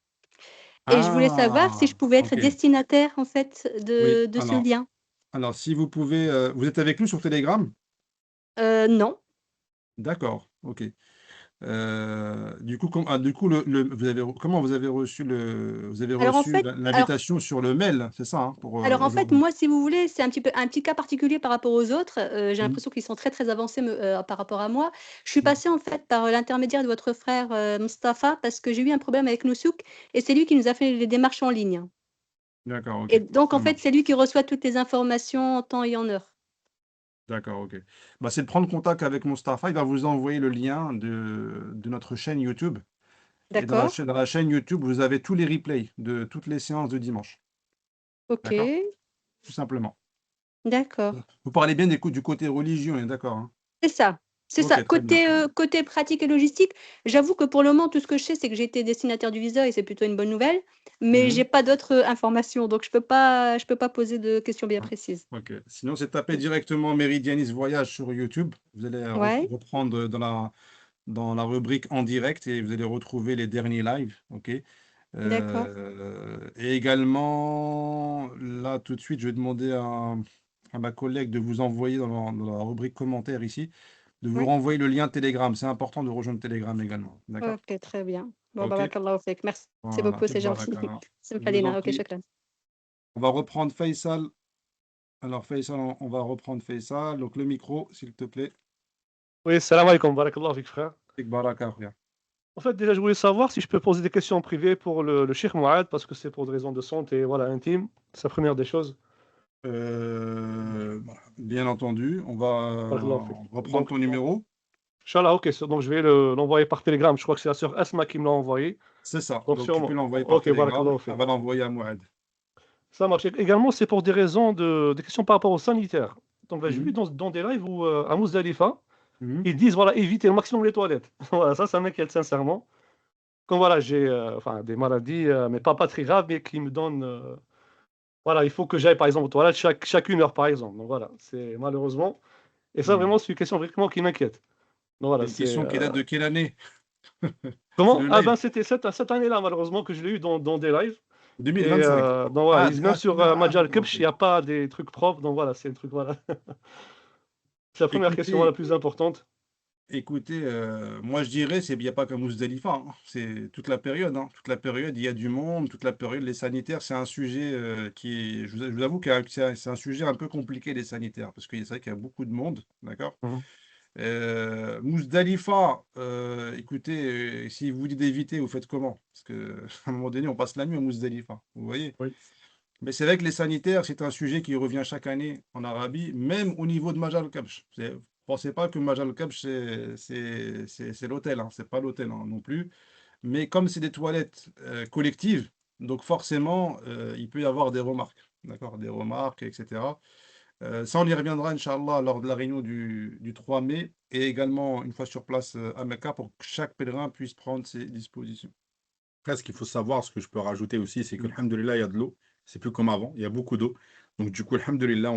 Et je voulais savoir si je pouvais être destinataire, en fait, de ce lien. Alors, si vous pouvez... vous êtes avec nous sur Telegram? Non. D'accord, ok. Du coup, comment vous avez reçu Alors en fait, l'invitation sur le mail, c'est ça, hein, pour aujourd'hui. moi, si vous voulez, c'est un petit cas particulier par rapport aux autres. J'ai Mhm. l'impression qu'ils sont très, très avancés par rapport à moi. Je suis Mhm. passée en fait par l'intermédiaire de votre frère Mustapha parce que j'ai eu un problème avec Noussouk et c'est lui qui nous a fait les démarches en ligne. D'accord, Et ok, donc, ça en fait, marche. c'est lui qui reçoit toutes les informations en temps et en heure. D'accord, ok. Bah, c'est de prendre contact avec Mustapha. Il va vous envoyer le lien de notre chaîne YouTube. Et D'accord? dans la chaîne YouTube, vous avez tous les replays de toutes les séances de dimanche. Ok, D'accord? Tout simplement. d'accord. Vous parlez bien du côté religieux, on est d'accord, hein? C'est ça. C'est ça. Ok, très bien. Côté pratique et logistique, j'avoue que pour le moment, tout ce que je sais, c'est que j'ai été destinataire du visa et c'est plutôt une bonne nouvelle. Mais Mhm. j'ai pas d'autres informations, donc je peux pas poser de questions bien Ah, précises. ok. Sinon, c'est taper directement Meridianis Voyage sur YouTube. Vous allez Ouais, reprendre dans la rubrique en direct et vous allez retrouver les derniers lives. Ok. d'accord. Et également, là, tout de suite, je vais demander à ma collègue de vous envoyer dans la rubrique commentaires ici, de vous Oui. renvoyer le lien Telegram. C'est important de rejoindre Telegram également. D'accord? Ok, très bien. Bon, Ok. barakallahu fik. Merci Voilà. beaucoup, c'est gentil. Baraka. C'est Je vous en Falina. Ok, prie. shukran. On va reprendre Faisal. Alors, Faisal, on va reprendre Faisal. Donc, le micro, s'il te plaît. Oui, salam alaikum, barakallahu fik, frère. Et Baraka, frère. En fait, déjà, je voulais savoir si je peux poser des questions en privé pour le Cheikh Mouad, parce que c'est pour des raisons de santé, voilà, intime. C'est la première des choses. Bien entendu, on va Barakallahu fik. reprendre Donc, ton numéro. Inch'Allah, ok, donc je vais l'envoyer par Telegram. Je crois que c'est la sœur Asma qui me l'a envoyé. C'est ça. Donc, Donc, tu peux sûrement. l'envoyer par Ok, Telegram. barakallahu On fik. va l'envoyer à Mouad. Ça marche. Également, c'est pour des raisons des questions par rapport aux sanitaires. Donc, là, j'ai vu Mhm. dans des lives où, à Mousdalifa, Mhm. ils disent, voilà, évitez au maximum les toilettes. Voilà, ça m'inquiète sincèrement. Comme voilà, j'ai enfin, des maladies, mais pas très graves, mais qui me donnent. Voilà, il faut que j'aille par exemple aux toilettes chaque 1 heure par exemple. Donc voilà, c'est malheureusement. Et ça Mhm. vraiment, c'est une question vraiment qui m'inquiète. Donc C'est voilà, une c'est. question qui date de quelle année? C'est Comment? le Ah live. ben c'était cette année-là malheureusement que je l'ai eu dans des lives. Et 2025. donc voilà, même sur Majal D'accord, Kebch, ok. il n'y a pas des trucs propres. Donc voilà, c'est un truc, voilà. C'est la première question la Écoutez, plus importante. moi je dirais, il n'y a pas que Mousdalifa, hein. C'est toute la période, hein. Toute la période, il y a du monde, toute la période, les sanitaires, c'est un sujet qui est, je vous avoue que c'est un sujet un peu compliqué, les sanitaires, parce que c'est vrai qu'il y a beaucoup de monde, d'accord? Mhm. Mousdalifa, écoutez, si vous dites d'éviter, vous faites comment? Parce qu'à un moment donné, on passe la nuit à Mousdalifa, vous voyez? Oui. Mais c'est vrai que les sanitaires, c'est un sujet qui revient chaque année en Arabie, même au niveau de Majal Kabch. Pensez pas que Majal Kabch, c'est l'hôtel, hein. C'est pas l'hôtel, hein, non plus. Mais comme c'est des toilettes collectives, donc forcément, il peut y avoir des remarques. D'accord? Des remarques, etc. Ça, on y reviendra, Inch'Allah, lors de la réunion du 3 mai et également une fois sur place à Mecca pour que chaque pèlerin puisse prendre ses dispositions. Après, ce qu'il faut savoir, ce que je peux rajouter aussi, c'est que, Mm. alhamdoulilah, il y a de l'eau. C'est plus comme avant, il y a beaucoup d'eau. Donc, du coup, alhamdoulilah,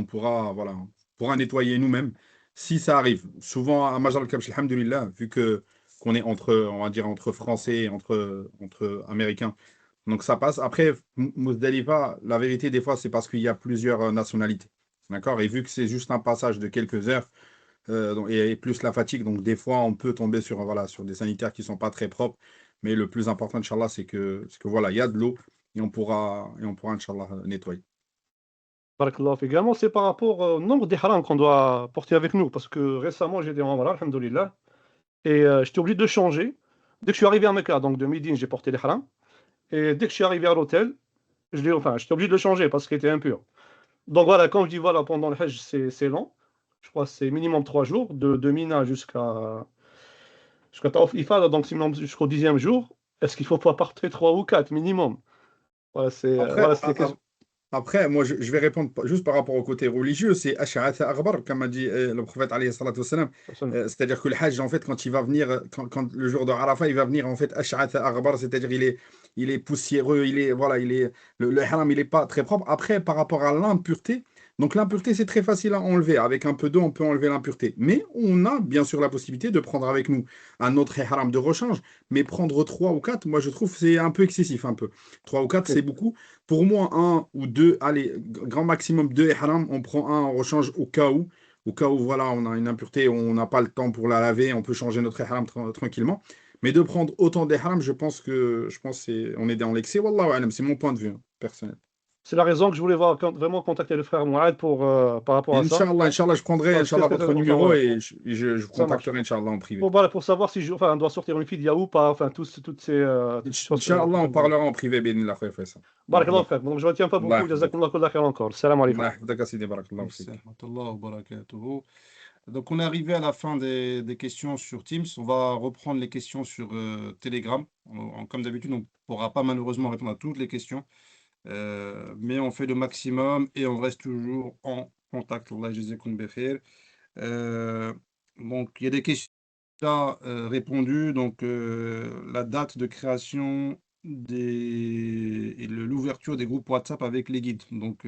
voilà, on pourra nettoyer nous-mêmes si ça arrive. Souvent, à Majal Kabch, alhamdoulilah, vu que qu'on est on va dire, entre Français, entre Américains. Donc, ça passe. Après, Mousdalifa, la vérité, des fois, c'est parce qu'il y a plusieurs nationalités. D'accord? Et vu que c'est juste un passage de quelques heures, et plus la fatigue, donc des fois, on peut tomber sur des sanitaires qui ne sont pas très propres. Mais le plus important, Inch'Allah, c'est que voilà, il y a de l'eau et on pourra Inch'Allah, nettoyer. Barakallahu fik. Également, c'est par rapport au nombre d'ihram qu'on doit porter avec nous. Parce que récemment, j'ai des Umrah, alhamdoulilah. Et j'étais obligé de changer. Dès que je suis arrivé à Mecca, donc de Médine, j'ai porté l'ihram. Et dès que je suis arrivé à l'hôtel, j'étais obligé de le changer parce qu'il était impur. Donc voilà, quand je dis voilà, pendant le Hajj, c'est long. Je crois que c'est minimum 3 jours, de Mina jusqu'à Tawaf Ifada, donc c'est minimum jusqu'au 10e jour. Est-ce qu'il faut pas partir 3 ou 4 minimum? Voilà, Après, c'est des questions. Après, moi, je vais répondre juste par rapport au côté religieux. C'est Ash'atha Aghbar, comme a dit le prophète, alayhi salatu wassalam. C'est-à-dire que le Hajj, en fait, quand il va venir, quand le jour de Arafat, il va venir, en fait, Ash'atha Aghbar, c'est-à-dire il est poussiéreux, le haram, il n'est pas très propre. Après, par rapport à l'impureté, donc l'impureté, c'est très facile à enlever. Avec un peu d'eau, on peut enlever l'impureté. Mais on a bien sûr la possibilité de prendre avec nous un autre haram de rechange. Mais prendre 3 ou 4, moi, je trouve que c'est un peu excessif, un peu. 3 ou 4, c'est beaucoup. Pour moi, un ou deux, allez, grand maximum deux ihram, on prend un, on rechange au cas où. au cas où voilà, on a une impureté, on n'a pas le temps pour la laver, on peut changer notre ihram tranquillement. Mais de prendre autant d'ihram, on est dans l'excès. Wallahu alam, c'est mon point de vue personnel. C'est la raison que je voulais vraiment contacter le frère Mouad par rapport à ça. Inch'Allah, je prendrai Parce que votre enfin, numéro ouais, et je vous ça marche. contacterai, Inch'Allah, en privé. Pour savoir si on doit sortir une fidya ou pas, enfin, toutes ces choses. Inch'Allah, on parlera en privé, bénillah, frère Faisal. Barakallah, frère. Donc, je ne retiens pas Allah beaucoup. Jazakumullah kulla khair encore. Salam alaikum. Allah yahfadaka, Sidi, barakallahu Merci, fik. rahmatullah wa barakatuhu. Donc, on est arrivé à la fin des questions sur Teams. On va reprendre les questions sur Telegram. Comme d'habitude, on ne pourra pas malheureusement répondre à toutes les questions. Mais on fait le maximum et on reste toujours en contact. Allah jazakoum bikhair. Donc, il y a des questions répondues. Donc, la date de création et l'ouverture des groupes WhatsApp avec les guides. Donc,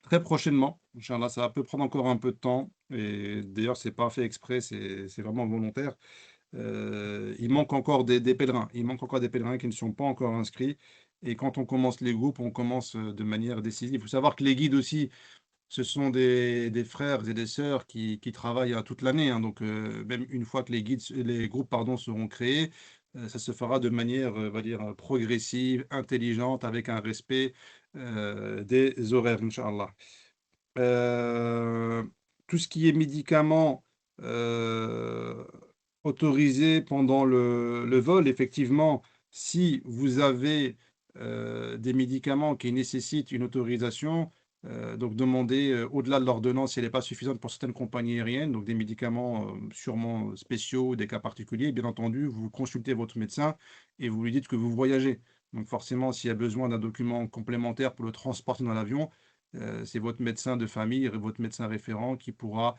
très prochainement, Inch'Allah, ça peut prendre encore un peu de temps. Et d'ailleurs, ce n'est pas fait exprès, c'est vraiment volontaire. Il manque encore des pèlerins. Il manque encore des pèlerins qui ne sont pas encore inscrits. Et quand on commence les groupes, on commence de manière décisive. Il faut savoir que les guides aussi, ce sont des frères et des sœurs qui travaillent toute l'année. Hein. Donc, même une fois que les groupes seront créés, ça se fera de manière, on va dire, progressive, intelligente, avec un respect des horaires, Inch'Allah. Tout ce qui est médicaments autorisés pendant le vol, effectivement, si vous avez des médicaments qui nécessitent une autorisation, donc demandez au-delà de l'ordonnance si elle n'est pas suffisante pour certaines compagnies aériennes, donc des médicaments sûrement spéciaux, des cas particuliers, bien entendu, vous consultez votre médecin et vous lui dites que vous voyagez. Donc forcément, s'il y a besoin d'un document complémentaire pour le transporter dans l'avion, c'est votre médecin de famille, votre médecin référent qui pourra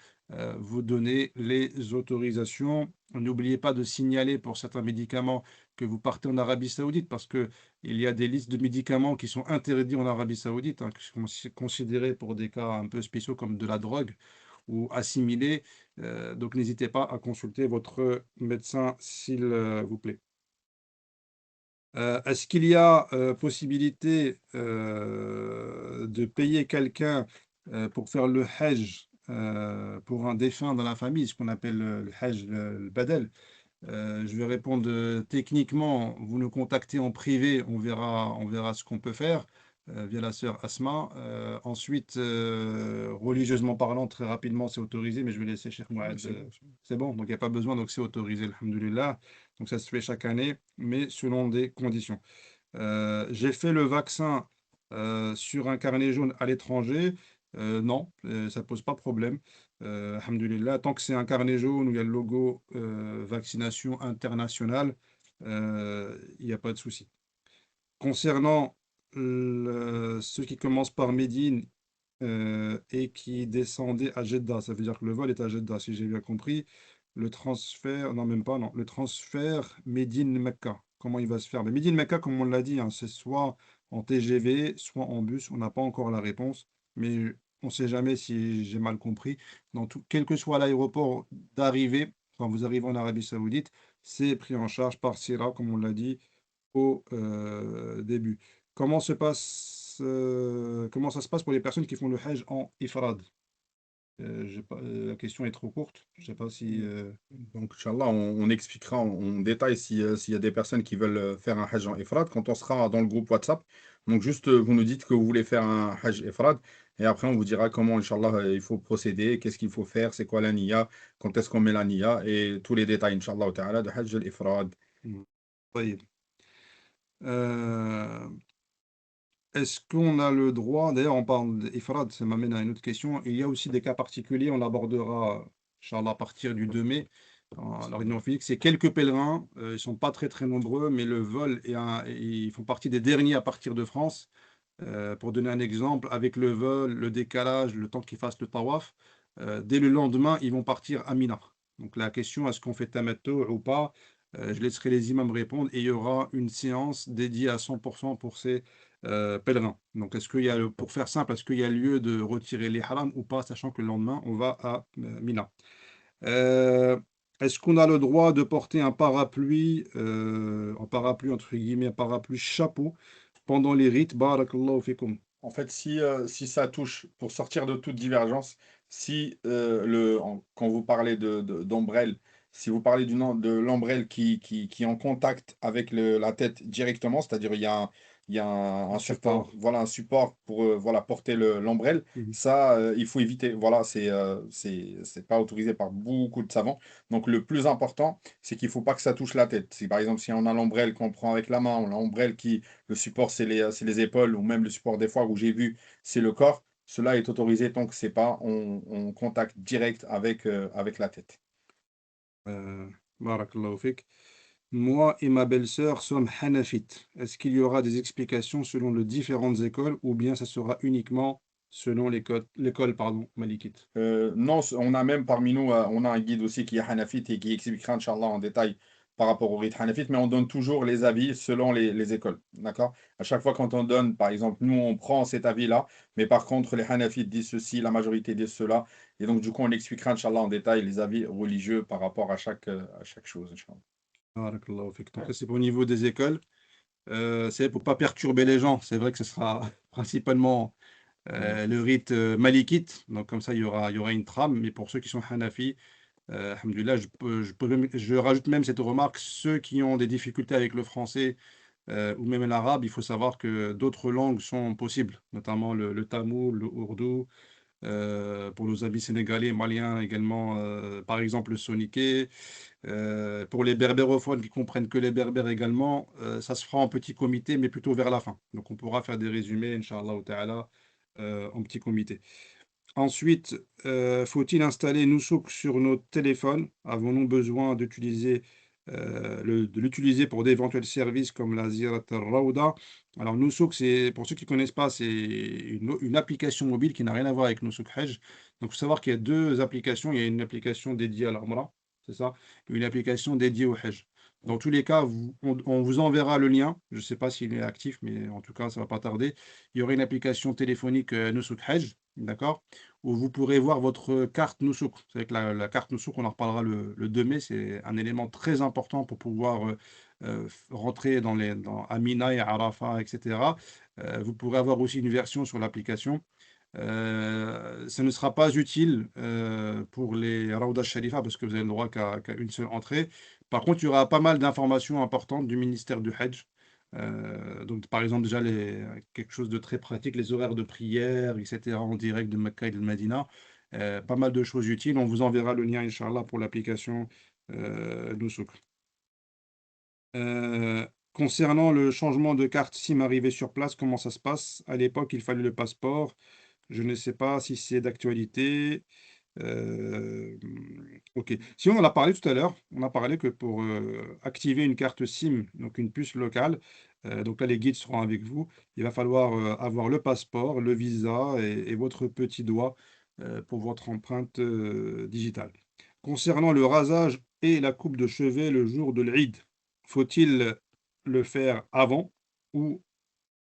vous donner les autorisations. N'oubliez pas de signaler pour certains médicaments que vous partez en Arabie Saoudite parce qu'il y a des listes de médicaments qui sont interdits en Arabie Saoudite, hein, qui sont considérés pour des cas un peu spéciaux comme de la drogue ou assimilés. Donc n'hésitez pas à consulter votre médecin s'il vous plaît. Est-ce qu'il y a possibilité de payer quelqu'un pour faire le hajj pour un défunt dans la famille, ce qu'on appelle le hajj, le badal? Je vais répondre techniquement, vous nous contactez en privé, on verra ce qu'on peut faire via la sœur Asma. Ensuite, religieusement parlant, très rapidement, c'est autorisé, mais je vais laisser Cheikh Mouad. C'est bon, donc il n'y a pas besoin, donc c'est autorisé, alhamdoulilah. Donc ça se fait chaque année, mais selon des conditions. J'ai fait le vaccin sur un carnet jaune à l'étranger. Non, ça ne pose pas de problème. Alhamdoulilah, tant que c'est un carnet jaune où il y a le logo vaccination internationale, il n'y a pas de souci. Concernant ceux qui commencent par Médine et qui descendaient à Jeddah, ça veut dire que le vol est à Jeddah, si j'ai bien compris. Le transfert, non, même pas, non. Le transfert Médine-Mecca, comment il va se faire? Le Médine-Mecca, comme on l'a dit, hein, c'est soit en TGV, soit en bus. On n'a pas encore la réponse, mais on ne sait jamais si j'ai mal compris. Quel que soit l'aéroport d'arrivée, quand vous arrivez en Arabie Saoudite, c'est pris en charge par Sira, comme on l'a dit au début. Comment ça se passe pour les personnes qui font le Hajj en Ifrad? La question est trop courte. Je ne sais pas si. Donc, Inch'Allah, on expliquera en détail s'il y a des personnes qui veulent faire un Hajj en Ifrad quand on sera dans le groupe WhatsApp. Donc, juste, vous nous dites que vous voulez faire un Hajj Ifrad et après, on vous dira comment, Inch'Allah, il faut procéder, qu'est-ce qu'il faut faire, c'est quoi la niya, quand est-ce qu'on met la niya et tous les détails, Inch'Allah, ta'ala, de Hajj al-Ifrad. Oui. Est-ce qu'on a le droit, d'ailleurs on parle d'Ifrad, ça m'amène à une autre question, il y a aussi des cas particuliers, on l'abordera, Inch'Allah, à partir du 2 mai, à la réunion physique, c'est quelques pèlerins, ils ne sont pas très très nombreux, mais le vol, ils font partie des derniers à partir de France. Pour donner un exemple, avec le vol, le décalage, le temps qu'ils fassent le tawaf, dès le lendemain, ils vont partir à Mina. Donc la question, est-ce qu'on fait tamattu ou pas? Je laisserai les imams répondre et il y aura une séance dédiée à 100% pour ces pèlerins. Donc, pour faire simple, est-ce qu'il y a lieu de retirer les haram ou pas, sachant que le lendemain, on va à Mina? Est-ce qu'on a le droit de porter un parapluie, entre guillemets, un parapluie chapeau pendant les rites? Barakallahu fikum. En fait, si ça touche, pour sortir de toute divergence, si quand vous parlez d'ombrelle, si vous parlez de l'ombrelle qui est en contact avec la tête directement, c'est-à-dire il y a un certain, support. voilà, un support pour voilà, porter l'ombrelle, Mhm. ça, il faut éviter. Voilà, c'est pas autorisé par beaucoup de savants. Donc le plus important, c'est qu'il ne faut pas que ça touche la tête. Si par exemple, si on a l'ombrelle qu'on prend avec la main, on a l'ombrelle le support, c'est les épaules, ou même le support des fois où j'ai vu, c'est le corps. Cela est autorisé tant que c'est pas en contact direct avec la tête. Barakallahu fik. Moi et ma belle-sœur sommes hanafites. Est-ce qu'il y aura des explications selon les différentes écoles ou bien ça sera uniquement selon l'école malikite? Non, on a même parmi nous, on a un guide aussi qui est hanafite et qui expliquera, Inch'Allah, en détail par rapport au rite hanafite, mais on donne toujours les avis selon les écoles. D'accord? À chaque fois quand on donne, par exemple, nous, on prend cet avis-là, mais par contre, les hanafites disent ceci, la majorité disent cela. Et donc, du coup, on expliquera, Inch'Allah, en détail les avis religieux par rapport à chaque chose, Inch'Allah. Barakallahu fik. Donc ça, c'est au niveau des écoles. C'est pour pas perturber les gens. C'est vrai que ce sera principalement le rite malikite. Donc comme ça, il y aura une trame. Mais pour ceux qui sont hanafis, alhamdoulilah, je rajoute même cette remarque, ceux qui ont des difficultés avec le français ou même l'arabe, il faut savoir que d'autres langues sont possibles, notamment le tamoul, le ourdou, pour nos amis sénégalais, maliens également, par exemple le soniké. Pour les berbérophones qui comprennent que les berbères également, ça se fera en petit comité, mais plutôt vers la fin. Donc on pourra faire des résumés, Inch'Allah ta'ala, en petit comité. Ensuite, faut-il installer Nusouk sur nos téléphones? Avons-nous besoin d'utiliser de l'utiliser pour d'éventuels services comme la Ziyarat al-Rawda? Alors Nusouk, pour ceux qui ne connaissent pas, c'est une application mobile qui n'a rien à voir avec Nusouk Hajj. Donc il faut savoir qu'il y a deux applications. Il y a une application dédiée à l'Umrah, c'est ça, et une application dédiée au Hajj. Dans tous les cas, on vous enverra le lien. Je ne sais pas s'il est actif, mais en tout cas, ça ne va pas tarder. Il y aura une application téléphonique Nusouk Hajj, d'accord, où vous pourrez voir votre carte Nusouk. Vous savez que la carte Nusouk, on en reparlera le 2 mai, c'est un élément très important pour pouvoir rentrer dans Amina et Arafat, etc. Vous pourrez avoir aussi une version sur l'application. Ça ne sera pas utile pour les Rawda Sharifa parce que vous avez le droit qu'à une seule entrée. Par contre, il y aura pas mal d'informations importantes du ministère du Hajj. Donc, par exemple, déjà, quelque chose de très pratique, les horaires de prière, etc., en direct de Mecca et de Medina. Pas mal de choses utiles. On vous enverra le lien, Inch'Allah, pour l'application Nusouk. Concernant le changement de carte SIM arrivé sur place, comment ça se passe? À l'époque, il fallait le passeport. Je ne sais pas si c'est d'actualité. Ok. Si on en a parlé tout à l'heure, on a parlé que pour activer une carte SIM, donc une puce locale, donc là les guides seront avec vous, il va falloir avoir le passeport, le visa et votre petit doigt pour votre empreinte digitale. Concernant le rasage et la coupe de cheveux le jour de l'Eid, faut-il le faire avant ou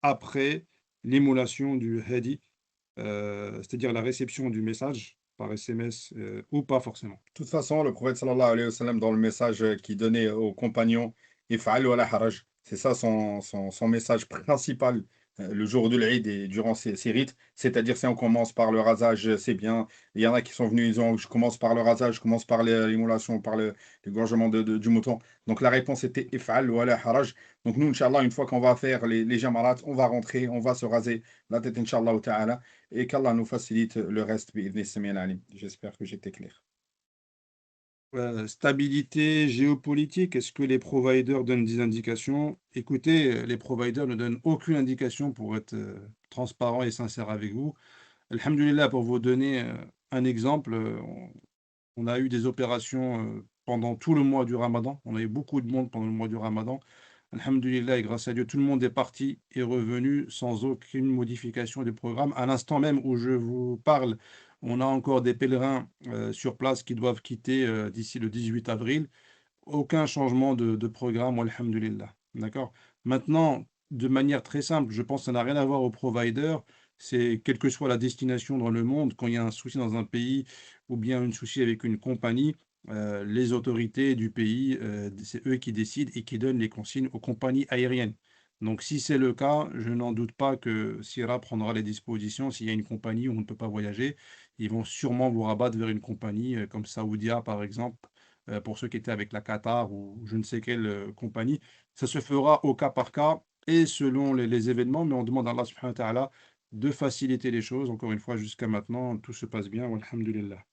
après l'émulation du Hadi, c'est-à-dire la réception du message par SMS ou pas forcément? De toute façon, le prophète sallallahu alayhi wa sallam, dans le message qu'il donnait aux compagnons, If'al wa la haraj, c'est ça son message principal le jour de l'Eid et durant ces rites. C'est-à-dire, si on commence par le rasage, c'est bien. Il y en a qui sont venus, je commence par le rasage, je commence par l'émulation, par l'égorgement du mouton. Donc la réponse était If'al wa la haraj. Donc nous, Inch'Allah, une fois qu'on va faire les jamarat, on va rentrer, on va se raser la tête, Inch'Allah ta'ala, et qu'Allah nous facilite le reste, bi'idhni samil alim. J'espère que j'étais clair. Stabilité géopolitique, est-ce que les providers donnent des indications? Écoutez, les providers ne donnent aucune indication pour être transparent et sincère avec vous. Alhamdulillah, pour vous donner un exemple, on a eu des opérations pendant tout le mois du Ramadan. On a eu beaucoup de monde pendant le mois du Ramadan. Alhamdulillah, et grâce à Dieu, tout le monde est parti et revenu sans aucune modification du programme. À l'instant même où je vous parle, on a encore des pèlerins sur place qui doivent quitter d'ici le 18 avril. Aucun changement de programme, alhamdulillah. D'accord? Maintenant, de manière très simple, je pense que ça n'a rien à voir au provider. C'est quelle que soit la destination dans le monde, quand il y a un souci dans un pays ou bien un souci avec une compagnie, les autorités du pays, c'est eux qui décident et qui donnent les consignes aux compagnies aériennes. Donc, si c'est le cas, je n'en doute pas que Sira prendra les dispositions s'il y a une compagnie où on ne peut pas voyager. ils vont sûrement vous rabattre vers une compagnie comme Saoudia, par exemple, pour ceux qui étaient avec la Qatar ou je ne sais quelle compagnie. Ça se fera au cas par cas et selon les événements, mais on demande à Allah subhanahu wa ta'ala de faciliter les choses. Encore une fois, jusqu'à maintenant, tout se passe bien, alhamdulillah.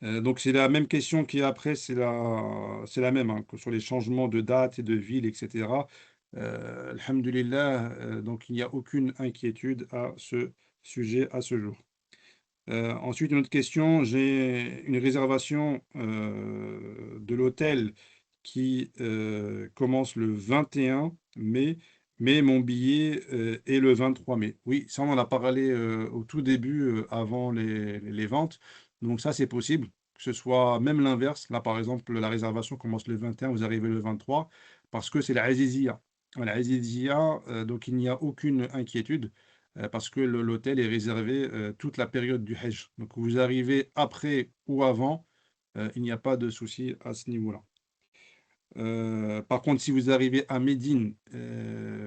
Donc c'est la même question qui est après, c'est la même, hein, que sur les changements de date et de ville, etc. Alhamdulillah, donc il n'y a aucune inquiétude à ce sujet à ce jour. Ensuite, une autre question, j'ai une réservation de l'hôtel qui commence le 21 mai, mais mon billet est le 23 mai. Oui, ça on en a parlé au tout début, avant les ventes. Donc ça, c'est possible, que ce soit même l'inverse. Là, par exemple, la réservation commence le 21, vous arrivez le 23, parce que c'est la Azizia. La Azizia, donc il n'y a aucune inquiétude, parce que l'hôtel est réservé toute la période du Hajj. Donc vous arrivez après ou avant, il n'y a pas de souci à ce niveau-là. Par contre, si vous arrivez à Médine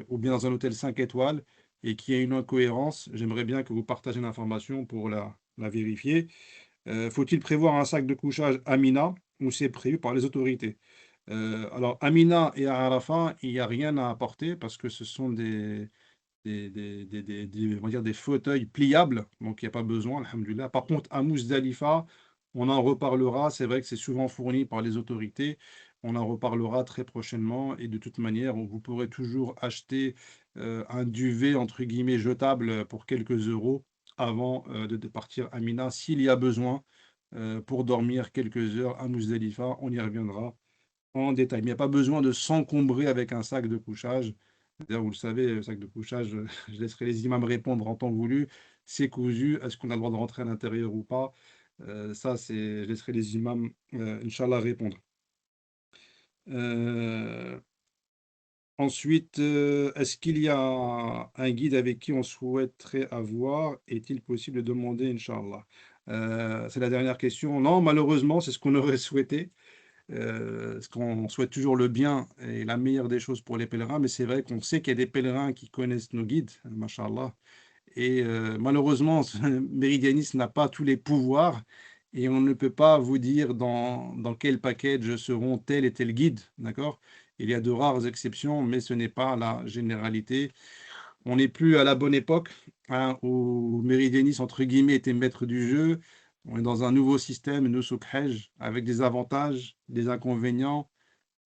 ou bien dans un hôtel 5 étoiles et qu'il y a une incohérence, j'aimerais bien que vous partagez l'information pour la vérifier. Faut-il prévoir un sac de couchage à Mina ou c'est prévu par les autorités? Alors, à Mina et à Arafat, il n'y a rien à apporter parce que ce sont on va dire des fauteuils pliables, donc il n'y a pas besoin, alhamdoulilah. Par contre, à Mousdalifa, on en reparlera. C'est vrai que c'est souvent fourni par les autorités. On en reparlera très prochainement. Et de toute manière, vous pourrez toujours acheter un duvet, entre guillemets, jetable pour quelques euros avant de partir à Mina, s'il y a besoin, pour dormir quelques heures à Mousdalifa. On y reviendra en détail. Mais il n'y a pas besoin de s'encombrer avec un sac de couchage. D'ailleurs, vous le savez, le sac de couchage, je laisserai les imams répondre en temps voulu. C'est cousu, est-ce qu'on a le droit de rentrer à l'intérieur ou pas? Ça, je laisserai les imams, Inch'Allah, répondre. Ensuite, est-ce qu'il y a un guide avec qui on souhaiterait avoir? Est-il possible de demander, Inch'Allah? C'est la dernière question. Non, malheureusement, c'est ce qu'on aurait souhaité. Parce qu'on souhaite toujours le bien et la meilleure des choses pour les pèlerins, mais c'est vrai qu'on sait qu'il y a des pèlerins qui connaissent nos guides, mashallah. Et malheureusement, Meridianis n'a pas tous les pouvoirs et on ne peut pas vous dire dans quel package seront tel et tel guide, d'accord? Il y a de rares exceptions, mais ce n'est pas la généralité. On n'est plus à la bonne époque, hein, où Meridianis, entre guillemets, était maître du jeu. On est dans un nouveau système, Nusuk Hajj, avec des avantages, des inconvénients,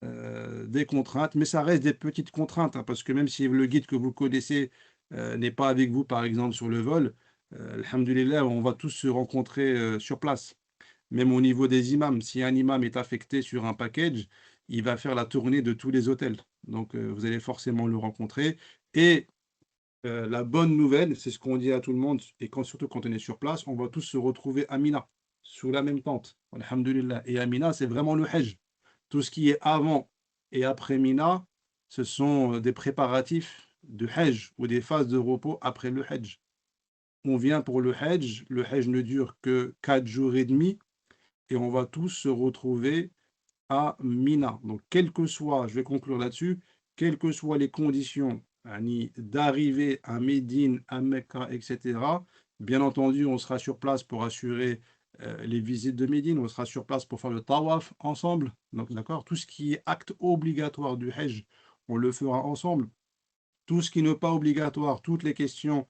des contraintes, mais ça reste des petites contraintes, hein, parce que même si le guide que vous connaissez n'est pas avec vous, par exemple, sur le vol, alhamdoulilah, on va tous se rencontrer sur place. Même au niveau des imams, si un imam est affecté sur un package, il va faire la tournée de tous les hôtels. Donc, vous allez forcément le rencontrer. Et la bonne nouvelle, c'est ce qu'on dit à tout le monde, et surtout quand on est sur place, on va tous se retrouver à Mina, sous la même tente. Alhamdulillah. Et à Mina, c'est vraiment le Hajj. Tout ce qui est avant et après Mina, ce sont des préparatifs de Hajj ou des phases de repos après le Hajj. On vient pour le Hajj ne dure que 4 jours et demi, et on va tous se retrouver à Mina. Donc, je vais conclure là-dessus, quelles que soient les conditions d'arriver à Médine, à Mecca, etc. Bien entendu, on sera sur place pour assurer les visites de Médine, on sera sur place pour faire le tawaf ensemble. Donc, d'accord, tout ce qui est acte obligatoire du Hajj, on le fera ensemble. Tout ce qui n'est pas obligatoire, toutes les questions,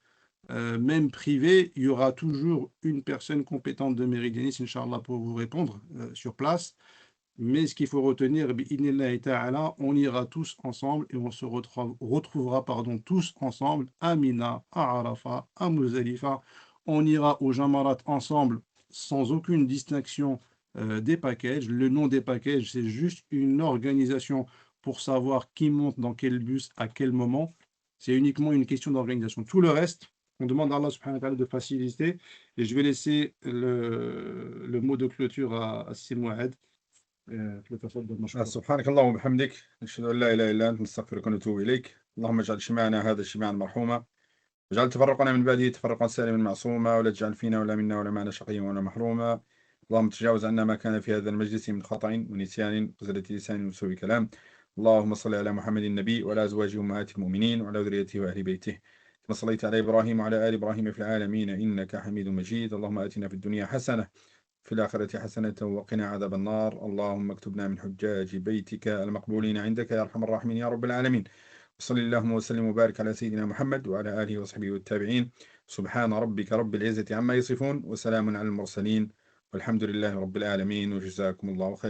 même privées, il y aura toujours une personne compétente de Meridianis, Inch'Allah, pour vous répondre sur place. Mais ce qu'il faut retenir, on ira tous ensemble et on se retrouvera tous ensemble à Mina, à Arafat, à Muzdalifa. On ira au Jamarat ensemble sans aucune distinction des packages. Le nom des packages, c'est juste une organisation pour savoir qui monte dans quel bus à quel moment. C'est uniquement une question d'organisation. Tout le reste, on demande à Allah subhanahu wa ta'ala de faciliter. Et je vais laisser le mot de clôture à Sidi Mouad. سبحانك اللهم وبحمدك نشهد أن لا إله إلا أنت نستغفرك ونتوب إليك اللهم اجعل اجتماعنا هذا اجتماعا مرحوما واجعل تفرقنا من بعده تفرقا سالما معصوما ولا تجعل فينا ولا منا ولا معنا شقيا ولا محروما اللهم تجاوز عنا ما كان في هذا المجلس من خطأ ونسيان وزلة لسان وسوء كلام اللهم صل على محمد النبي وعلى أزواجه أمهات المؤمنين وعلى ذريته وأهل بيته كما صليت على إبراهيم وعلى آل إبراهيم في العالمين إنك حميد مجيد. اللهم آتنا في الدنيا حسنة في الآخرة حسنة وقنا عذاب النار. اللهم اكتبنا من حجاج بيتك المقبولين عندك يا أرحم الراحمين يا رب العالمين. وصلى اللهم وسلم وبارك على سيدنا محمد وعلى آله وصحبه والتابعين. سبحان ربك رب العزة عما يصفون وسلام على المرسلين والحمد لله رب العالمين وجزاكم الله خيرا.